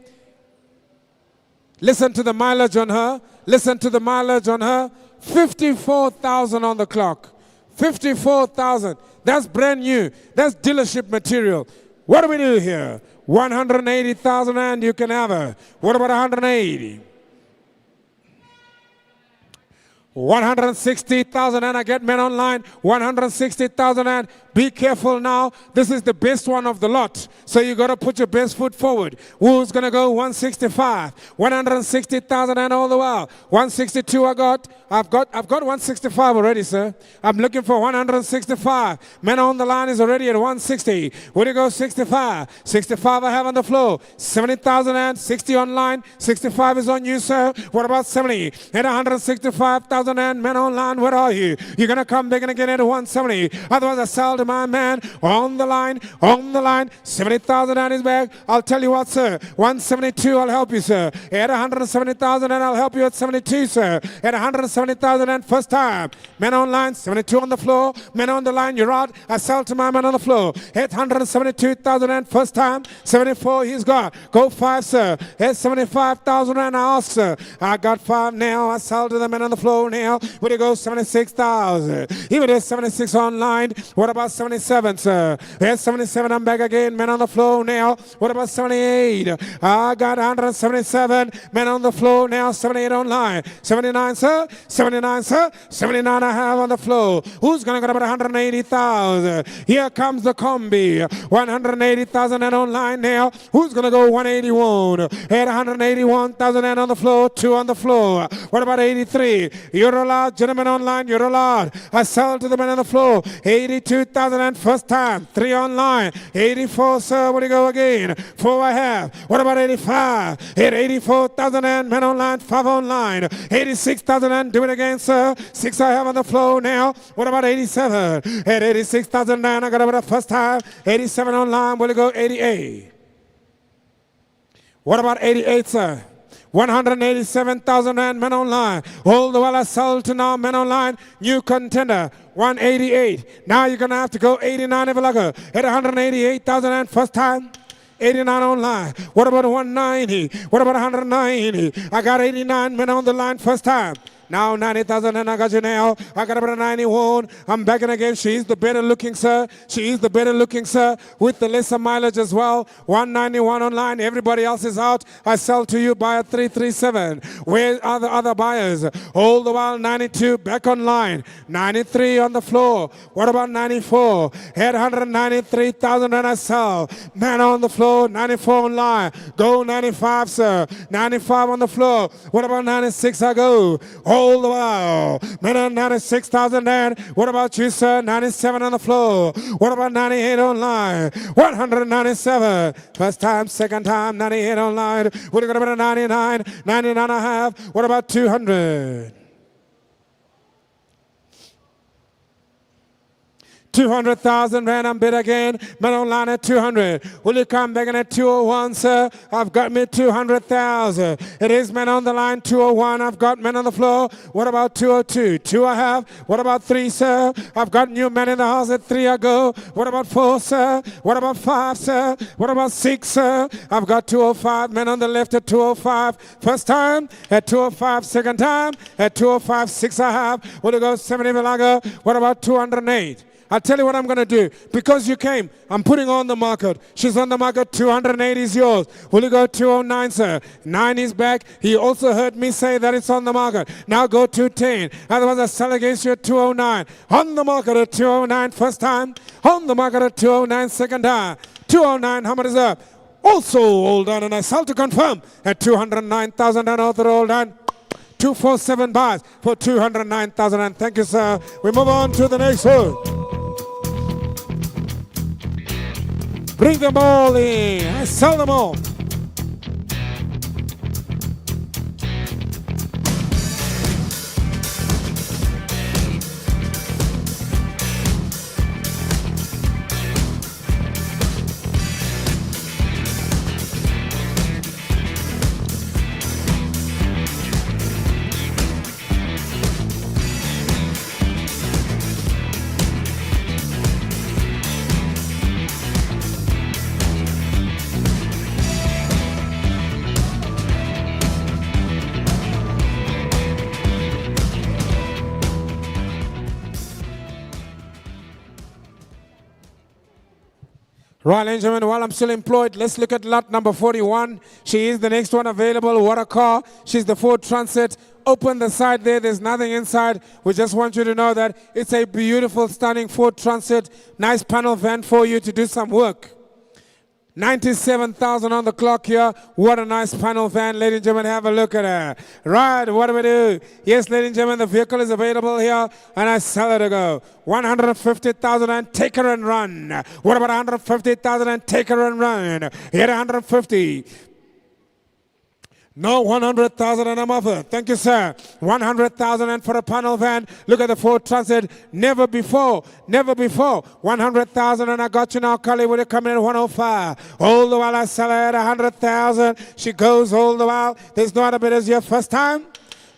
Listen to the mileage on her. Listen to the mileage on her. 54,000 on the clock. 54,000. That's brand new. That's dealership material. What do we do here? 180,000 and you can have her. What about 180? 160,000 and I get men online. 160,000 and be careful now. This is the best one of the lot. So you got to put your best foot forward. Who's going to go 165? 160,000 and all the while. 162 I've got 165 already, sir. I'm looking for 165. Men on the line is already at 160. Where do you go? 65. 65 I have on the floor. 70,000 and 60 online. 65 is on you, sir. What about 70? And 165,000 and men online. Where are you? You're going to come back and again at 170. Otherwise I sell to my man on the line. 70,000 and his back. I'll tell you what, sir. 172 I'll help you, sir. At 170,000 and I'll help you at 72, sir. At 170,000 and first time. Men online, 72 on the floor. Men on the line, you're out. I sell to my man on the floor. At 172,000 and first time. 74 he's got. Go 5, sir. At 75,000 and I ask, sir. I got 5 now. I sell to the men on the floor now. Where do you go? 76,000. Even at 76 online. What about 77, sir? At 77 I'm back again. Men on the floor now. What about 78? I got 177. Men on the floor now. 78 online. 79, sir. 79, sir. 79 I have on the floor. Who's going to go about 180,000? Here comes the combi. 180,000 and online now. Who's going to go 181? At 181,000 and on the floor. 2 on the floor. What about 83? You're allowed. Gentlemen online, you're allowed. I sell to the men on the floor. 82,000 and first time. 3 online. 84, sir. Where do you go again? 4 I have. What about 85? At 84,000 and men online. 5 online. 86,000 and do it again, sir. 6 I have on the floor now. What about 87? At 86,000 and I got about the first time. 87 online. Where do you go? 88. What about 88, sir? 187,000 and men online. All the while I sold to now men online. New contender. 188. Now you're going to have to go 89 if you like her. At 188,000 and first time. 89 online. What about 190? What about 190? I got 89 men on the line first time. Now 90,000 and I got you now. I got about a 91. I'm back in again. She's the better looking, sir. She is the better looking, sir. With the lesser mileage as well. 191 online. Everybody else is out. I sell to you by a 337. Where are the other buyers? All the while 92 back online. 93 on the floor. What about 94? At 193,000 and I sell. Man on the floor. 94 online. Go 95, sir. 95 on the floor. What about 96? I go. All the while. Men on 96,000 and what about you, sir? 97 on the floor. What about 98 online? 197. First time, second time, 98 online. What do you got about a 99? 99 I have. What about 200? 200,000 random bid again. Men online at 200. Will you come back in at 201, sir? I've got me 200,000. It is men on the line, 201. I've got men on the floor. What about 202? 2 I have. What about 3, sir? I've got new men in the house at 3 I go. What about 4, sir? What about 5, sir? What about 6, sir? I've got 205. Men on the left at 205. First time at 205. Second time at 205. 6 I have. Will you go 70 Villaga? What about 208? I'll tell you what I'm going to do. Because you came, I'm putting on the market. She's on the market. 280 is yours. Will you go 209, sir? 9 is back. He also heard me say that it's on the market. Now go 210. Otherwise, I sell against you at 209. On the market at 209 first time. On the market at 209 second time. 209, how much is up? Also all done. And I sell to confirm at 209,000 and author all done. 247 bars for 209,000. And thank you, sir. We move on to the next one. Bring them all in. I sell them all. Right, ladies and gentlemen, while I'm still employed, let's look at lot number 41. She is the next one available. What a car. She's the Ford Transit. Open the side there. There's nothing inside. We just want you to know that it's a beautiful, stunning Ford Transit. Nice panel van for you to do some work. 97,000 on the clock here. What a nice panel van. Ladies and gentlemen, have a look at her. Right, what do we do? Yes, ladies and gentlemen, the vehicle is available here, and I sell it to go. 150,000 and take her and run. What about 150,000 and take her and run? Here 150. No, 100,000 and I'm offer. Thank you, sir. 100,000 and for a panel van. Look at the Ford Transit. Never before. 100,000 and I got you now, Cully. Will you come in at 105? All the while I sell her at 100,000. She goes all the while. There's no other bid as your first time.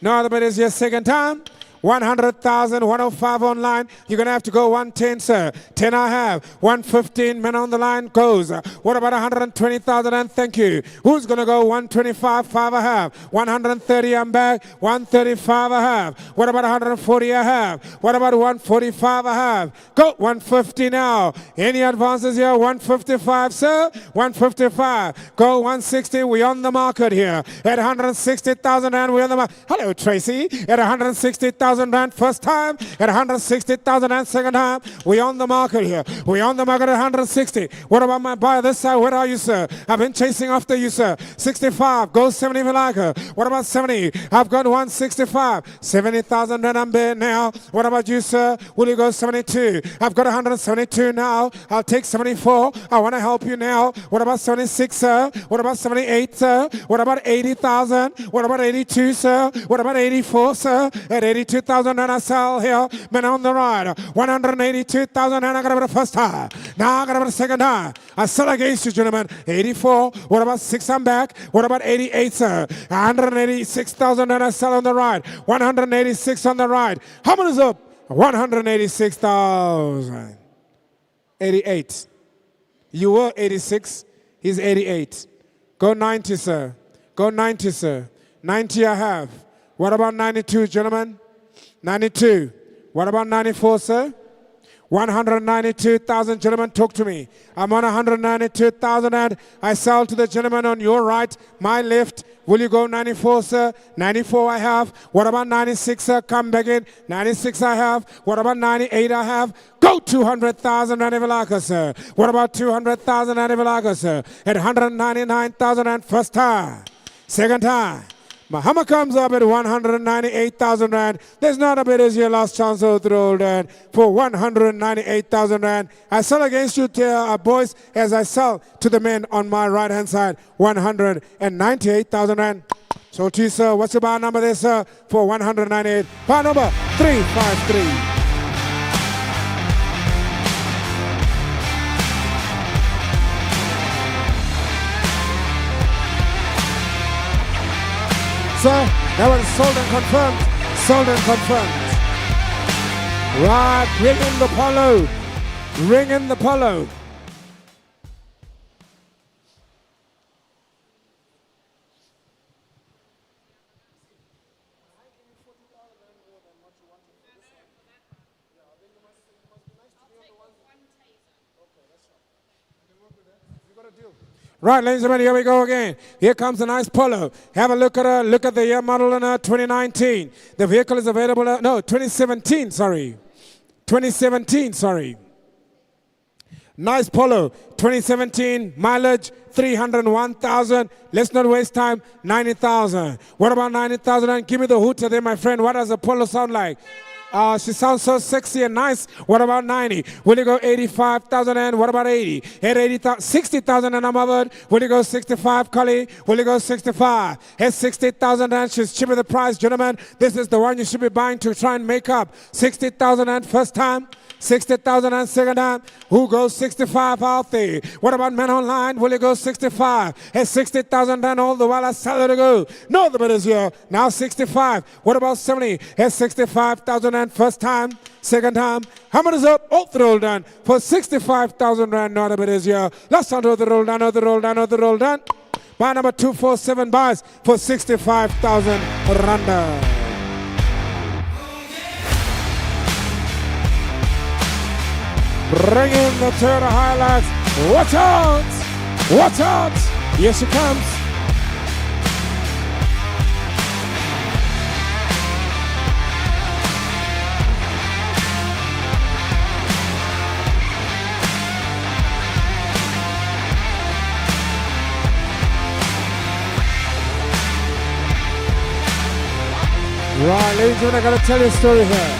No other bid as your second time. 100,000, 105 online. You're going to have to go 110, sir. 10 I have. 115, men on the line goes. What about 120,000 and thank you. Who's going to go 125, 5 I have. 130 I'm back. 135 I have. What about 140 I have. What about 145 I have. Go 150 now. Any advances here? 155, sir. 155. Go 160. We're on the market here. At 160,000 and we're on the market. Hello, Tracy. At 160,000 rand first time, at 160,000 and second time. We on the market here. We on the market at 160. What about my buyer this side? Where are you, sir? I've been chasing after you, sir. 65. Go 70 if you like her. What about 70? I've got 165. 70,000 rand I'm there now. What about you, sir? Will you go 72? I've got 172 now. I'll take 74. I want to help you now. What about 76, sir? What about 78, sir? What about 80,000? What about 82, sir? What about 84, sir? At 82,000 and I sell here. Men on the ride. 182,000 and I got about the first high. Now I got about the second high. I sell against you, gentlemen. 84. What about 6? I'm back. What about 88, sir? 186,000 and I sell on the ride. 186 on the ride. How many is up? 186,000. 88. You were 86. He's 88. Go 90, sir. Go 90, sir. 90 I have. What about 92, gentlemen? 92. What about 94, sir? 192,000, gentlemen, talk to me. I'm on 192,000 and I sell to the gentleman on your right, my left. Will you go 94, sir? 94 I have. What about 96, sir? Come back in. 96 I have. What about 98 I have? Go 200,000 and Evelaka, sir. What about 200,000 and Evelaka, sir? At 199,000 and first time. Second time. Mahama comes up at 198,000 rand. There's not a bit as your last chance to throw that for 198,000 rand. I sell against you, boys, as I sell to the men on my right-hand side, 198,000 rand. So to you, sir, what's your bar number there, sir, for 198? Bar number 353. Sir, that was sold and confirmed. Sold and confirmed. Right, ring in the Polo. Ring in the Polo. Right, ladies and gentlemen, here we go again. Here comes a nice Polo. Have a look at her. Look at the year model in her, 2019. The vehicle is available, 2017, sorry. 2017, sorry. Nice Polo, 2017, mileage, 301,000. Let's not waste time, 90,000. What about 90,000? And give me the hooter there, my friend. What does a Polo sound like? She sounds so sexy and nice. What about 90? Will you go 85,000 and what about 80? At 80,000, 60,000 and I'm covered. Will you go 65, Cully? Will you go 65? At 60,000 and she's cheaper the price, gentlemen. This is the one you should be buying to try and make up. 60,000 and first time. 60,000 and second time. Who goes 65 out there? What about men online? Will you go 65? At 60,000 and all the while I sell it to go. No, the bid is here. Now 65. What about 70? At 65,000 and first time. Second time. How much is up? Oh, the roll done. For 65,000 rand. Not a bid is here. Let's start with the roll done. The roll done. The roll done. Buy number 247 buys for 65,000 rand. Bring in the Toyota Hilux Watch out! Watch out! Here she comes. Right, ladies and gentlemen, I gotta tell you a story here.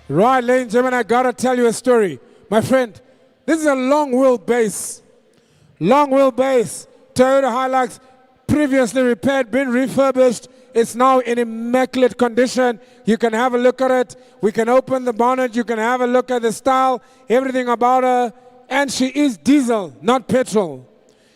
Right, ladies and gentlemen, I gotta tell you a story. My friend, this is a long wheelbase. Long wheelbase. Toyota Hilux, previously repaired, been refurbished. It's now in immaculate condition. You can have a look at it. We can open the bonnet. You can have a look at the style, everything about her. And she is diesel, not petrol.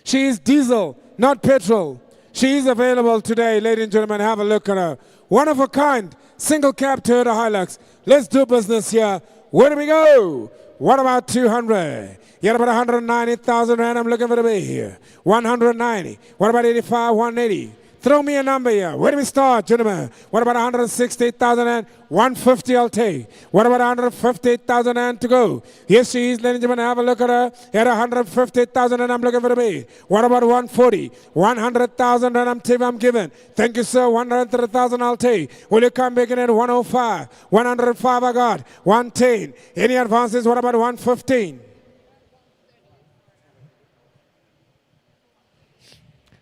She is diesel, not petrol. She is available today, ladies and gentlemen. Have a look at her. One of a kind, single cab Toyota Hilux. Let's do business here. Where do we go? What about 200? You're about 190,000 rand. I'm looking for the bay here. 190. What about 85, 180? Throw me a number here. Where do we start, gentlemen? What about 160,000 and 150 I'll take. What about 150,000 and to go? Yes, she is, ladies and gentlemen. Have a look at her. At 150,000 and I'm looking for the bay. What about 140? 100,000 and I'm giving. Thank you, sir. 130,000 I'll take. Will you come back in at 105? 105 I got. 110. Any advances? What about 115?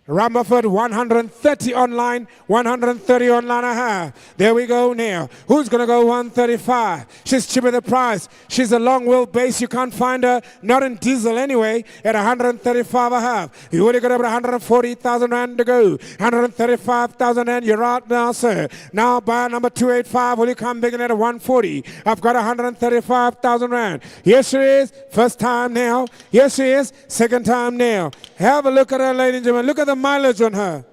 Ramberford, 130 online, 130 online I have. There we go now. Who's going to go 135? She's cheaper the price. She's a long wheelbase. You can't find her, not in diesel anyway, at 135 I have. You already got about 140,000 rand to go. 135,000 rand, you're out now, sir. Now buy number 285, will you come big in at 140? I've got 135,000 rand. Yes, she is. First time now. Yes, she is. Second time now. Have a look at her, ladies and gentlemen. Look at the mileage on her.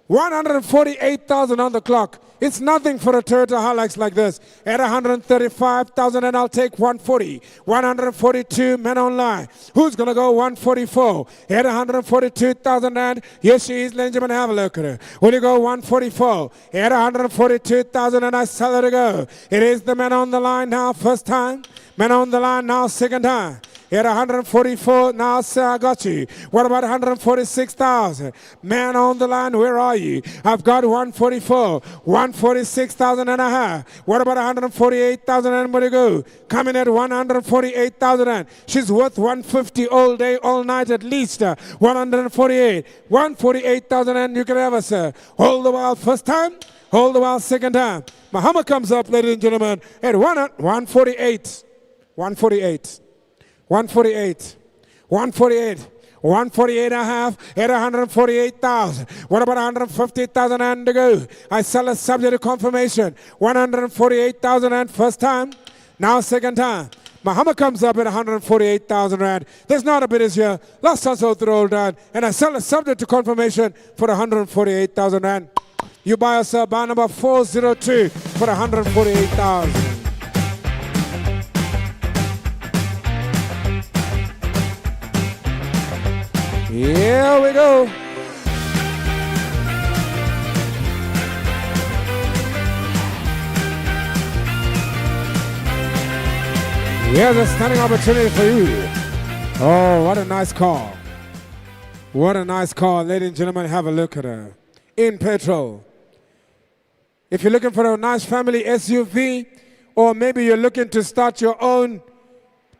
148,000 on the clock. It's nothing for a Toyota Hilux like this. At 135,000 and I'll take 140. 142 men online. Who's going to go 144? At 142,000 and yes, she is. Ladies and gentlemen, have a look at her. Will you go 144? At 142,000 and I sell her to go. It is the man on the line now, first time. Man on the line now, second time. At 144, now sir, I got you. What about 146,000? Man on the line, where are you? I've got 144, 146,000 and a half. What about 148,000 and where to go? Coming at 148,000 and she's worth 150 all day, all night at least. 148, 148,000 and you can have her, sir. Hold the while first time, hold the while second time. Muhammad comes up, ladies and gentlemen, at 148, 148. 148, 148, 148 and a half at 148,000. What about 150,000 and to go? I sell a subject to confirmation. 148,000 and first time, now second time. Muhammad comes up at 148,000 rand. There's not a bid is here. Last chance out the roll down. And I sell a subject to confirmation for 148,000 rand. You buy or sell buy number 402 for 148,000. Here we go. Here's a stunning opportunity for you. Oh, what a nice car. What a nice car. Ladies and gentlemen, have a look at her. In petrol. If you're looking for a nice family SUV, or maybe you're looking to start your own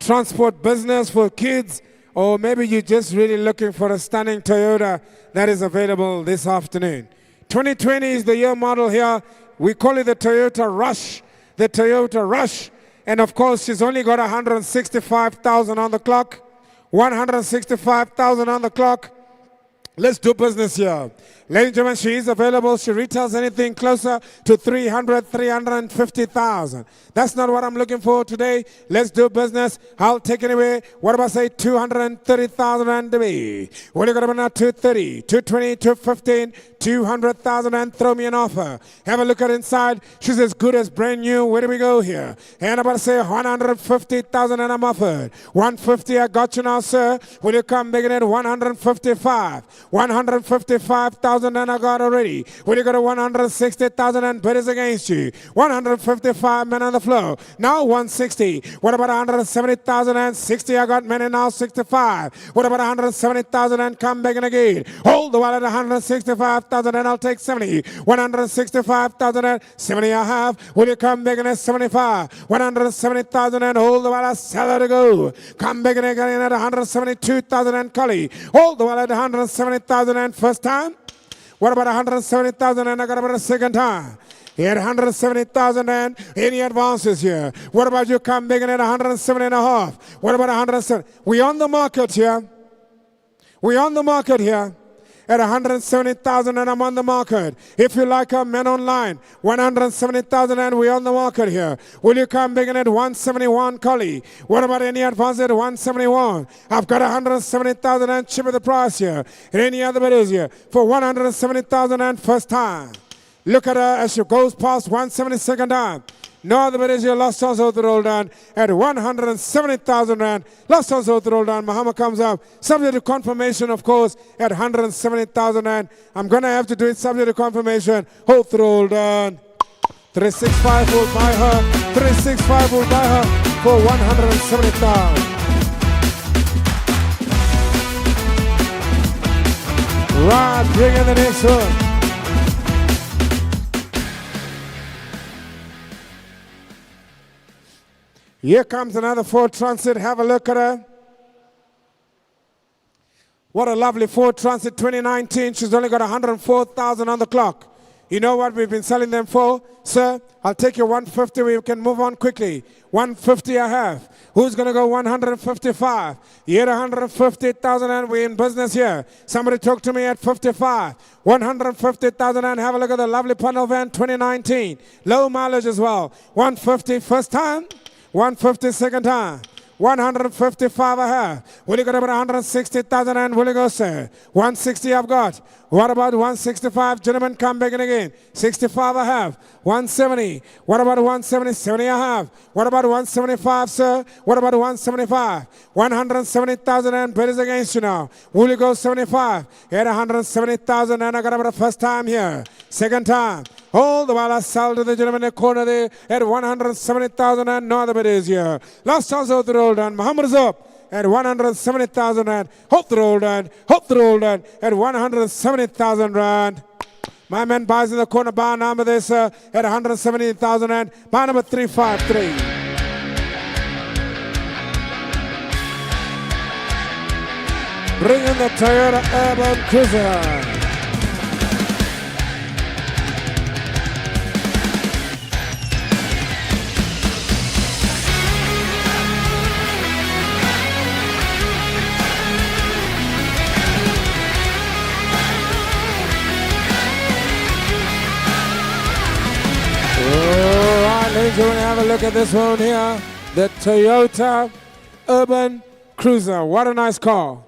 transport business for kids, or maybe you're just really looking for a stunning Toyota that is available this afternoon. 2020 is the year model here. We call it the Toyota Rush. The Toyota Rush. And of course, she's only got 165,000 on the clock. 165,000 on the clock. Let's do business here. Ladies and gentlemen, she is available. She retails anything closer to 350,000. That's not what I'm looking for today. Let's do business. I'll take it away. What about say 230,000 rand to me? What do you got about now? 230, 220, 215, 200,000 and throw me an offer. Have a look at inside. She's as good as brand new. Where do we go here? And I'm about to say 150,000 and I'm offered. 150, I got you now, sir. Will you come big in at 155? 155,000 and I got already. Will you go to 160,000 and bid is against you? 155 men on the floor. Now 160. What about 170,000 and 60? I got men in now 65. What about 170,000 and come back in again? Hold the wallet at 165,000 and I'll take 70. 165,000 and 70 I have. Will you come back in at 75? 170,000 and hold the wallet, sell it to go. Come back in again at 172,000 and Cully. Hold the wallet at 170,000 and first time. What about 170,000 and I got about a second time? He had 170,000 and any advances here. What about you come big in at 170 and a half? What about 170? We on the market here. We on the market here. At 170,000 and I'm on the market. If you like a men online, 170,000 and we're on the market here. Will you come big in at 171, Collie? What about any advance at 171? I've got 170,000 and cheaper the price here. And any other bidders here for 170,000 and first time. Look at her as she goes past 172nd time. No other bidders here. Last chance out the roll down at 170,000 rand. Last chance out the roll down. Muhammad comes up. Subject to confirmation, of course, at 170,000 rand. I'm going to have to do it subject to confirmation. Hold the roll down. 365 will buy her. 365 will buy her for 170,000. Right, bring in the next one. Here comes another Ford Transit. Have a look at her. What a lovely Ford Transit 2019. She's only got 104,000 on the clock. You know what we've been selling them for? Sir, I'll take you 150. We can move on quickly. 150 I have. Who's going to go 155? You had 150,000 and we're in business here. Somebody talk to me at 55. 150,000 and have a look at the lovely panel van 2019. Low mileage as well. 150 first time. 150 second time. 155 I have. Will you go about 160,000 and will you go, sir? 160 I've got. What about 165? Gentlemen, come back in again. 65 I have. 170. What about 170? 70 I have. What about 175, sir? What about 175? 170,000 and bid is against you now. Will you go 75? At 170,000 and I got about the first time here. Second time. Hold the while I sell to the gentleman in the corner there at 170,000 and no other bid is here. Last chance out the roll down. Muhammad is up at 170,000 rand. Hope the roll down. Hope the roll down at 170,000 rand. My man buys in the corner. Bar number there, sir, at 170,000 rand. Bar number 353. Bring in the Toyota Urban Cruiser. Ladies and gentlemen, have a look at this one here. The Toyota Urban Cruiser. What a nice car.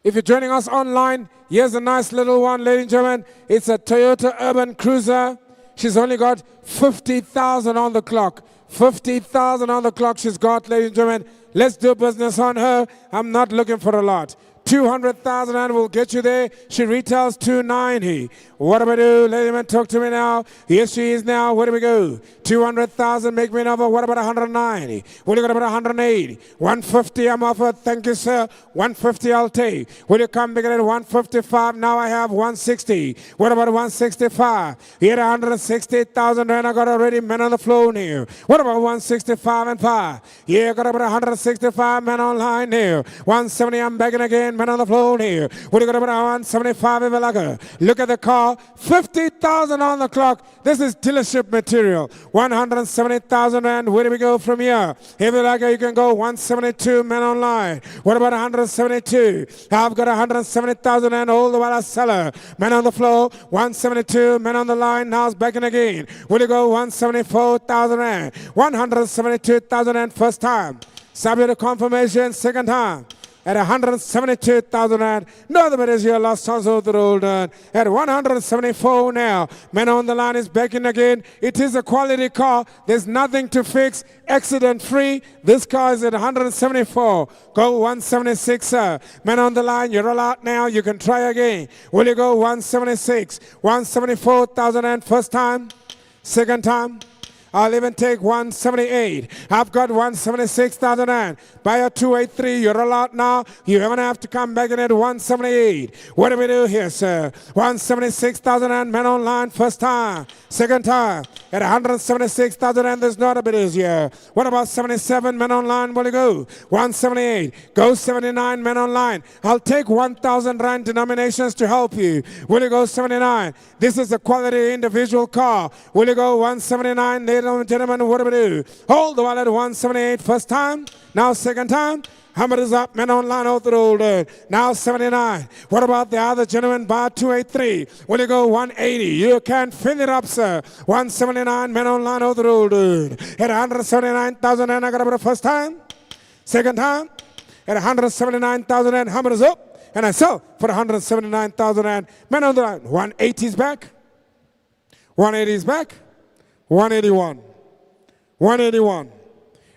If you're joining us online, here's a nice little one, ladies and gentlemen. It's a Toyota Urban Cruiser. She's only got 50,000 on the clock. 50,000 on the clock she's got, ladies and gentlemen. Let's do business on her. I'm not looking for a lot. 200,000 and we'll get you there. She retails 290. What do we do? Ladies and gentlemen, talk to me now. Here she is now. Where do we go? 200,000, make me an offer. What about 190? What do you got about 180? 150 I'm offered. Thank you, sir. 150 I'll take. Will you come bigger at 155? Now I have 160. What about 165? Here 160,000 and I got already men on the floor here. What about 165 and 5? Yeah, I got about 165 men online here. 170 I'm begging again. Men on the floor here. What do you got about 175 if you like her? Look at the car. 50,000 on the clock. This is dealership material. 170,000 and where do we go from here? If you like her, you can go 172 men online. What about 172? I've got 170,000 and all the while I sell her. Men on the floor. 172 men on the line. Now it's back in again. Will you go 174,000 and 172,000 and first time. Subject to confirmation second time. at 172,000 rand. No, the bid is here. Last chance of the roll done at 174 now. Man on the line is back in again. It is a quality car. There's nothing to fix. Accident free. This car is at 174. Go 176, sir. Man on the line. You're all out now. You can try again. Will you go 176? 174,000 rand first time. Second time. I'll even take 178. I've got 176,000 rand. Buy a 283. You're all out now. You're going to have to come back in at 178. What do we do here, sir? 176,000 rand. Man online. First time. Second time. At 176,000 rand. There's not a bit easier. What about 77? Men online. Will you go? 178. Go 79. Men online. I'll take 1,000 rand denominations to help you. Will you go 79? This is a quality individual car. Will you go 179? Ladies and gentlemen, what do we do? Hold the wallet 178 first time. Now second time. Hammer is up. Men online out the road. Now 79. What about the other gentleman? Bar 283. Will you go 180? You can fill it up, sir. 179. Men online out the road. At 179,000 and I got about the first time. Second time. At 179,000 and hammer is up. And I sell for 179,000 and men on the line. 180 is back. 180 is back. 181. 181.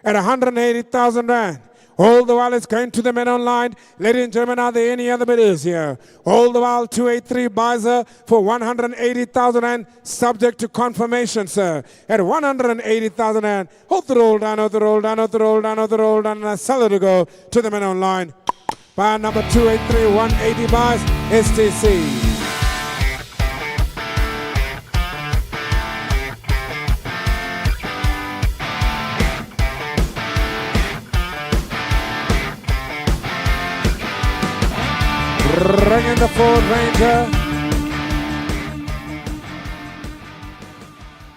At 180,000 rand. All the while it's going to the men online. Ladies and gentlemen, are there any other bidders here? All the while 283 buys her for 180,000 rand, subject to confirmation, sir. At 180,000 rand. Hold the roll down, hold the roll down, hold the roll down, hold the roll down, and I sell it to go to the men online. Buy number 283, 180 buys, STC. Bring in the Ford Ranger.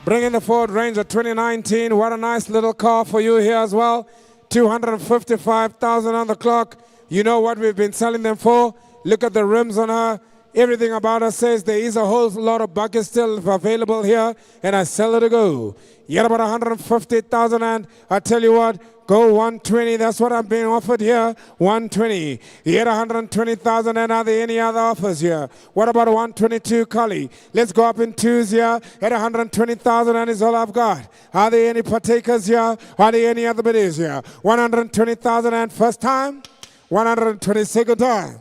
Bring in the Ford Ranger 2019. What a nice little car for you here as well. 255,000 on the clock. You know what we've been selling them for. Look at the rims on her. Everything about her says there is a whole lot of buckets still available here, and I sell her to go. Yet about 150,000, and I tell you what, go 120. That's what I'm being offered here. 120. Yet 120,000, and are there any other offers here? What about 122, Cully? Let's go up in twos here. At 120,000, and is all I've got. Are there any partakers here? Are there any other bidders here? 120,000 and first time. 122nd time.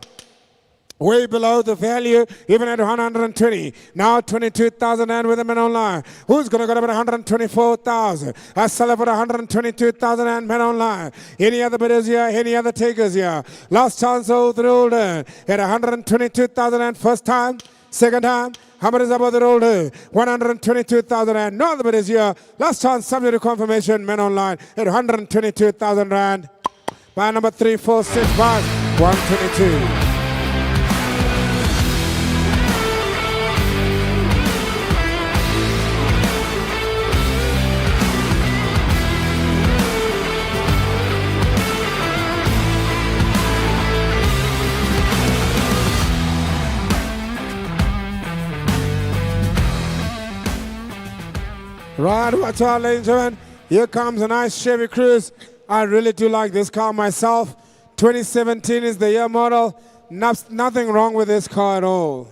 Way below the value, even at 120. Now 22,000 and with a men online. Who's going to go about 124,000? I sell it for 122,000 and men online. Any other bidders here? Any other takers here? Last chance of the roll at 122,000 and first time, second time. How much is about the roll? 122,000 and no other bidders here. Last chance, subject to confirmation, men online at 122,000 rand. Buy number 346 buys 122. Right, watch out, ladies and gentlemen. Here comes a nice Chevy Cruze. I really do like this car myself. 2017 is the year model. Nothing wrong with this car at all.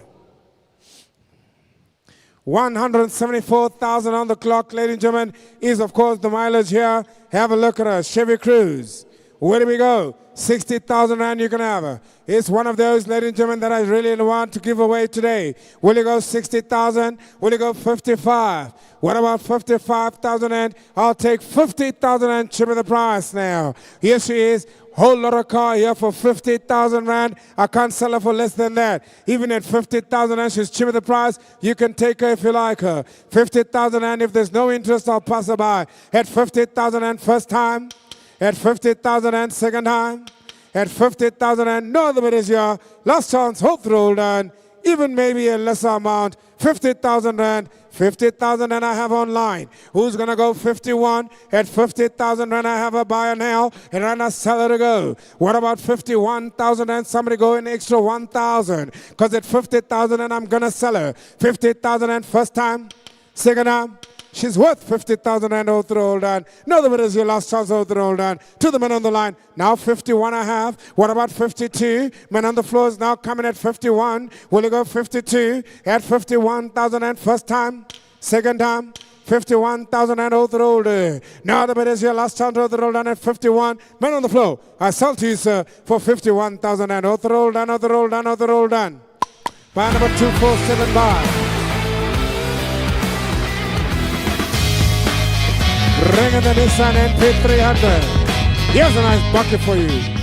174,000 on the clock, ladies and gentlemen, is of course the mileage here. Have a look at her, Chevy Cruze. Where do we go? 60,000 rand you can have her. It's one of those, ladies and gentlemen, that I really want to give away today. Will you go 60,000? Will you go 55? What about 55,000 rand? I'll take 50,000 rand, cheaper the price now. Here she is. Whole lot of car here for 50,000 rand. I can't sell her for less than that. Even at 50,000 rand, she's cheaper the price. You can take her if you like her. 50,000 rand, if there's no interest, I'll pass her by. At 50,000 rand first time. At 50,000 rand second time. At 50,000 rand, no other bidders here. Last chance, hope roll down. Even maybe a lesser amount. 50,000 rand. 50,000 and I have online. Who's going to go 51? At 50,000 rand I have a buyer now and then I sell her to go. What about 51,000 and somebody go an extra 1,000? Because at 50,000 and I'm going to sell her. 50,000 and first time, second time, She's worth 50,000 and all through all done. No, the bid is your last chance all through all done. To the men on the line. Now 51 and a half. What about 52? Men on the floor is now coming at 51. Will you go 52 at 51,000 and first time? Second time? 51,000 and all through all day. Now the bid is your last chance all through all done at 51. Men on the floor. I sell to you, sir, for 51,000 and all through all done, all through all done, all through all done. Buy number 247 buy. Ringing the Nissan NP300. Here's a nice bucket for you.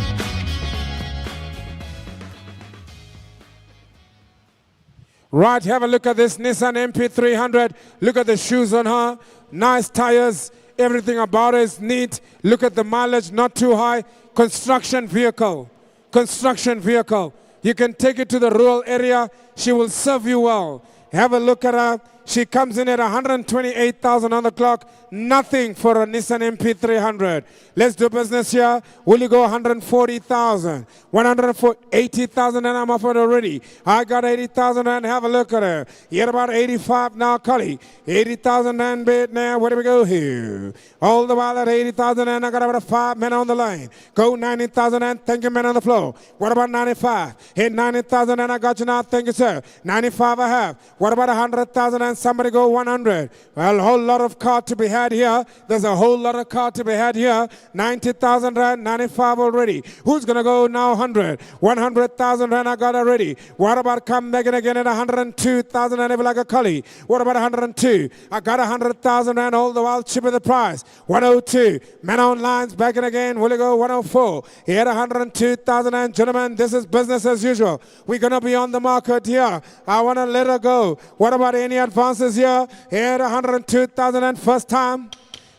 Right, have a look at this Nissan NP300. Look at the shoes on her. Nice tires. Everything about it is neat. Look at the mileage, not too high. Construction vehicle. Construction vehicle. You can take it to the rural area. She will serve you well. Have a look at her. She comes in at 128,000 on the clock. Nothing for a Nissan NP300. Let's do business here. Will you go 140,000? 180,000 and I'm offered already. I got 80,000 and have a look at her. You're about 85 now, Collie. 80,000 and bid now. Where do we go here? All the while at 80,000 and I got about 5 men on the line. Go 90,000 and thank you, men on the floor. What about 95? Hit 90,000 and I got you now. Thank you, sir. 95 I have. What about 100,000 and somebody go 100? Well, a whole lot of car to be had here. There's a whole lot of car to be had here. 90,000 rand, 95 already. Who's going to go now 100? 100,000 rand I got already. What about come back again at 102,000 and like a collie? What about 102? I got 100,000 rand all the while cheaper the price. 102. Man on lines back in again. Will you go 104? He had 102,000 and gentlemen, this is business as usual. We're going to be on the market here. I want to let her go. What about any advances here? Here 102,000 and first time.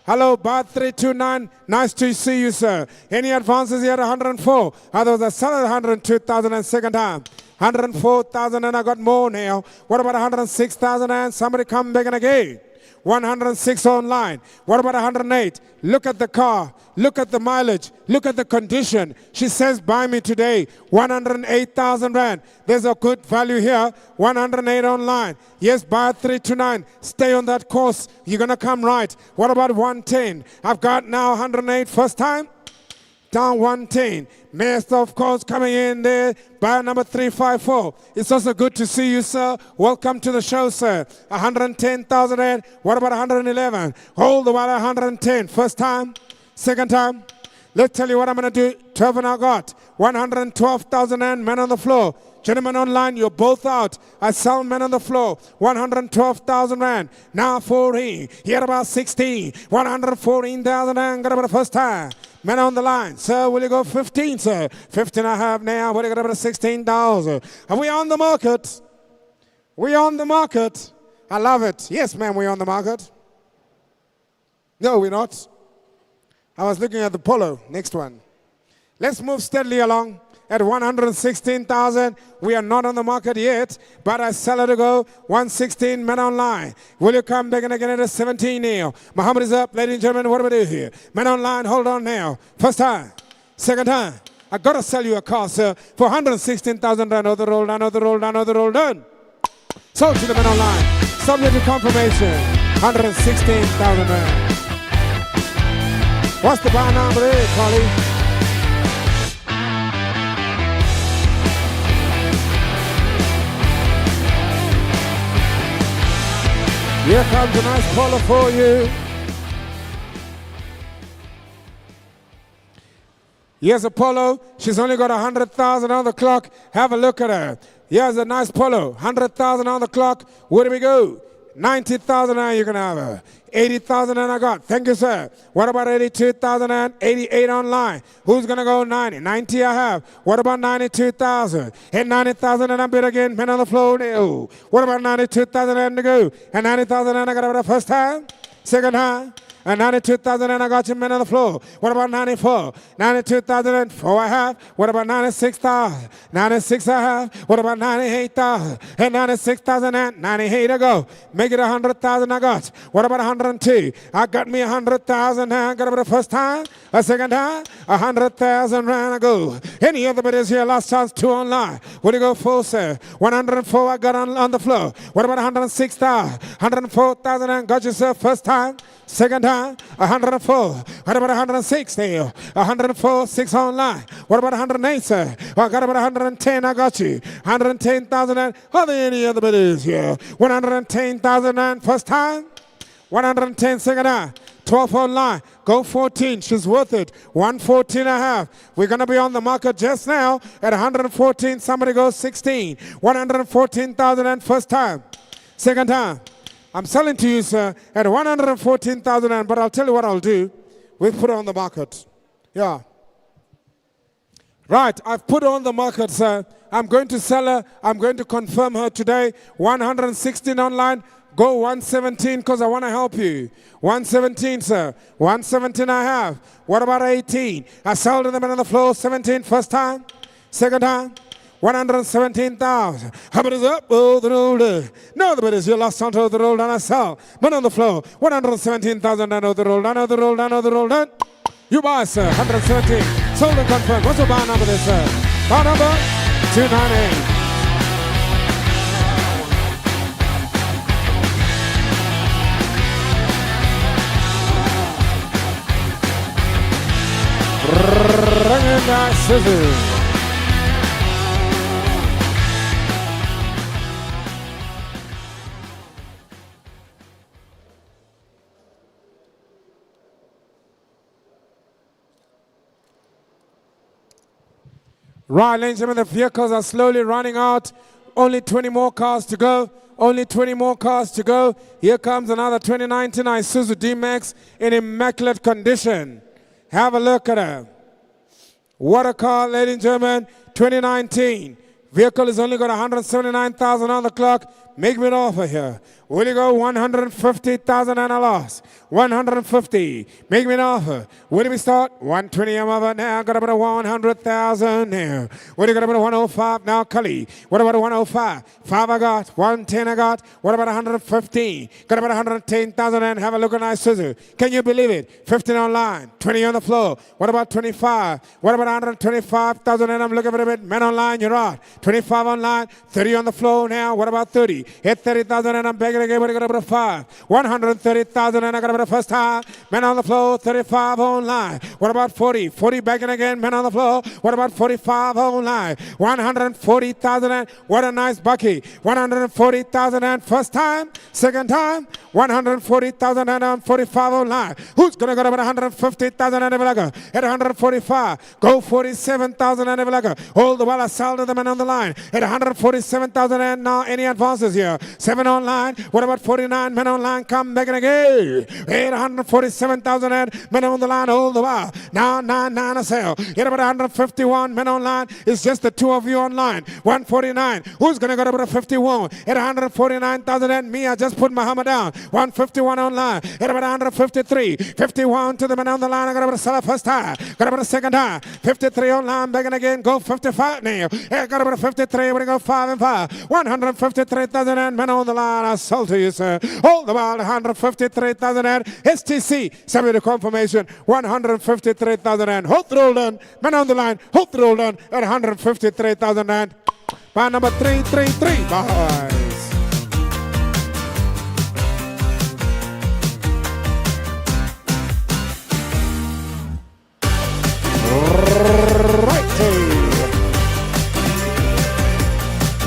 Hello, bar 329. Nice to see you, sir. Any advances here? 104. Others are selling 102,000 and second time. 104,000 and I got more now. What about 106,000 and somebody come back and again? 106 online. What about 108? Look at the car. Look at the mileage. Look at the condition. She says, buy me today. 108,000 rand. There's a good value here. 108 online. Yes, buy 329. Stay on that course. You're going to come right. What about 110? I've got now 108 first time. Down 110. Master, of course, coming in there. Buy number 354. It's also good to see you, sir. Welcome to the show, sir. 110,000 rand. What about 111? Hold the while at 110. First time. Second time. Let's tell you what I'm going to do. 12 and I got. 112,000 rand. Men on the floor. Gentlemen online, you're both out. I sell men on the floor. 112,000 rand. Now 14. Here about 16. 114,000 rand. Got about the first time. Men on the line. Sir, will you go 15, sir? 15 I have now. Will you go about 16,000? Are we on the market? We on the market. I love it. Yes, ma'am, we're on the market. No, we're not. I was looking at the Polo. Next one. Let's move steadily along. At 116,000, we are not on the market yet, but I sell it to go 116 men online. Will you come back and again at a 17 now? Muhammad is up, ladies and gentlemen. What do we do here? Men online, hold on now. First time, second time. I gotta sell you a car, sir, for 116,000 rand. Other roll done, other roll done, other roll done. Sold to the men online. Subject to confirmation. 116,000 rand. What's the buy number there, Carly? Here comes a nice Polo for you. Here's a Polo. She's only got 100,000 on the clock. Have a look at her. Here's a nice Polo. 100,000 on the clock. Where do we go? 90,000 now you can have her. 80,000 and I got. Thank you, sir. What about 82,000 and 88 online? Who's going to go 90? 90 I have. What about 92,000? Hit 90,000 and I bid again. Men on the floor. No. What about 92,000 and to go? And 90,000 and I got about the first time? Second time? And 92,000 and I got you men on the floor. What about 94? 92,004 I have. What about 96,000? 96 I have. What about 98,000? And 96,000 and 98 I go. Make it 100,000 I got. What about 102? I got me 100,000 and I got it the first time. A second time. 100,000 round I go. Any other bidders here? Last chance, 2 online. What do you go for, sir? 104 I got on the floor. What about 106,000? 104,000 and got yourself first time. Second time, 104. What about 106 there? 104, 6 online. What about 108, sir? Well, I got about 110, I got you. 110,000 and are there any other bidders here? 110,000 and first time. 110, second time. 12 online. Go 14. She's worth it. 114 and a half. We're going to be on the market just now at 114. Somebody goes 16. 114,000 and first time. Second time. I'm selling to you, sir, at 114,000, but I'll tell you what I'll do. We'll put it on the market. Yeah. Right, I've put her on the market, sir. I'm going to sell her. I'm going to confirm her today. 116 online. Go 117 because I want to help you. 117, sir. 117 I have. What about 18? I sold them on the floor. 17 first time. Second time. 117,000. How about is up? Oh, the road. No, the bid is you lost onto the roll and I sell. But on the floor. 117,000. I know the roll. I know the roll. I know the roll. You buy, sir. 117. Sold and confirmed. What's your buy number there, sir? Buy number 298. Isuzu. Right, ladies and gentlemen, the vehicles are slowly running out. Only 20 more cars to go. Only 20 more cars to go. Here comes another 2019 Isuzu D-Max in immaculate condition. Have a look at her. What a car, ladies and gentlemen. 2019. Vehicle has only got 179,000 on the clock. Make me an offer here. Will you go 150,000 and a loss? 150. Make me an offer. Where do we start? 120 I'm over now. Got about 100,000 now. What do you got about 105 now, Cully? What about 105? 5 I got. 110 I got. What about 115? Got about 110,000 and have a look at Isuzu. Can you believe it? 15 online. 20 on the floor. What about 25? What about 125,000 and I'm looking for a bit. Men online, you're out. 25 online. 30 on the floor now. What about 30? Hit 30,000 and I'm begging again. What do you got about 5? 130,000 and I got about the first time. Men on the floor. 35 online. What about 40? 40 begging again. Men on the floor. What about 45 online? 140,000 and what a nice bucky. 140,000 and first time. Second time. 140,000 and 45 online. Who's going to go about 150,000 and Evelaga? At 145. Go 47,000 and Evelaga. Hold the while I sell to the man on the line. At 147,000 and now any advances here. 7 online. What about 49 men online? Come back and again. At 147,000 and men on the line. Hold the while. Now 9 a sale. At about 151 men online. It's just the two of you online. 149. Who's going to go about 51? At 149,000 and me. I just put my hammer down. 151 online. At about 153. 51 to the man on the line. I got about to sell it first time. Got about a second time. 53 online. Begging again. Go 55 now. I got about a 53. We're going to go 5 and 5. 153,000 and men on the line. I sold to you, sir. Hold the ball. 153,000 and STC. Send me the confirmation. 153,000 and hold the roll down. Men on the line. Hold the roll down at 153,000 and by number 333. Bye.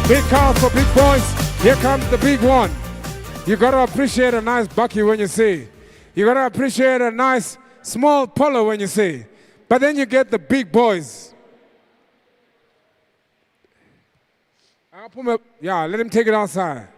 Big car for big boys. Here comes the big one. You got to appreciate a nice bucky when you see. You got to appreciate a nice small Polo when you see. But then you get the big boys. I'll put my, yeah, let him take it outside.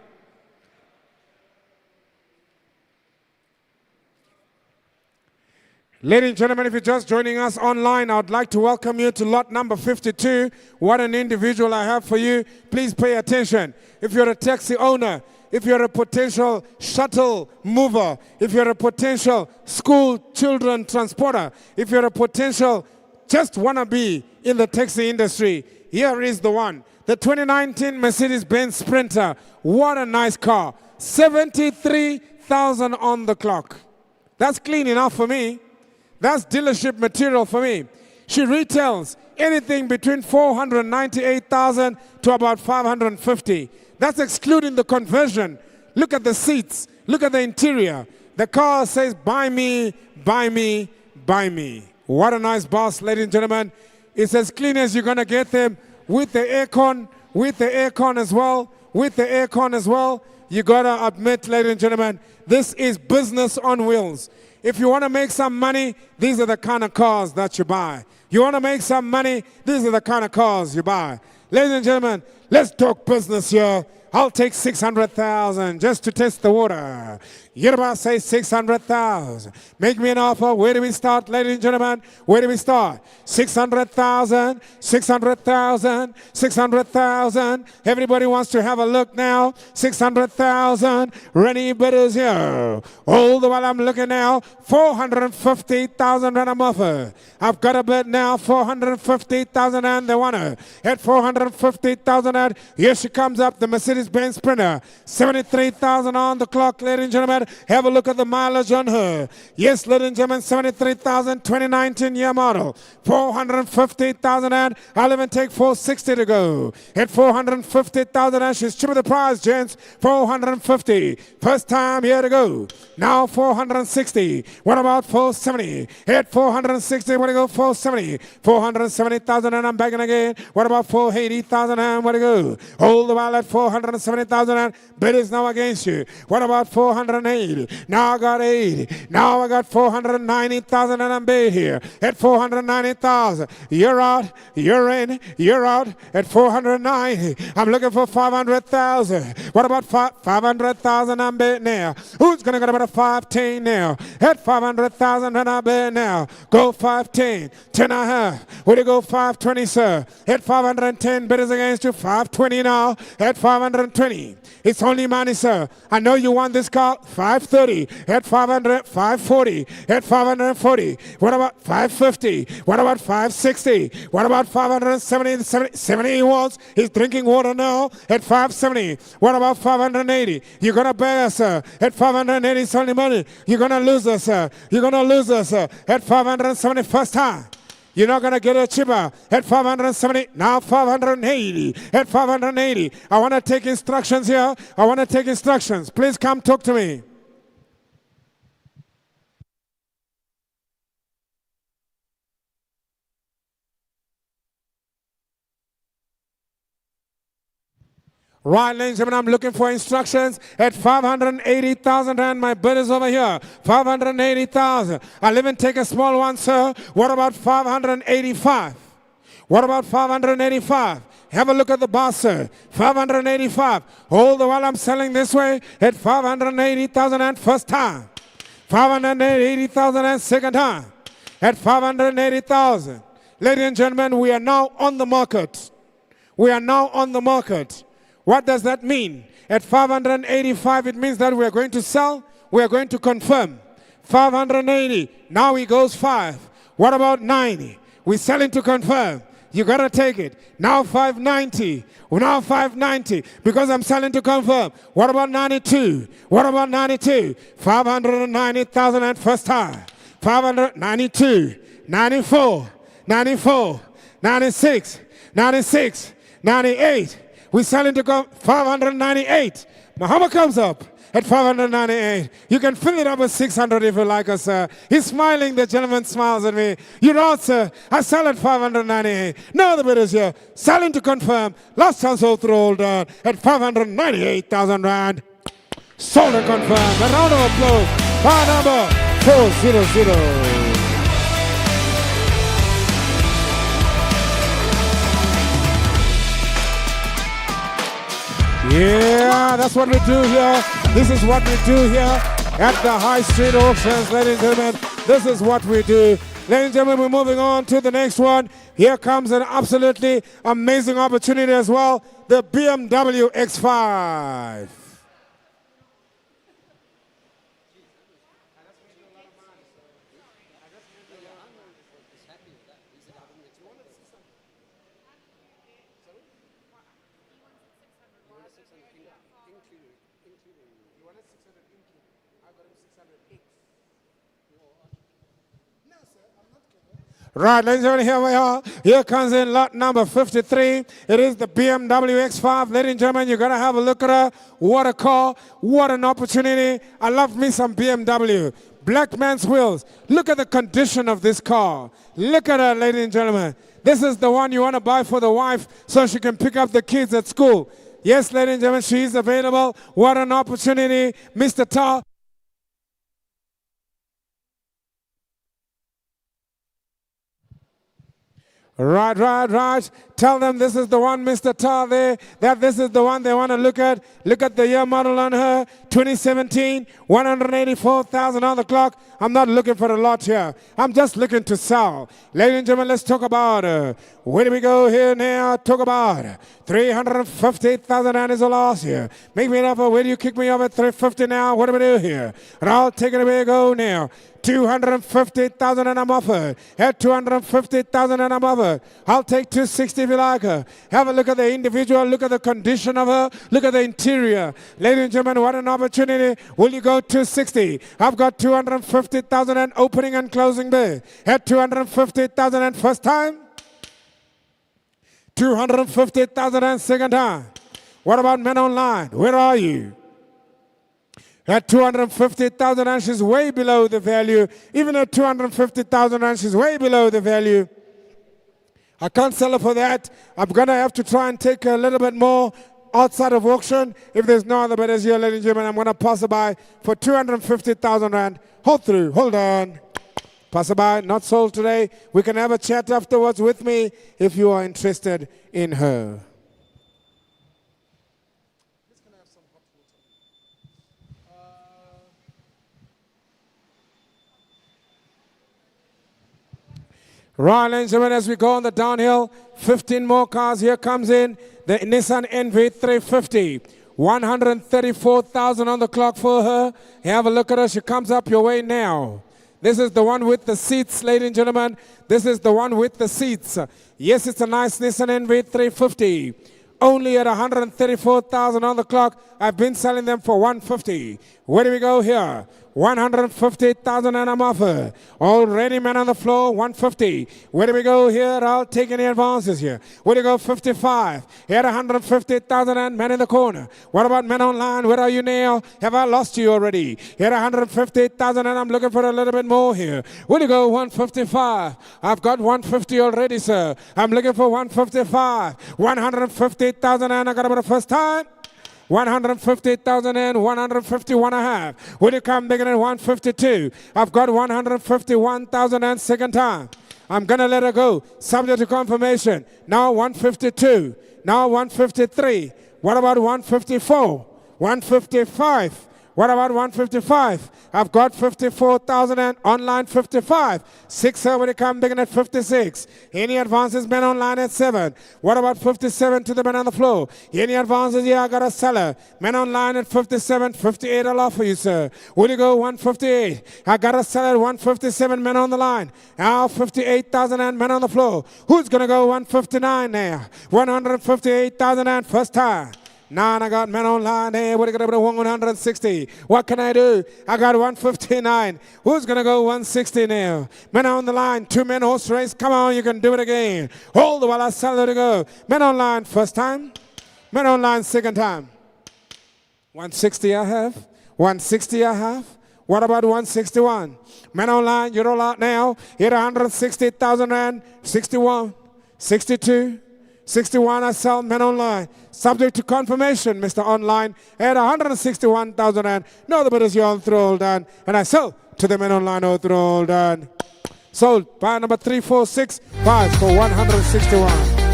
Ladies and gentlemen, if you're just joining us online, I would like to welcome you to lot number 52. What an individual I have for you. Please pay attention. If you're a taxi owner, if you're a potential shuttle mover, if you're a potential school children transporter, if you're a potential just want to be in the taxi industry, here is the one. The 2019 Mercedes-Benz Sprinter. What a nice car. 73,000 on the clock. That's clean enough for me. That's dealership material for me. She retails anything between 498,000 to about 550. That's excluding the conversion. Look at the seats. Look at the interior. The car says, buy me, buy me, buy me. What a nice boss, ladies and gentlemen. It's as clean as you're going to get them with the aircon, as well, You got to admit, ladies and gentlemen, this is business on wheels. If you want to make some money, these are the kind of cars that you buy. You want to make some money, these are the kind of cars you buy. Ladies and gentlemen, let's talk business here. I'll take 600,000 just to test the water. You're about to say 600,000. Make me an offer. Where do we start, ladies and gentlemen? Where do we start? 600,000, 600,000, 600,000. Everybody wants to have a look now. 600,000. Rennie bidders here. All the while I'm looking now. 450,000 rand I'm offer. I've got a bid now. 450,000 and the winner. At 450,000 and here she comes up. The Mercedes-Benz Sprinter. 73,000 on the clock, ladies and gentlemen. Have a look at the mileage on her. Yes, ladies and gentlemen, 73,000, 2019 year model. 450,000 and I'll even take 460 to go. At 450,000 and she's cheaper the price, gents. 450. First time here to go. Now 460. What about 470? At 460, what to go? 470. 470,000 and I'm begging again. What about 480,000 and what to go? Hold the while at 470,000 and bid is now against you. What about 480? Now I got 80. Now I got 490,000 and I'm bid here. At 490,000. You're out. You're in. You're out. At 490. I'm looking for 500,000. What about 500,000? I'm bid now. Who's going to get about a 510 now? At 500,000 and I'm bid now. Go 510. 10 and a half. Where do you go? 520, sir. At 510. Bid is against you. 520 now. At 520. It's only money, sir. I know you want this car. 530. At 500. 540. At 540. What about 550? What about 560? What about 570? 70 he wants. He's drinking water now. At 570. What about 580? You're going to pay us, sir. At 580, it's only money. You're going to lose us, sir. You're going to lose us, sir. At 570, first time. You're not going to get it cheaper. At 570, now 580. At 580. I want to take instructions here. I want to take instructions. Please come talk to me. Right, ladies and gentlemen, I'm looking for instructions at 580,000 rand. My bid is over here. 580,000. I'll even take a small one, sir. What about 585? What about 585? Have a look at the boss, sir. 585. Hold the while I'm selling this way at 580,000 and first time. 580,000 and second time. At 580,000. Ladies and gentlemen, we are now on the market. We are now on the market. What does that mean? At 585, it means that we are going to sell, we are going to confirm. 580, now he goes 5. What about 90? We're selling to confirm. You got to take it. Now 590. Now 590 because I'm selling to confirm. What about 92? What about 92? 590,000 at first time. 592, 94, 94, 96, 96, 98. We're selling to go 598. Muhammad comes up at 598. You can fill it up with 600 if you like us, sir. He's smiling. The gentleman smiles at me. You're out, sir. I sell at 598. Now the bid is here. Selling to confirm. Last chance all through all done at 598,000 rand. Sold and confirmed. A round of applause. Car number 400. Yeah, that's what we do here. This is what we do here at the High Street Auctions, ladies and gentlemen. This is what we do. Ladies and gentlemen, we're moving on to the next one. Here comes an absolutely amazing opportunity as well. The BMW X5. Right, ladies and gentlemen, here we are. Here comes in lot number 53. It is the BMW X5. Ladies and gentlemen, you're going to have a look at her. What a car. What an opportunity. I love me some BMW. Black man's wheels. Look at the condition of this car. Look at her, ladies and gentlemen. This is the one you want to buy for the wife so she can pick up the kids at school. Yes, ladies and gentlemen, she is available. What an opportunity. Mr. Tar. Right. Tell them this is the one, Mr. Tar there, that this is the one they want to look at. Look at the year model on her, 2017, 184,000 on the clock. I'm not looking for a lot here. I'm just looking to sell. Ladies and gentlemen, let's talk about where do we go here now? Talk about 350,000 and is the last year. Make me an offer. Where do you kick me off at 350 now? What do we do here? And I'll take it away, go now. 250,000 and I'm offered. At 250,000 and I'm offered. I'll take 260 if you like her. Have a look at the individual. Look at the condition of her. Look at the interior. Ladies and gentlemen, what an opportunity. Will you go 260? I've got 250,000 and opening and closing there. At 250,000 and first time. 250,000 and second time. What about men online? Where are you? At 250,000 and she's way below the value. Even at 250,000 and she's way below the value. I can't sell her for that. I'm going to have to try and take a little bit more outside of auction. If there's no other bidders here, ladies and gentlemen, I'm going to pass her by for 250,000 rand. Hold through. Hold on. Pass her by. Not sold today. We can have a chat afterwards with me if you are interested in her. Right, ladies and gentlemen, as we go on the downhill, 15 more cars. Here comes in the Nissan NV350. 134,000 on the clock for her. Have a look at her. She comes up your way now. This is the one with the seats, ladies and gentlemen. This is the one with the seats. Yes, it's a nice Nissan NV350. Only at 134,000 on the clock. I've been selling them for 150. Where do we go here? 150,000 and I'm offer. Already man on the floor, 150. Where do we go here? I'll take any advances here. Where do we go? 55. Here at 150,000 and man in the corner. What about men online? Where are you now? Have I lost you already? Here at 150,000 and I'm looking for a little bit more here. Where do you go? 155. I've got 150 already, sir. I'm looking for 155. 150,000 and I got about the first time. 150,000 and 151 and a half. Will you come bigger than 152? I've got 151,000 and second time. I'm going to let her go. Subject to confirmation. Now 152. Now 153. What about 154? 155. What about 155? I've got 54,000 and online 55. 6 when it come bigger at 56. Any advances men online at 7. What about 57 to the men on the floor? Any advances? Yeah, I got a seller. Men online at 57, 58 I'll offer you, sir. Will you go 158? I got a seller at 157 men on the line. Now 58,000 and men on the floor. Who's going to go 159 now? 158,000 and first time. Now I got men online there. What are you going to do? 160. What can I do? I got 159. Who's going to go 160 now? Men on the line. 2 men horse race. Come on, you can do it again. Hold the while I sell it to go. Men online first time. Men online second time. 160 I have. 160 I have. What about 161? Men online, you roll out now. Hit 160,000 rand. 61. 62. 61 I sell men online. Subject to confirmation, Mr. Online. At 161,000 rand. No, the bidders you're all through all done. And I sell to the men online all through all done. Sold by number 346. Buys for 161.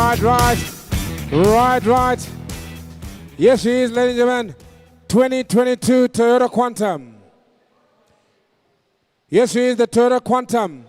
Right. Yes, she is, ladies and gentlemen. 2022 Toyota Quantum. Yes, she is the Toyota Quantum.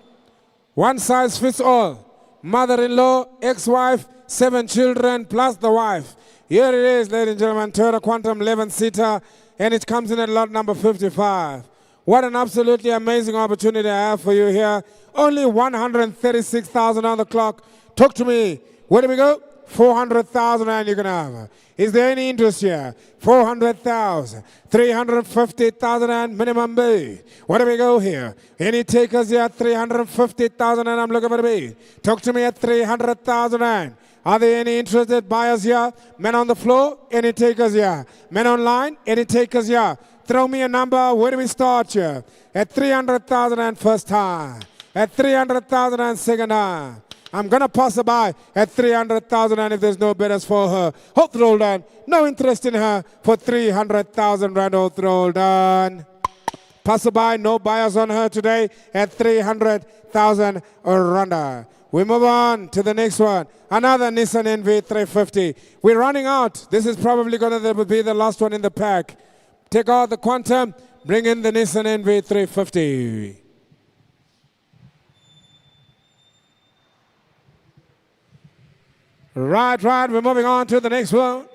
One size fits all. Mother-in-law, ex-wife, 7 children plus the wife. Here it is, ladies and gentlemen, Toyota Quantum 11-seater, and it comes in at lot number 55. What an absolutely amazing opportunity I have for you here. Only 136,000 on the clock. Talk to me. Where do we go? 400,000 and you can have. Is there any interest here? 400,000, 350,000 and minimum bid. Where do we go here? Any takers here? 350,000 and I'm looking for the bid. Talk to me at 300,000 and. Are there any interested buyers here? Men on the floor? Any takers here? Men online? Any takers here? Throw me a number. Where do we start here? At 300,000 and first time. At 300,000 and second time. I'm going to pass her by at 300,000 and if there's no bidders for her, hold the roll down. No interest in her for 300,000 rand, hold the roll down. Pass her by, no buyers on her today at 300,000 rand. We move on to the next one. Another Nissan NV350. We're running out. This is probably going to be the last one in the pack. Take out the Quantum, bring in the Nissan NV350. Right, we're moving on to the next one.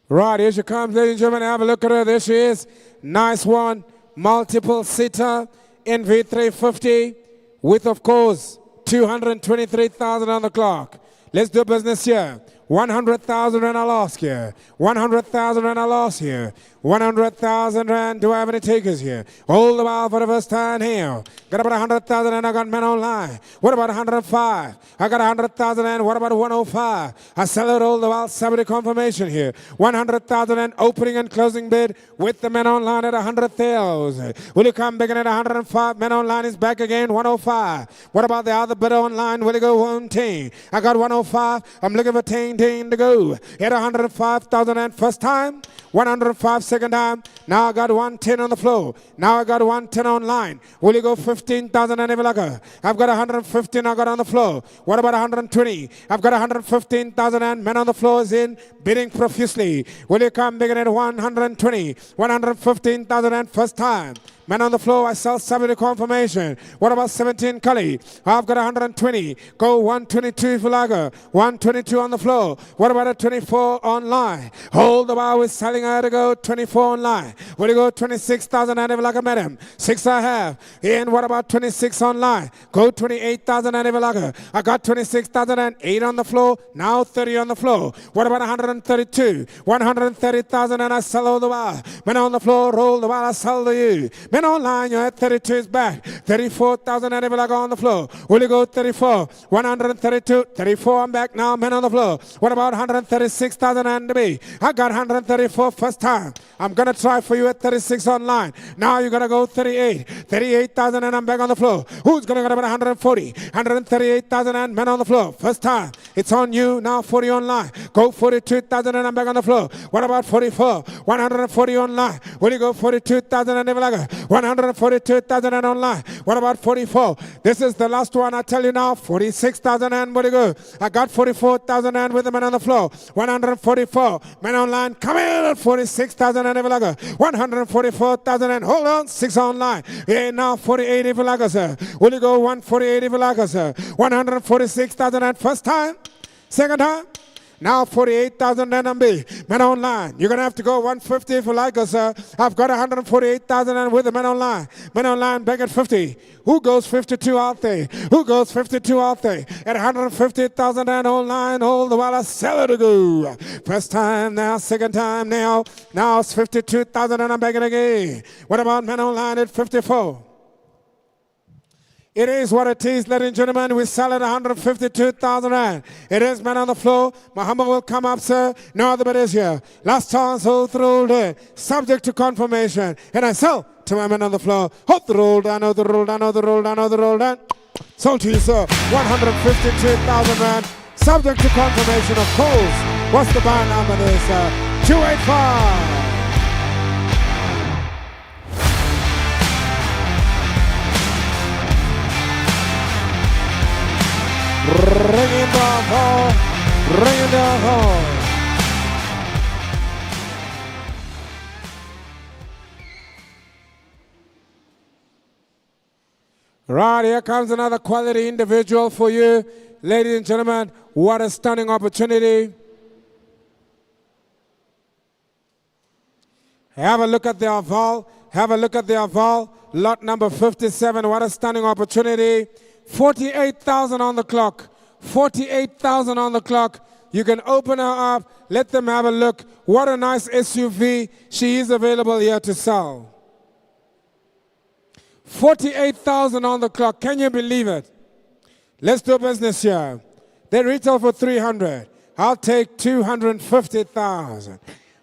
Right, here she comes, ladies and gentlemen. Have a look at her. There she is. Nice one. Multiple seater NV350 with, of course, 223,000 on the clock. Let's do business here. 100,000 rand I lost here. 100,000 rand I lost here. 100,000 rand. Do I have any takers here? Hold the ball for the first time here. Got about 100,000 and I got men online. What about 105? I got 100,000 and what about 105? I sell it all the while. Somebody confirmation here. 100,000 and opening and closing bid with the men online at 100,000. Will you come begin at 105? Men online is back again. 105. What about the other bidder online? Will you go 110? I got 105. I'm looking for 10 to go. At 105,000 and first time. 105 second time. Now I got 110 on the floor. Now I got 110 online. Will you go 15,000 and Evelaka? I've got 115 I got on the floor. What about 120? I've got 115,000 and men on the floor is in bidding profusely. Will you come begin at 120? 115,000 and first time. Man on the floor, I sell somebody confirmation. What about 17 Cully? I've got 120. Go 122 if you like her. 122 on the floor. What about a 24 online? Hold the bar with selling her to go 24 online. Will you go 26,000 and if you like her, madam? 6 I have. And what about 26 online? Go 28,000 and if you like her. I got 26,008 on the floor. Now 30 on the floor. What about 132? 130,000 and I sell all the bar. Man on the floor, roll the bar, I sell to you. Men online, you're at 32 is back. 34,000 and I go on the floor. Will you go 34? 132, 34, I'm back now. Men on the floor. What about 136,000 and me? I got 134 first time. I'm going to try for you at 36 online. Now you're going to go 38. 38,000 and I'm back on the floor. Who's going to go about 140? 138,000 and men on the floor. First time. It's on you. Now 40 online. Go 42,000 and I'm back on the floor. What about 44? 140 online. Will you go 42,000 and never like 142,000 and online. What about 44? This is the last one I tell you now. 46,000 and what do you go? I got 44,000 and with the men on the floor. 144 men online. Come in at 46,000 and like 144,000 and hold on. 6 online. Yeah, now 48 if you like us, sir. Will you go 148 if you like us, sir? 146,000 and first time. Second time. Now 48,000 NMB. Men online. You're going to have to go 150 if you like us, sir. I've got 148,000 and with the men online. Men online back at 50. Who goes 52 out there? Who goes 52 out there? At 150,000 and online. Hold the while I sell it to go. First time now, second time now. Now it's 52,000 and I'm back in again. What about men online at 54? It is what it is, ladies and gentlemen. We sell at 152,000 rand. It is man on the floor. Muhammad will come up, sir. No other bidders here. Last chance, hold the roll down. Subject to confirmation. And I sell to my man on the floor. Hold the roll down, hold the roll down, hold the roll down, hold the roll down. Sold to you, sir. 152,000 rand. Subject to confirmation, of course. What's the buy number there, sir? 285. Ringing the ball, ringing the ball. Right, here comes another quality individual for you. Ladies and gentlemen, what a stunning opportunity. Have a look at the Oval. Have a look at the Oval. Lot number 57. What a stunning opportunity. 48,000 on the clock. 48,000 on the clock. You can open her up. Let them have a look. What a nice SUV. She is available here to sell. 48,000 on the clock. Can you believe it? Let's do business here. They retail for 300. I'll take 250,000.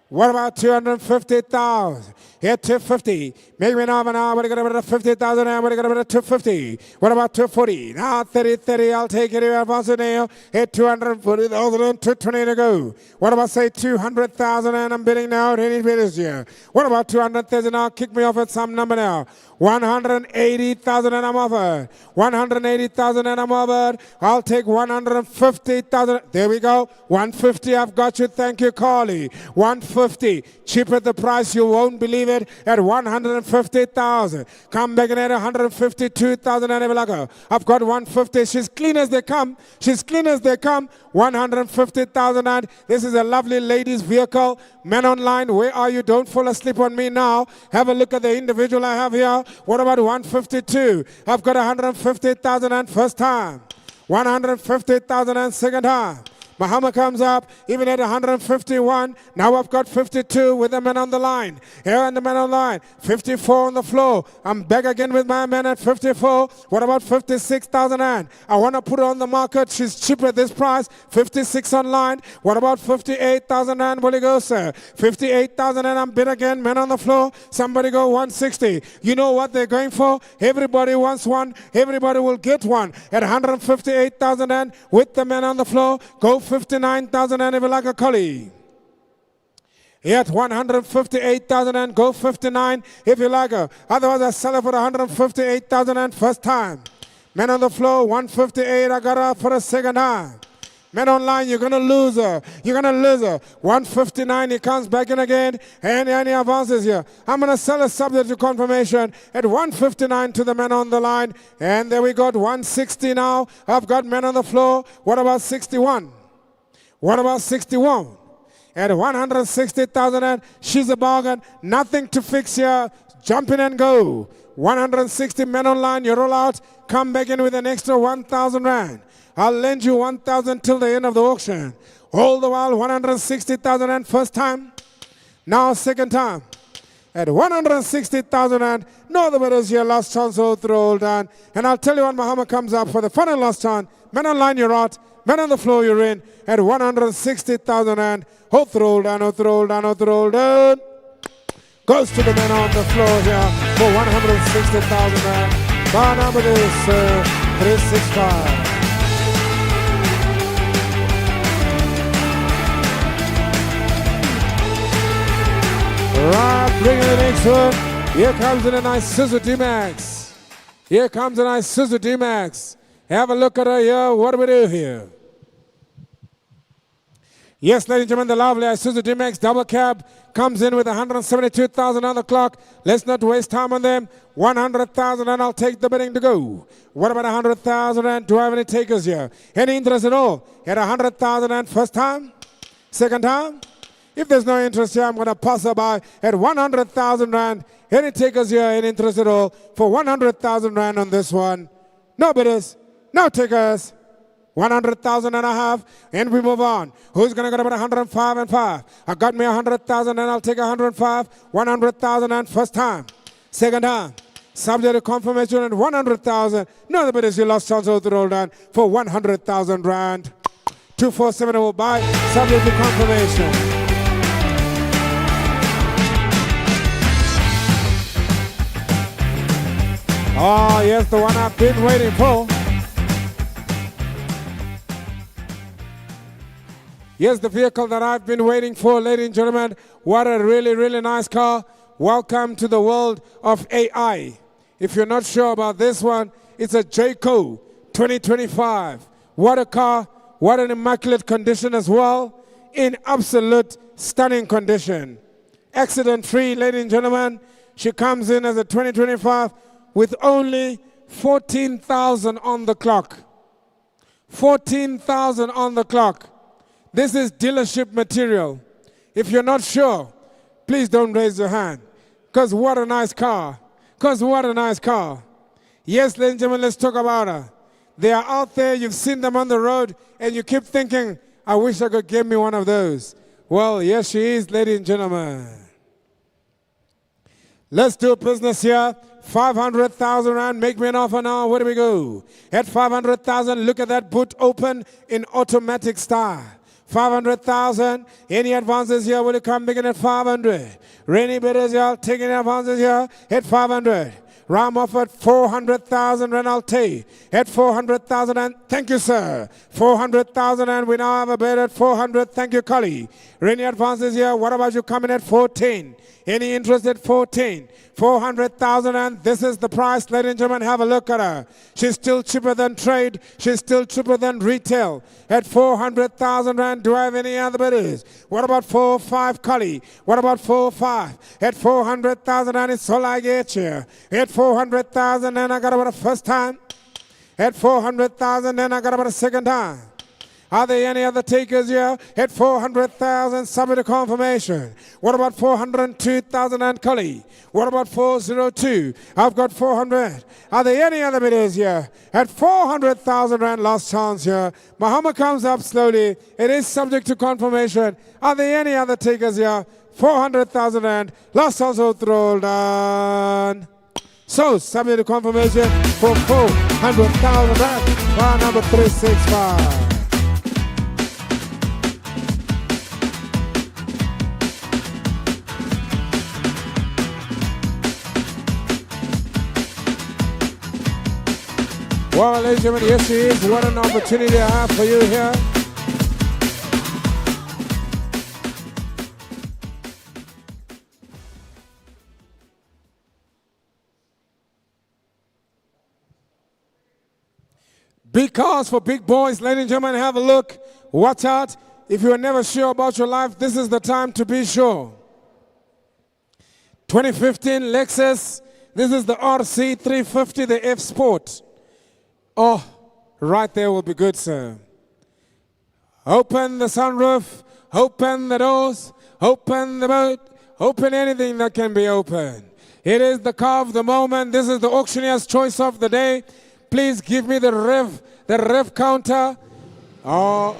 What about 250,000? Here, 250. Make me now, what are you going to 50,000 and what are you going to 250? What about 240? Now 30, I'll take it here, advance it now. Here, 240,000 and 220 to go. What about, say, 200,000 and I'm bidding now, any bidders here. What about 200,000 now? Kick me off at some number now. 180,000 and I'm offered. 180,000 and I'm offered. I'll take 150,000. There we go. 150, I've got you. Thank you, Carly. 150. Cheap at the price, you won't believe it, at 150,000. Come back in at 152,000 and I've got 150. She's clean as they come. She's clean as they come. 150,000 and this is a lovely lady's vehicle. Men online, where are you? Don't fall asleep on me now. Have a look at the individual I have here. What about 152? I've got 150,000 and first time. 150,000 and second time. Muhammad comes up, even at 151. Now I've got 52 with the men on the line. Here and the men on the line. 54 on the floor. I'm back again with my man at 54. What about 56,000 and? I want to put her on the market. She's cheap at this price. 56 online. What about 58,000 and? Will you go, sir? 58,000 and I'm bid again. Men on the floor. Somebody go 160. You know what they're going for? Everybody wants one. Everybody will get one. At 158,000 and with the men on the floor. Go 59,000 and like a collie. At 158,000 and go 59 if you like her. Otherwise I sell her for 158,000 and first time. Men on the floor, 158, I got her for a second time. Men online, you're going to lose her. You're going to lose her. 159, he comes back in again, and he advances here. I'm going to sell a subject to confirmation at 159 to the men on the line. And there we got 160 now. I've got men on the floor. What about 61? What about 61? At 160,000 and she's a bargain. Nothing to fix here. Jump in and go. 160 men online, you roll out. Come back in with an extra 1,000 rand. I'll lend you 1,000 till the end of the auction. All the while, 160,000 and first time. Now second time. At 160,000 and no, the bidders here. Last chance all through all done. And I'll tell you when Muhammad comes up for the final last chance. Men online, you're out. Men on the floor, you're in. At 160,000 and all through all done, all through all done, all through all done. Goes to the men on the floor here for 160,000 and bar number is 365. Right, bringing the next one. Here comes a nice Isuzu D-Max. Here comes a nice Isuzu D-Max. Have a look at her here. What do we do here? Yes, ladies and gentlemen, the lovely Isuzu D-Max double cab comes in with 172,000 on the clock. Let's not waste time on them. 100,000 and I'll take the bidding to go. What about 100,000 and do I have any takers here? Any interest at all? At 100,000 and first time? Second time? If there's no interest here, I'm going to pass her by at 100,000 rand. Any takers here, any interest at all? For 100,000 rand on this one. No bidders, no takers. 100,000 and a half, and we move on. Who's going to get about 105 and 5? I got me 100,000 and I'll take 105. 100,000 and first time. Second time. Subject to confirmation and 100,000. No, the bidders, you lost chance of the roll down for 100,000 rand. 247 will buy, subject to confirmation. Oh, yes, the one I've been waiting for. Yes, the vehicle that I've been waiting for, ladies and gentlemen. What a really, really nice car. Welcome to the world of AI. If you're not sure about this one, it's a Jayco 2025. What a car. What an immaculate condition as well. In absolute stunning condition. Accident-free, ladies and gentlemen. She comes in as a 2025 with only 14,000 on the clock. 14,000 on the clock. This is dealership material. If you're not sure, please don't raise your hand. Because what a nice car. Because what a nice car. Yes, ladies and gentlemen, let's talk about her. They are out there, you've seen them on the road, and you keep thinking, I wish I could give me one of those. Well, yes, she is, ladies and gentlemen. Let's do business here. 500,000 rand, make me an offer now. Where do we go? At 500,000, look at that boot open in automatic style. 500,000. Any advances here? Will you come begin at 500? Rainy bidders here, taking advances here at 500. Ram offered 400,000 rand, I'll take at 400,000 and thank you, sir. 400,000 and we now have a bid at 400. Thank you, Kali. Rainy advances here. What about you coming at 14? Any interest at 14? 400,000 and this is the price, ladies and gentlemen. Have a look at her. She's still cheaper than trade. She's still cheaper than retail. At 400,000 rand, do I have any other bidders? What about 4-5, Kali? What about 4-5? At 400,000 and it's all I get here. At 400,000 and I got about a first time. At 400,000 and I got about a second time. Are there any other takers here? At 400,000, submit a confirmation. What about 402,000 and Cully? What about 402? I've got 400. Are there any other bidders here? At 400,000 rand, last chance here. Muhammad comes up slowly. It is subject to confirmation. Are there any other takers here? 400,000 rand, last chance roll done. So, submit a confirmation for 400,000 rand. Car number 365. Well, ladies and gentlemen, yes, she is. What an opportunity I have for you here. Big cars for big boys. Ladies and gentlemen, have a look. Watch out. If you are never sure about your life, this is the time to be sure. 2015 Lexus. This is the RC 350, the F Sport. Oh, right there will be good, sir. Open the sunroof, open the doors, open the boot, open anything that can be opened. It is the car of the moment. This is the auctioneer's choice of the day. Please give me the rev counter. Oh,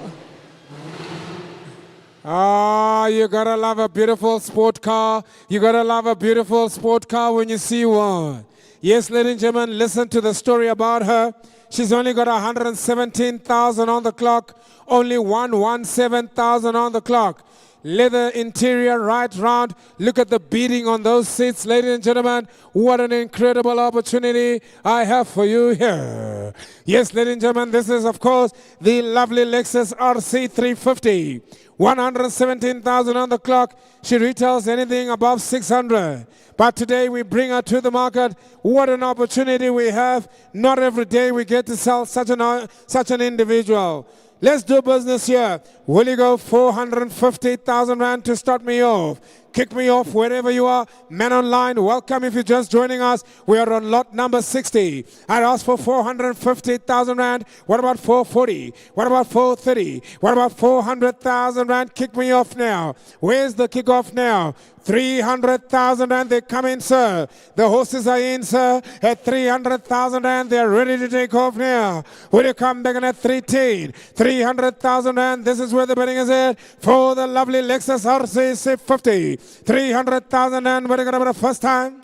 you gotta love a beautiful sport car. You gotta love a beautiful sport car when you see one. Yes, ladies and gentlemen, listen to the story about her. She's only got 117,000 on the clock. Only 117,000 on the clock. Leather interior right round. Look at the beading on those seats, ladies and gentlemen. What an incredible opportunity I have for you here. Yes, ladies and gentlemen, this is, of course, the lovely Lexus RC 350. 117,000 on the clock. She retails anything above 600. But today we bring her to the market. What an opportunity we have. Not every day we get to sell such an individual. Let's do business here. Will you go 450,000 rand to start me off? Kick me off wherever you are. Man online, welcome if you're just joining us. We are on lot number 60. I asked for 450,000 rand. What about 440? What about 430? What about 400,000 rand? Kick me off now. Where's the kickoff now? 300,000 rand, they come in, sir. The horses are in, sir. At 300,000 rand, they're ready to take off now. Will you come back in at 310? 300,000 rand, this is where the bidding is at for the lovely Lexus RC 50. 300,000 rand, what are you going to be the first time?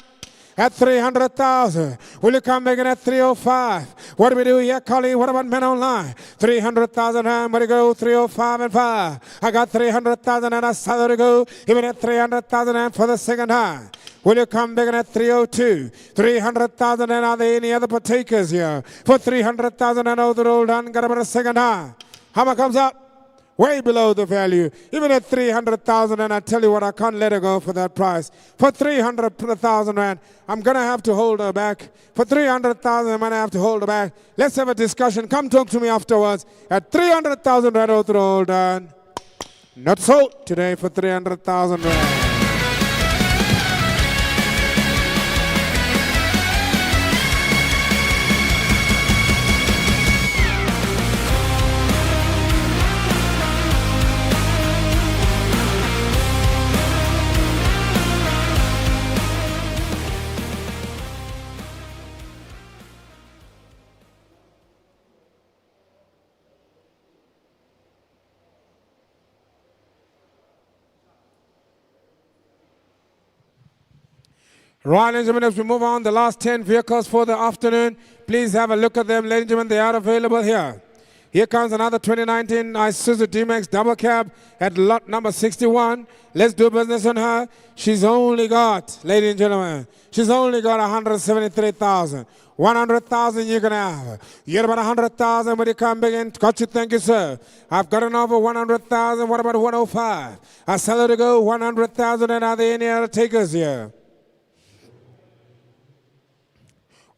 At 300,000. Will you come back in at 305? What do we do here, Collie? What about men online? 300,000 rand. Where do you go? 305 and 5. I got 300,000 and I saw to go. Even at 300,000 rand for the second time. Will you come back in at 302? 300,000 and are there any other partakers here? For 300,000 and over the roll done. Got about a second time. How much comes up? Way below the value. Even at 300,000, and I tell you what, I can't let her go for that price. For 300,000 rand, I'm going to have to hold her back. For 300,000, I'm going to have to hold her back. Let's have a discussion. Come talk to me afterwards. At 300,000 rand, hold on. Not sold today for 300,000 rand. Right, ladies and gentlemen, as we move on, the last 10 vehicles for the afternoon, please have a look at them, ladies and gentlemen, they are available here. Here comes another 2019 Isuzu D-Max double cab at lot number 61. Let's do business on her. She's only got, ladies and gentlemen, she's only got 173,000. 100,000 you're going to have. You get about 100,000 when you come back in. Got you, thank you, sir. I've got an offer 100,000. What about 105? I sell her to go 100,000, and are there any other takers here?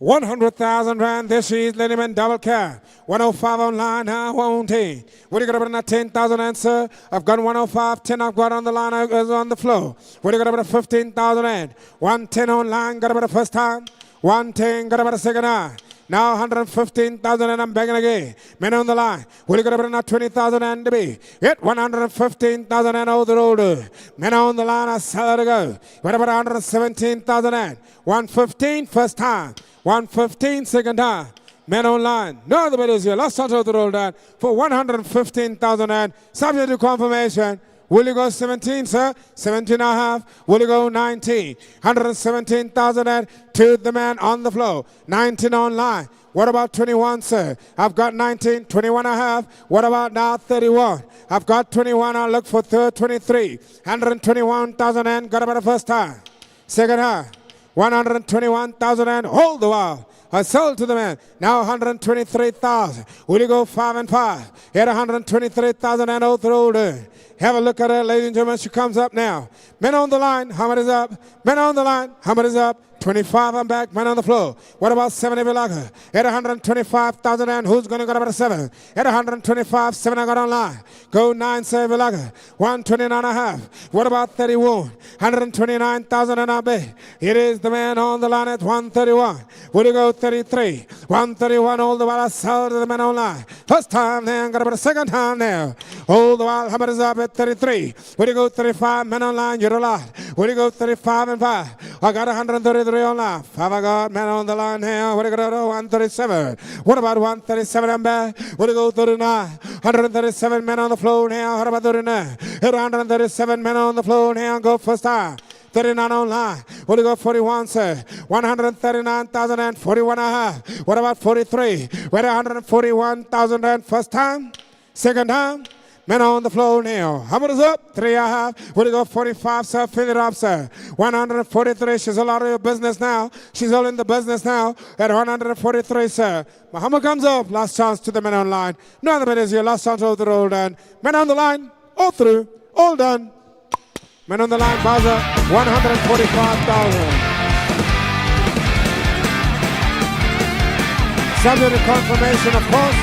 100,000 rand, there she is, lady and double cab. 105 online, huh? 110. What do you got about 10,000 answer? I've got 105, 10 I've got on the line, on the floor. What do you got about 15,000 rand? 110 online, got about the first time. 110, got about the second time. Now 115,000 and I'm begging again. Men on the line. What do you got about now 20,000 and to be? Get 115,000 and over the road. Men on the line, I sell her to go. What about 117,000 and 115 first time. 115 second time. Men online. No other bidders here. Last shot of the roll down for 115,000 and subject to confirmation. Will you go 17, sir? 17 and a half. Will you go 19? 117,000 and to the man on the floor. 19 online. What about 21, sir? I've got 19, 21 and a half. What about now 31? I've got 21. I'll look for third 23. 121,000 and got about the first time. Second half. 121,000 and hold the while. I sold to the man. Now 123,000. Will you go 5 and 5? At 123,000 and over the road. Have a look at her, ladies and gentlemen. She comes up now. Men on the line. How much is up? Men on the line. How much is up? 25, I'm back. Man on the floor. What about 70 Villaga? At 125,000 and who's going to go about a 7? At 125, 7 I got online. Go 9, say Villaga. 129 and a half. What about 31? 129,000 and I bet. It is the man on the line at 131. Will you go 33? 131 all the while I sold to the man online. First time there, got about a second time there. All the while, how much is up at 33? Will you go 35? Man online, you're a lot. Will you go 35 and 5? I got 133 online. 5 I got, man on the line here. What do you got? 137. What about 137 and back? What do you go 39? 137 men on the floor now. What about 39? 137 men on the floor now. Go first time. 39 online. What do you go 41, sir? 139,000 and 41 and a half. What about 43? Where 141,000 and first time? Second time? Men on the floor now. How much is up? 3 and a half. Will you go 45, sir? Fill it up, sir. 143. She's all out of your business now. She's all in the business now. At 143, sir. Muhammad comes up. Last chance to the men online. No other men is here. Last chance over the roll done. Men on the line. All through. All done. Men on the line. Buzzer. 145,000. Subject to confirmation, of course.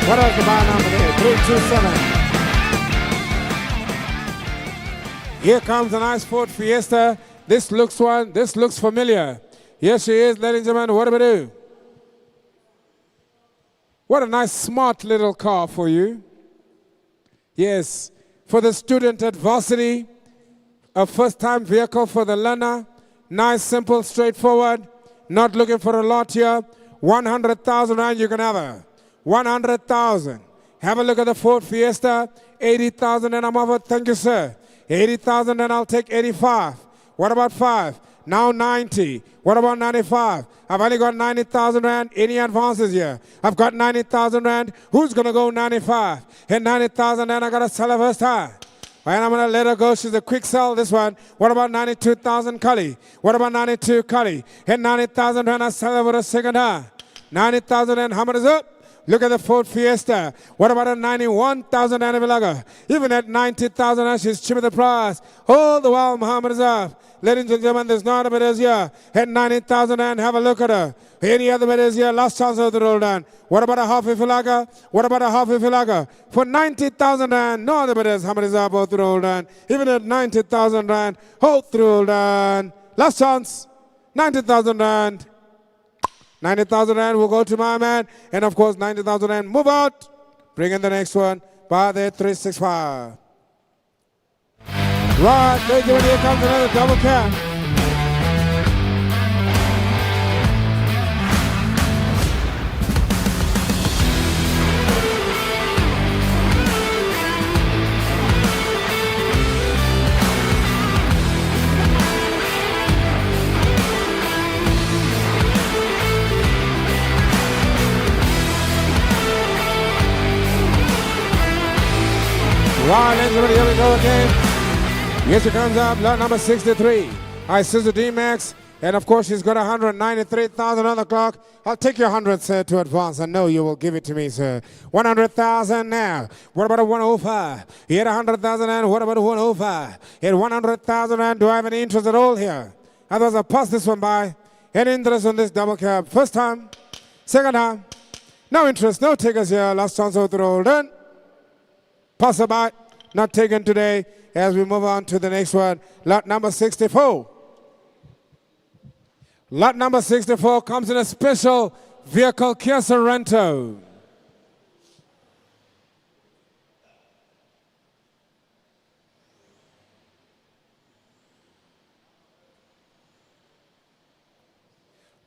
What else the buy number there? 327. Here comes a nice Ford Fiesta. This looks familiar. Here she is, ladies and gentlemen. What do we do? What a nice, smart little car for you. Yes, for the student at varsity, a first-time vehicle for the learner. Nice, simple, straightforward. Not looking for a lot here. 100,000 rand you can have her. 100,000. Have a look at the Ford Fiesta. 80,000 and I'm over. Thank you, sir. 80,000 and I'll take 85. What about 5? Now 90. What about 95? I've only got 90,000 rand. Any advances here? I've got 90,000 rand. Who's going to go 95? Hit 90,000 and I got to sell her first time. And I'm going to let her go. She's a quick sell, this one. What about 92,000 Cully? What about 92 Cully? Hit 90,000 rand. I sell her for a second time. 90,000 and how much is up? Look at the Ford Fiesta. What about a 91,000 Rand? Even at 90,000 Rand, she's cheaper the price. All the while, Muhammad is up. Ladies and gentlemen, there's not a bit here. At 90,000 Rand, have a look at her. Any other bit here? Last chance of the roll down. What about a half if you like her? What about a half if you like her? For 90,000 Rand, no other bit is. How many is up? Both roll down. Even at 90,000 Rand, hold roll down. Last chance. 90,000 Rand. 90,000 Rand will go to my man. And of course, 90,000 Rand. Move out. Bring in the next one. By the 365. Right, thank you. Here comes another double cap. Right, ladies and gentlemen, here we go again. Yes, it comes up, lot number 63. Isuzu D-Max. And of course, she's got 193,000 on the clock. I'll take your 100, sir, to advance. I know you will give it to me, sir. 100,000 now. What about a 105? You had 100,000 and what about a 105? You had 100,000 and do I have any interest at all here? Otherwise, I'll pass this one by. Any interest on this double cab? First time? Second time? No interest, no takers here. Last chance of the roll. Done. Pass by. Not taken today. As we move on to the next one, lot number 64. Lot number 64 comes in a special vehicle Kia Sorento.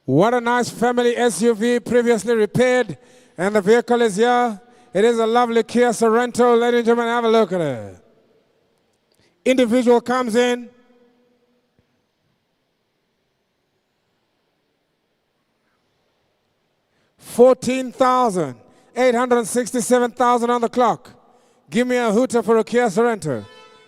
What a nice family SUV, previously repaired, and the vehicle is here. It is a lovely Kia Sorento. Ladies and gentlemen, have a look at it. Individual comes in. $14,867,000 on the clock. Give me a hooter for a Kia Sorento.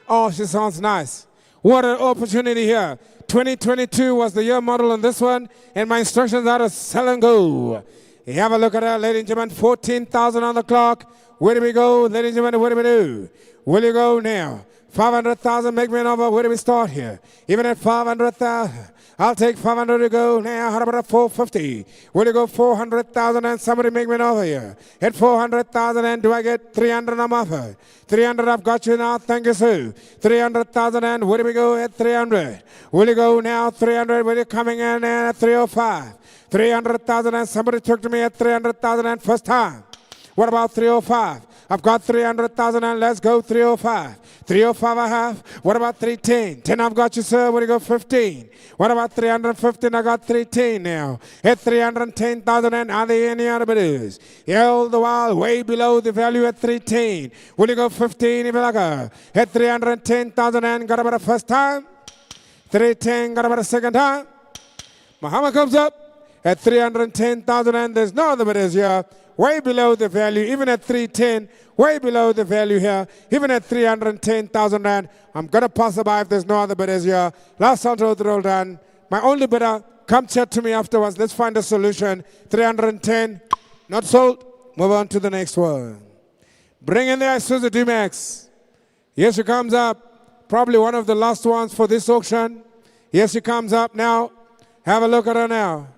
Oh, she sounds nice. What an opportunity here. 2022 was the year model on this one, and my instructions are to sell and go. Have a look at her, ladies and gentlemen. 14,000 on the clock. Where do we go, ladies and gentlemen? What do we do? Will you go now? 500,000, make me an offer. Where do we start here? Even at 500,000, I'll take 500 to go now. How about a 450? Will you go 400,000 and somebody make me an offer here? At 400,000 and do I get 300 on offer? 300, I've got you now. Thank you, sir. 300,000 and where do we go at 300? Will you go now 300? Will you coming in at 305? 300,000 and somebody took to me at 300,000 and first time. What about 305? I've got 300,000 and let's go 305. 305 I have. What about 310? 10 I've got you, sir. What do you go 15? What about 315? I got 310 now. At 310,000 and are there any other bidders? Yeah, all the while way below the value at 310. Will you go 15 if you like her? At 310,000 and got about a first time. 310 got about a second time. Muhammad comes up at 310,000 and there's no other bidders here. Way below the value, even at 310, way below the value here, even at 310,000 Rand. I'm going to pass it by if there's no other bidders here. Last round of the roll done. My only bidder, come chat to me afterwards. Let's find a solution. 310, not sold. Move on to the next one. Bring in the Isuzu D-Max. Here she comes up. Probably one of the last ones for this auction. Here she comes up now. Have a look at her now.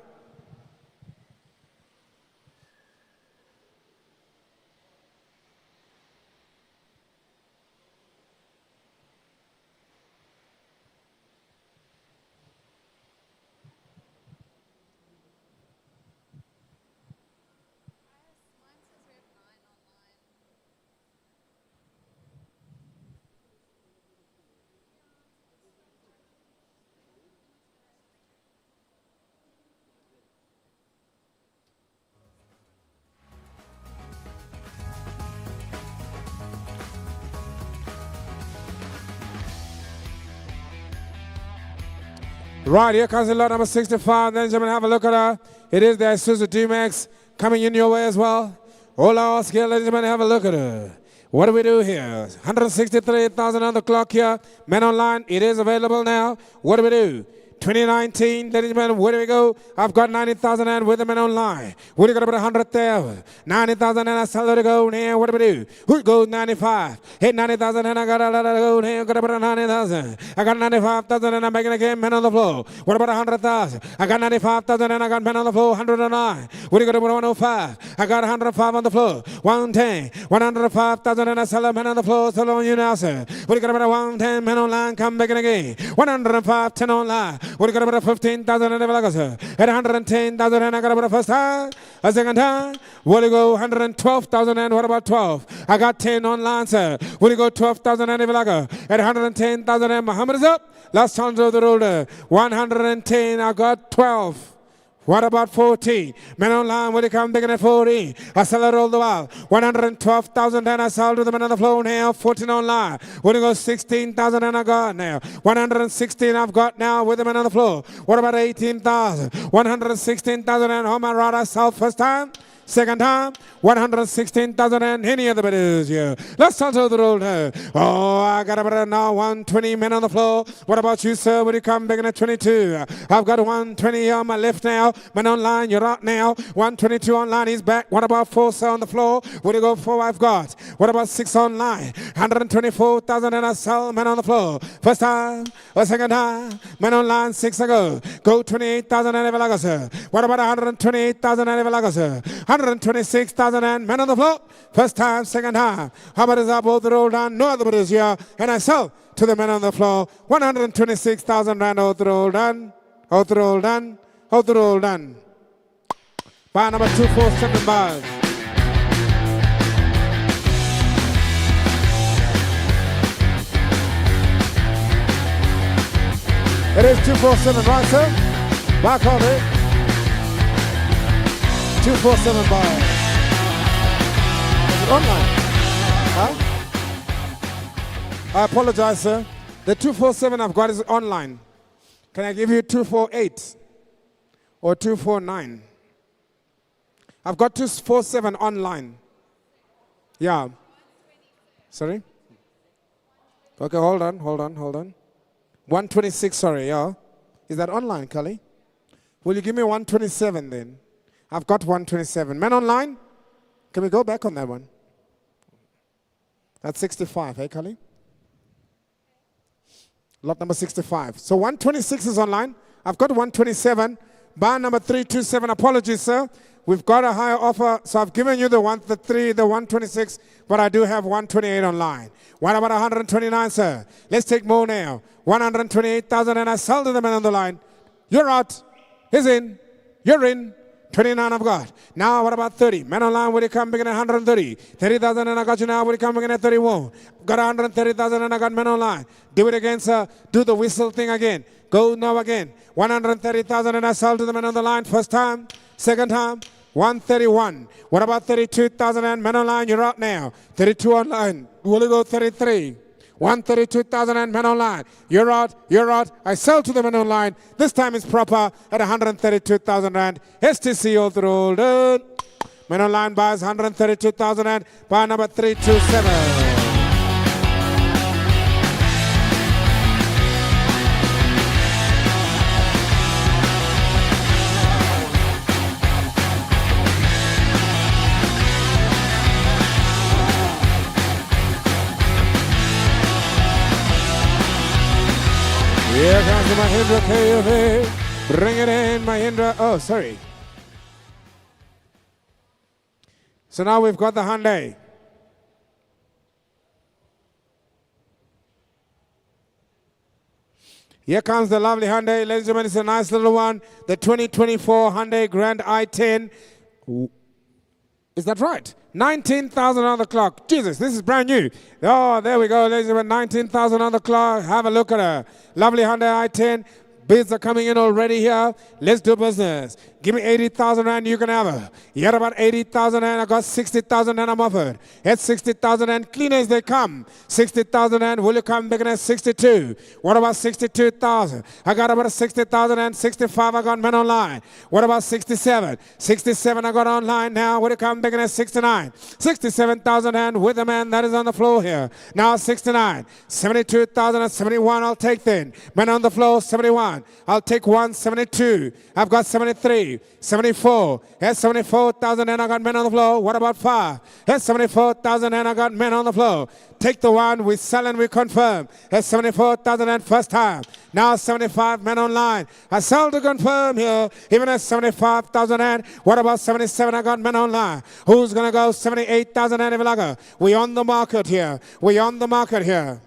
Right, here comes the lot number 65. Then, gentlemen, have a look at her. It is the Isuzu D-Max coming in your way as well. All our scale, ladies and gentlemen, have a look at her. What do we do here? 163,000 on the clock here. Men online, it is available now. What do we do? 2019, ladies and gentlemen, where do we go? I've got 90,000 and with them and online. What do you got about 100 there? 90,000 and I sell to go here. What do we do? Who goes 95? Hit 90,000 and I got a lot of go here. Got about 90,000. I got 95,000 and I'm making a game, men on the floor. What about 100,000? I got 95,000 and I got men on the floor. 109. What do you got about 105? I got 105 on the floor. 110. 105,000 and I sell a men on the floor. So long you now, sir. What do you got about 110? Men online, come back in again. 105, 10 online. What do you got about 15,000 and never sir? At 110,000 and I got about a first time. A second time. What do you go? 112,000 and what about 12? I got 10 online, sir. What do you go? 12,000 and never at 110,000 and Muhammad is up. Last chance of the roller. 110, I got 12. What about 14? Men online, will you come bigger than 14? I sell it all the while. 112,000 and I sell to the men on the floor now. 14 online. Will you go 16,000 and I got now. 116 I've got now with the men on the floor. What about 18,000? 116,000 and home and right I sell first time. Second time, 116,000 and any other bidders here. Let's start to the roll here. Oh, I got about now 120 men on the floor. What about you, sir? Will you come back in at 22? I've got 120 here on my left now. Men online, you're out now. 122 online, he's back. What about 4, sir, on the floor? Will you go 4? I've got. What about 6 online? 124,000 and I sell men on the floor. First time, or second time, men online, 6 ago. Go 28,000 and ever like sir. What about 128,000 and ever like sir? 126,000 and men on the floor. First time, second time. How about is that both roll down? No other bidders here. And I sell to the men on the floor. 126,000 rand out the roll done. Out the roll done. Out the roll done. Bar number 247 bars. It is 247, right, sir? Back on it. 247 bar. Is it online? Huh? I apologize, sir. The 247 I've got is online. Can I give you 248 or 249? I've got 247 online. Yeah. Sorry? Okay, hold on. 126, sorry, yeah. Is that online, Cully? Will you give me 127 then? I've got 127. Men online? Can we go back on that one? That's 65, hey, Cully? Lot number 65. So 126 is online. I've got 127. Bar number 327. Apologies, sir. We've got a higher offer, so I've given you the 126, but I do have 128 online. What about 129, sir? Let's take more now. 128,000 and I sell to the man on the line. You're out. He's in. You're in. 29 I've got. Now what about 30? Men online, will you come begin at 130? 30,000 and I got you now, will you come begin at 31? Got 130,000 and I got men online. Do it again, sir. Do the whistle thing again. Go now again. 130,000 and I sell to the men on the line. First time. Second time. 131. What about 32,000 and men online? You're out now. 32 online. Will you go 33? 132,000 and men online. You're out. I sell to the men online. This time it's proper at 132,000 rand. STC all through. Men online buys 132,000 rand. Buy number 327. Here comes the Mahindra KFA. Bring it in, Mahindra. Oh, sorry. So now we've got the Hyundai. Here comes the lovely Hyundai. Ladies and gentlemen, it's a nice little one. The 2024 Hyundai Grand i10. Is that right? 19,000 on the clock. Jesus, this is brand new. Oh, there we go, ladies and gentlemen. 19,000 on the clock. Have a look at her. Lovely Hyundai i10. Bids are coming in already here. Let's do business. Give me 80,000 rand, you can have her. You're about 80,000 rand, I got 60,000 rand I'm offered. At 60,000 rand, clean as they come. 60,000 rand, will you come bigger than 62? What about 62,000? I got about 60,000 and 65 I got men online. What about 67? 67 I got online now, will you come bigger than 69? 67,000 and with the man that is on the floor here. Now 69. 72,000 and 71 I'll take then. Men on the floor, 71. I'll take 172. I've got 73, 74. That's 74,000 and I got men on the floor. What about 5? That's 74,000 and I got men on the floor. Take the one, we sell and we confirm. That's 74,000 and first time. Now 75 men online. I sell to confirm here, even at 75,000 and what about 77? I got men online. Who's going to go 78,000 and Evilaga? We on the market here. We on the market here.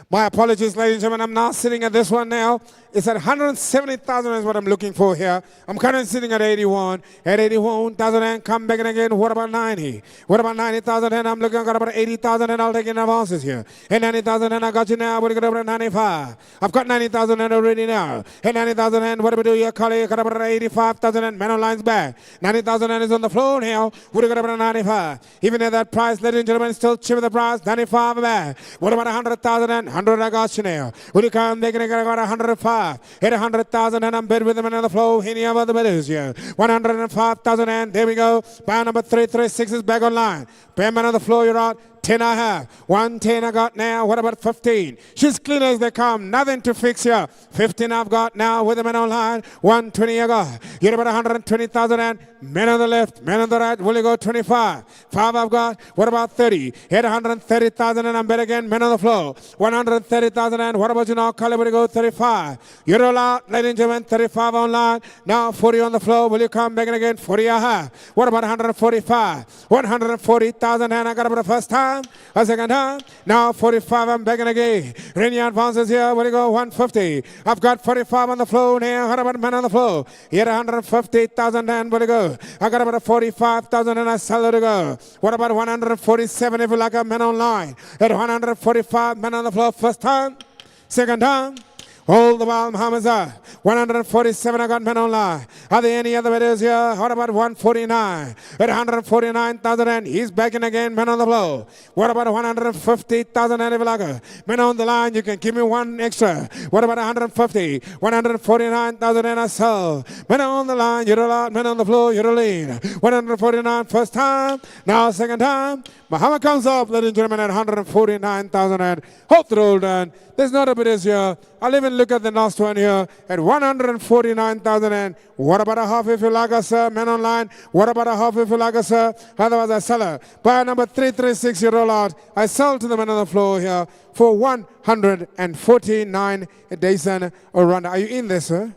My apologies, ladies and gentlemen. I'm now sitting at this one now. It's at 170,000 is what I'm looking for here. I'm currently sitting at 81. At 81,000 and come back again. What about 90? What about 90,000 and I'm looking at about 80,000 and I'll take in advances here. At 90,000 and I got you now. What do you got about 95? I've got 90,000 and already now. At 90,000 and what do we do here, Collie? Got about 85,000 and man on lines back. 90,000 and is on the floor now. What do you got about 95? Even at that price, ladies and gentlemen, still cheaper the price. 95 back. What about 100,000 and 100 I got you now. Will you come? They're going to got 105. Hit 100,000 and I'm bid with them another flow. Any of other bidders here. 105,000 and there we go. Buy number 336 is back online. Payment on the floor, you're out. 10 I have. 110 I got now. What about 15? She's clean as they come. Nothing to fix here. 15 I've got now with the men online. 120 I got. You're about 120,000 and men on the left, men on the right. Will you go 25? 5 I've got. What about 30? Hit 130,000 and I'm bet again. Men on the floor. 130,000 and what about you now? Collie, will you go 35? You're all out, ladies and gentlemen. 35 online. Now 40 on the floor. Will you come back again? 40 I have. What about 145? 140,000 and I got about the first time. A second time. Now 45, I'm begging again. Rainier advances here. Where do you go? 150. I've got 45 on the floor now. What about men on the floor? Here 150,000 and where do you go? I got about 45,000 and I sell it to go. What about 147 if you like a men online? At 145 men on the floor. First time. Second time. Hold the while, Muhammad. 147, I got men online. Are there any other videos here? What about 149? At 149,000 and he's back in again, men on the floor. What about 150,000 and Evilaga? Men on the line, you can give me one extra. What about 150? 149,000 and I sell. Men on the line, you're a lot. Men on the floor, you're a lead. 149 first time. Now second time. Muhammad comes up, ladies and gentlemen, at 149,000 and hope the roll done. There's not a bit is here. I'll even look at the last one here at 149,000 and what about a half if you like us, sir? Men online. What about a half if you like us, sir? Otherwise I sell her. Buy number 336, you roll out. I sell to the men on the floor here for 149 days and around. Are you in there, sir?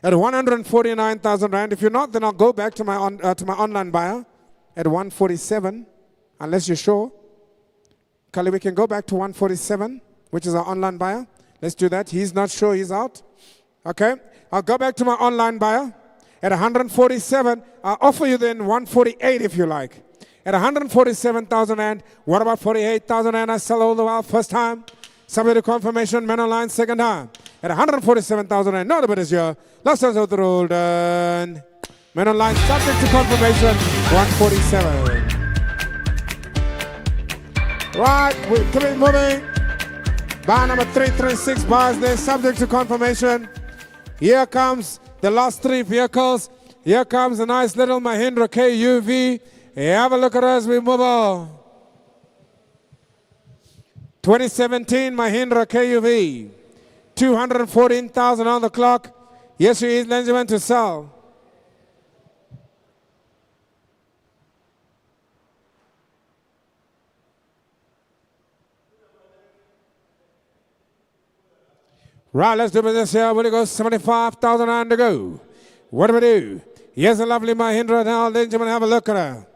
At 149,000 rand. If you're not, then I'll go back to my online buyer at 147, unless you're sure. Kali, we can go back to 147, which is our online buyer. Let's do that. He's not sure, he's out. Okay. I'll go back to my online buyer at 147. I'll offer you then 148 if you like. At 147,000 rand. What about 48,000 rand? I sell all the while first time. Subject to confirmation, men online second time. At 147,000 rand. Not a bit is here. Last time's out the roll done. Men online subject to confirmation, 147. Right, we're keeping moving. Buy number 336 bars there, subject to confirmation. Here comes the last three vehicles. Here comes a nice little Mahindra KUV. Have a look at us, we move on. 2017 Mahindra KUV. 214,000 on the clock. Yes, she is, ladies and gentlemen, to sell. Right, let's do business here. What do you go? 75,000 on to go. What do we do? Here's a lovely Mahindra now. Ladies and gentlemen, have a look at her.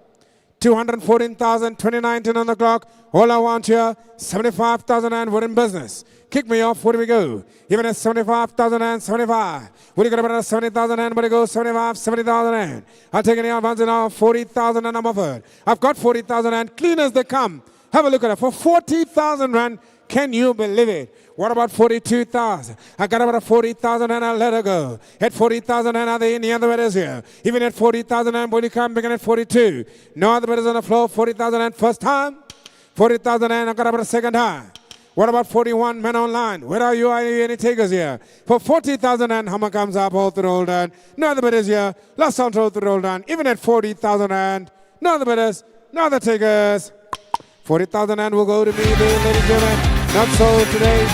214,000, 2019 on the clock. All I want here, 75,000 and we're in business. Kick me off, where do we go? Even at 75,000 and 75. What do you got about 70,000 and where do you go? 75, 70,000 and. I'll take any advance now, 40,000 and I'm offered. I've got 40,000 and clean as they come. Have a look at it. For 40,000 rand, can you believe it? What about 42,000? I got about 40,000 and I'll let her go. At 40,000 and are there any other bidders here? Even at 40,000 and when you come, begin at 42. No other bidders on the floor. 40,000 and first time. 40,000 and I got about a second time. What about 41 men online? Where are you? Are you any takers here? For 40,000 and Hummer comes up, all through all done. No other bidders here. Last on all through all done. Even at 40,000 and no other bidders, no other takers. 40,000 and will go to me, ladies and gentlemen. Not sold today.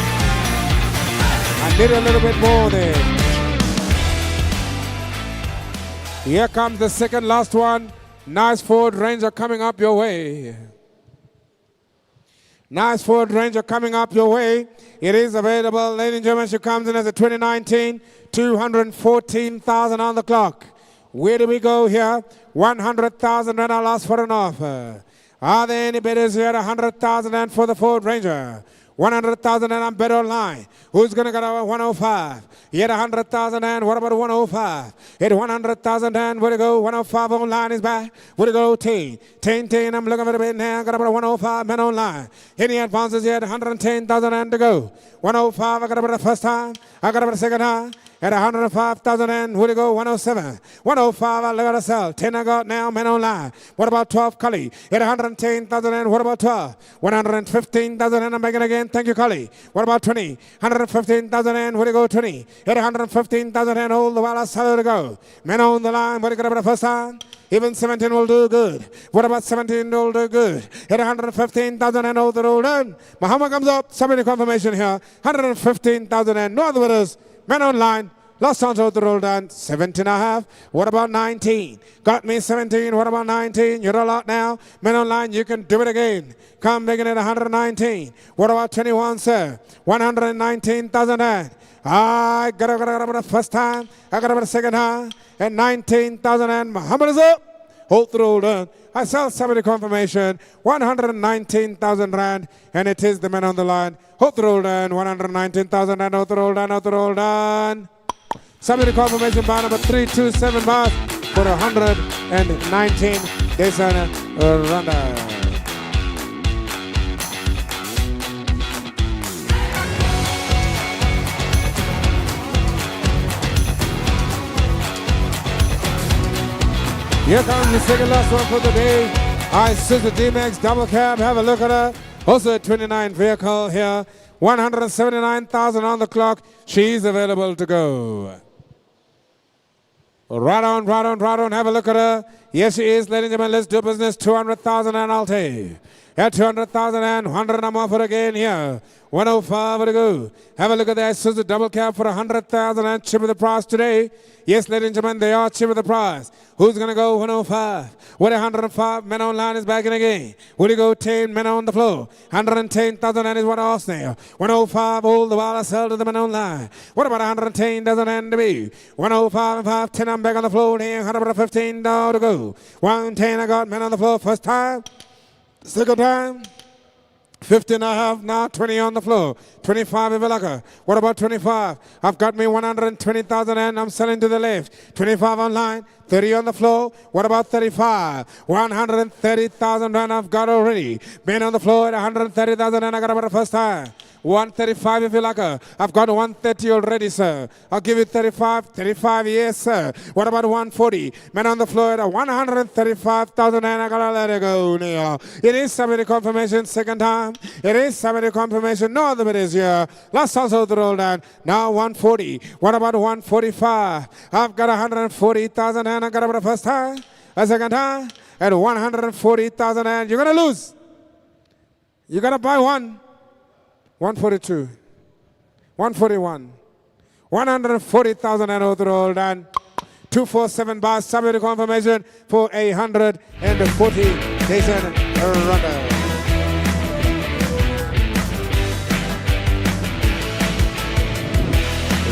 I need a little bit more there. Here comes the second last one. Nice Ford Ranger coming up your way. Nice Ford Ranger coming up your way. It is available. Ladies and gentlemen, she comes in as a 2019. 214,000 on the clock. Where do we go here? 100,000 and I'll ask for an offer. Are there any bidders here? 100,000 and for the Ford Ranger. 100,000 and I'm bet online. Who's going to get over 105? Yet 100,000 and what about 105? At 100,000 and where to go? 105 online is back. Where to go? 10. 10, I'm looking for the bid now. Got about 105 men online. Any advances yet? 110,000 and to go. 105, I got about the first time. I got about the second time. At 105,000 and where to go? 107. 105, I got to sell. 10 I got now, men online. What about 12, Cully? At 110,000 and what about 12? 115,000 and I'm making again. Thank you, Cully. What about 20? 115,000 and where to go? 20. At 115,000 and hold the while I sell to go. Men on the line, what do you got about the first time? Even 17 will do good. What about 17 will do good? At 115,000 and all the roll done. Muhammad comes up. Somebody confirmation here. 115,000 and no other bidders. Men online. Last chance out the roll done. 17 and a half. What about 19? Got me 17. What about 19? You're all out now. Men online, you can do it again. Come begin at 119. What about 21, sir? 119,000 and. I got about the first time. I got about the second time. And 19,000 and Muhammad is up. Hold the roll done. I sell somebody confirmation. 119,000 rand. And it is the man on the line. Hold the roll done. 119,000 and hold the roll done. Hold the roll done. Somebody confirmation bar number 327 bars for 119 Nissan Randa. Here comes the second last one for the day. Isuzu D-Max double cab. Have a look at her. Also a 29 vehicle here. 179,000 on the clock. She's available to go. Right on. Have a look at her. Yes, she is. Ladies and gentlemen, let's do business. 200,000 and I'll take. At 200,000 and 100 I'm offered again here. 105 to go. Have a look at that Isuzu double cab for 100,000 and cheaper the price today. Yes, ladies and gentlemen, they are cheaper the price. Who's going to go 105? What 105? Men online is back in again. Will you go 10 men on the floor? 110,000 and is what I asked now. 105 all the while I sell to the men online. What about 110,000 and to be? 105 and 5, 10 I'm back on the floor. 115 to go. 110 I got men on the floor first time. Second time. 15 and a half now, 20 on the floor. 25 Ivalaka. What about 25? I've got me 120,000 and I'm selling to the left. 25 online, 30 on the floor. What about 35? 130,000 rand I've got already. Men on the floor at 130,000 and I got about the first time. 135 if you like. I've got 130 already, sir. I'll give you 35. 35, yes, sir. What about 140? Men on the floor at 135,000 and I gotta let it go now. It is somebody confirmation, second time. It is somebody confirmation. No other bit is here. Last also the roll down. Now 140. What about 145? I've got 140,000 and I got about the first time. A second time. At 140,000 and you're gonna lose. You gotta buy one. 142, 141, 140,000 and overall done. 247 bars, subject to confirmation for 140 Jason Ronda.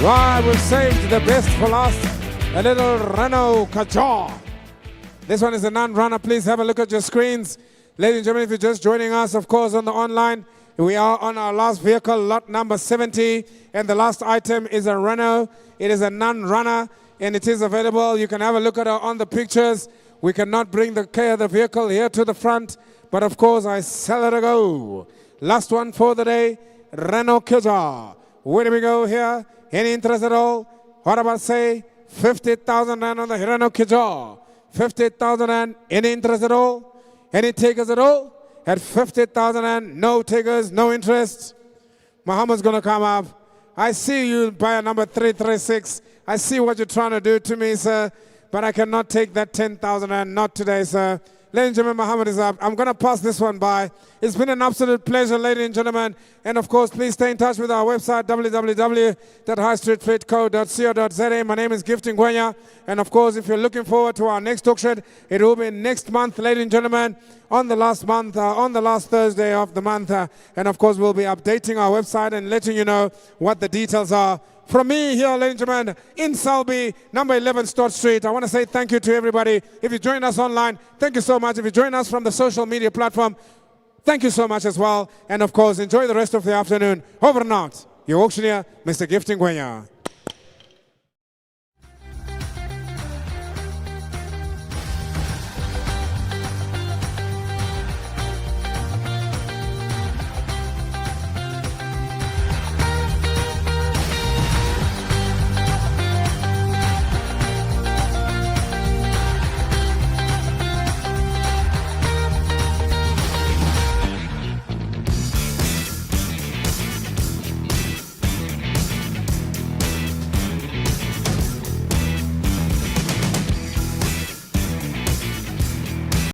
Right, we've saved the best for last. A little Renault Kadjar. This one is a non-runner. Please have a look at your screens. Ladies and gentlemen, if you're just joining us, of course, on the online, we are on our last vehicle, lot number 70, and the last item is a Renault. It is a non-runner, and it is available. You can have a look at it on the pictures. We cannot bring the vehicle here to the front, but of course, I sell it a go. Last one for the day, Renault Kadjar. Where do we go here? Any interest at all? What about say 50,000 Rand on the Renault Kadjar? 50,000 Rand, any interest at all? Any takers at all? At 50,000 Rand, no takers, no interest. Muhammad's going to come up. I see you buy a number 336. I see what you're trying to do to me, sir, but I cannot take that 10,000 Rand, not today, sir. Ladies and gentlemen, Muhammad is up. I'm going to pass this one by. It's been an absolute pleasure, ladies and gentlemen. And of course, please stay in touch with our website, www.highstreetfitco.co.za. My name is Gifting Gwenya. And of course, if you're looking forward to our next auction, it will be next month, ladies and gentlemen, on the last Thursday of the month. And of course, we'll be updating our website and letting you know what the details are. From me here, ladies and gentlemen, in Selby, number 11 Stott Street, I want to say thank you to everybody. If you join us online, thank you so much. If you join us from the social media platform, thank you so much as well. And of course, enjoy the rest of the afternoon. Over and out. Your auctioneer, Mr. Gifting Gwenya.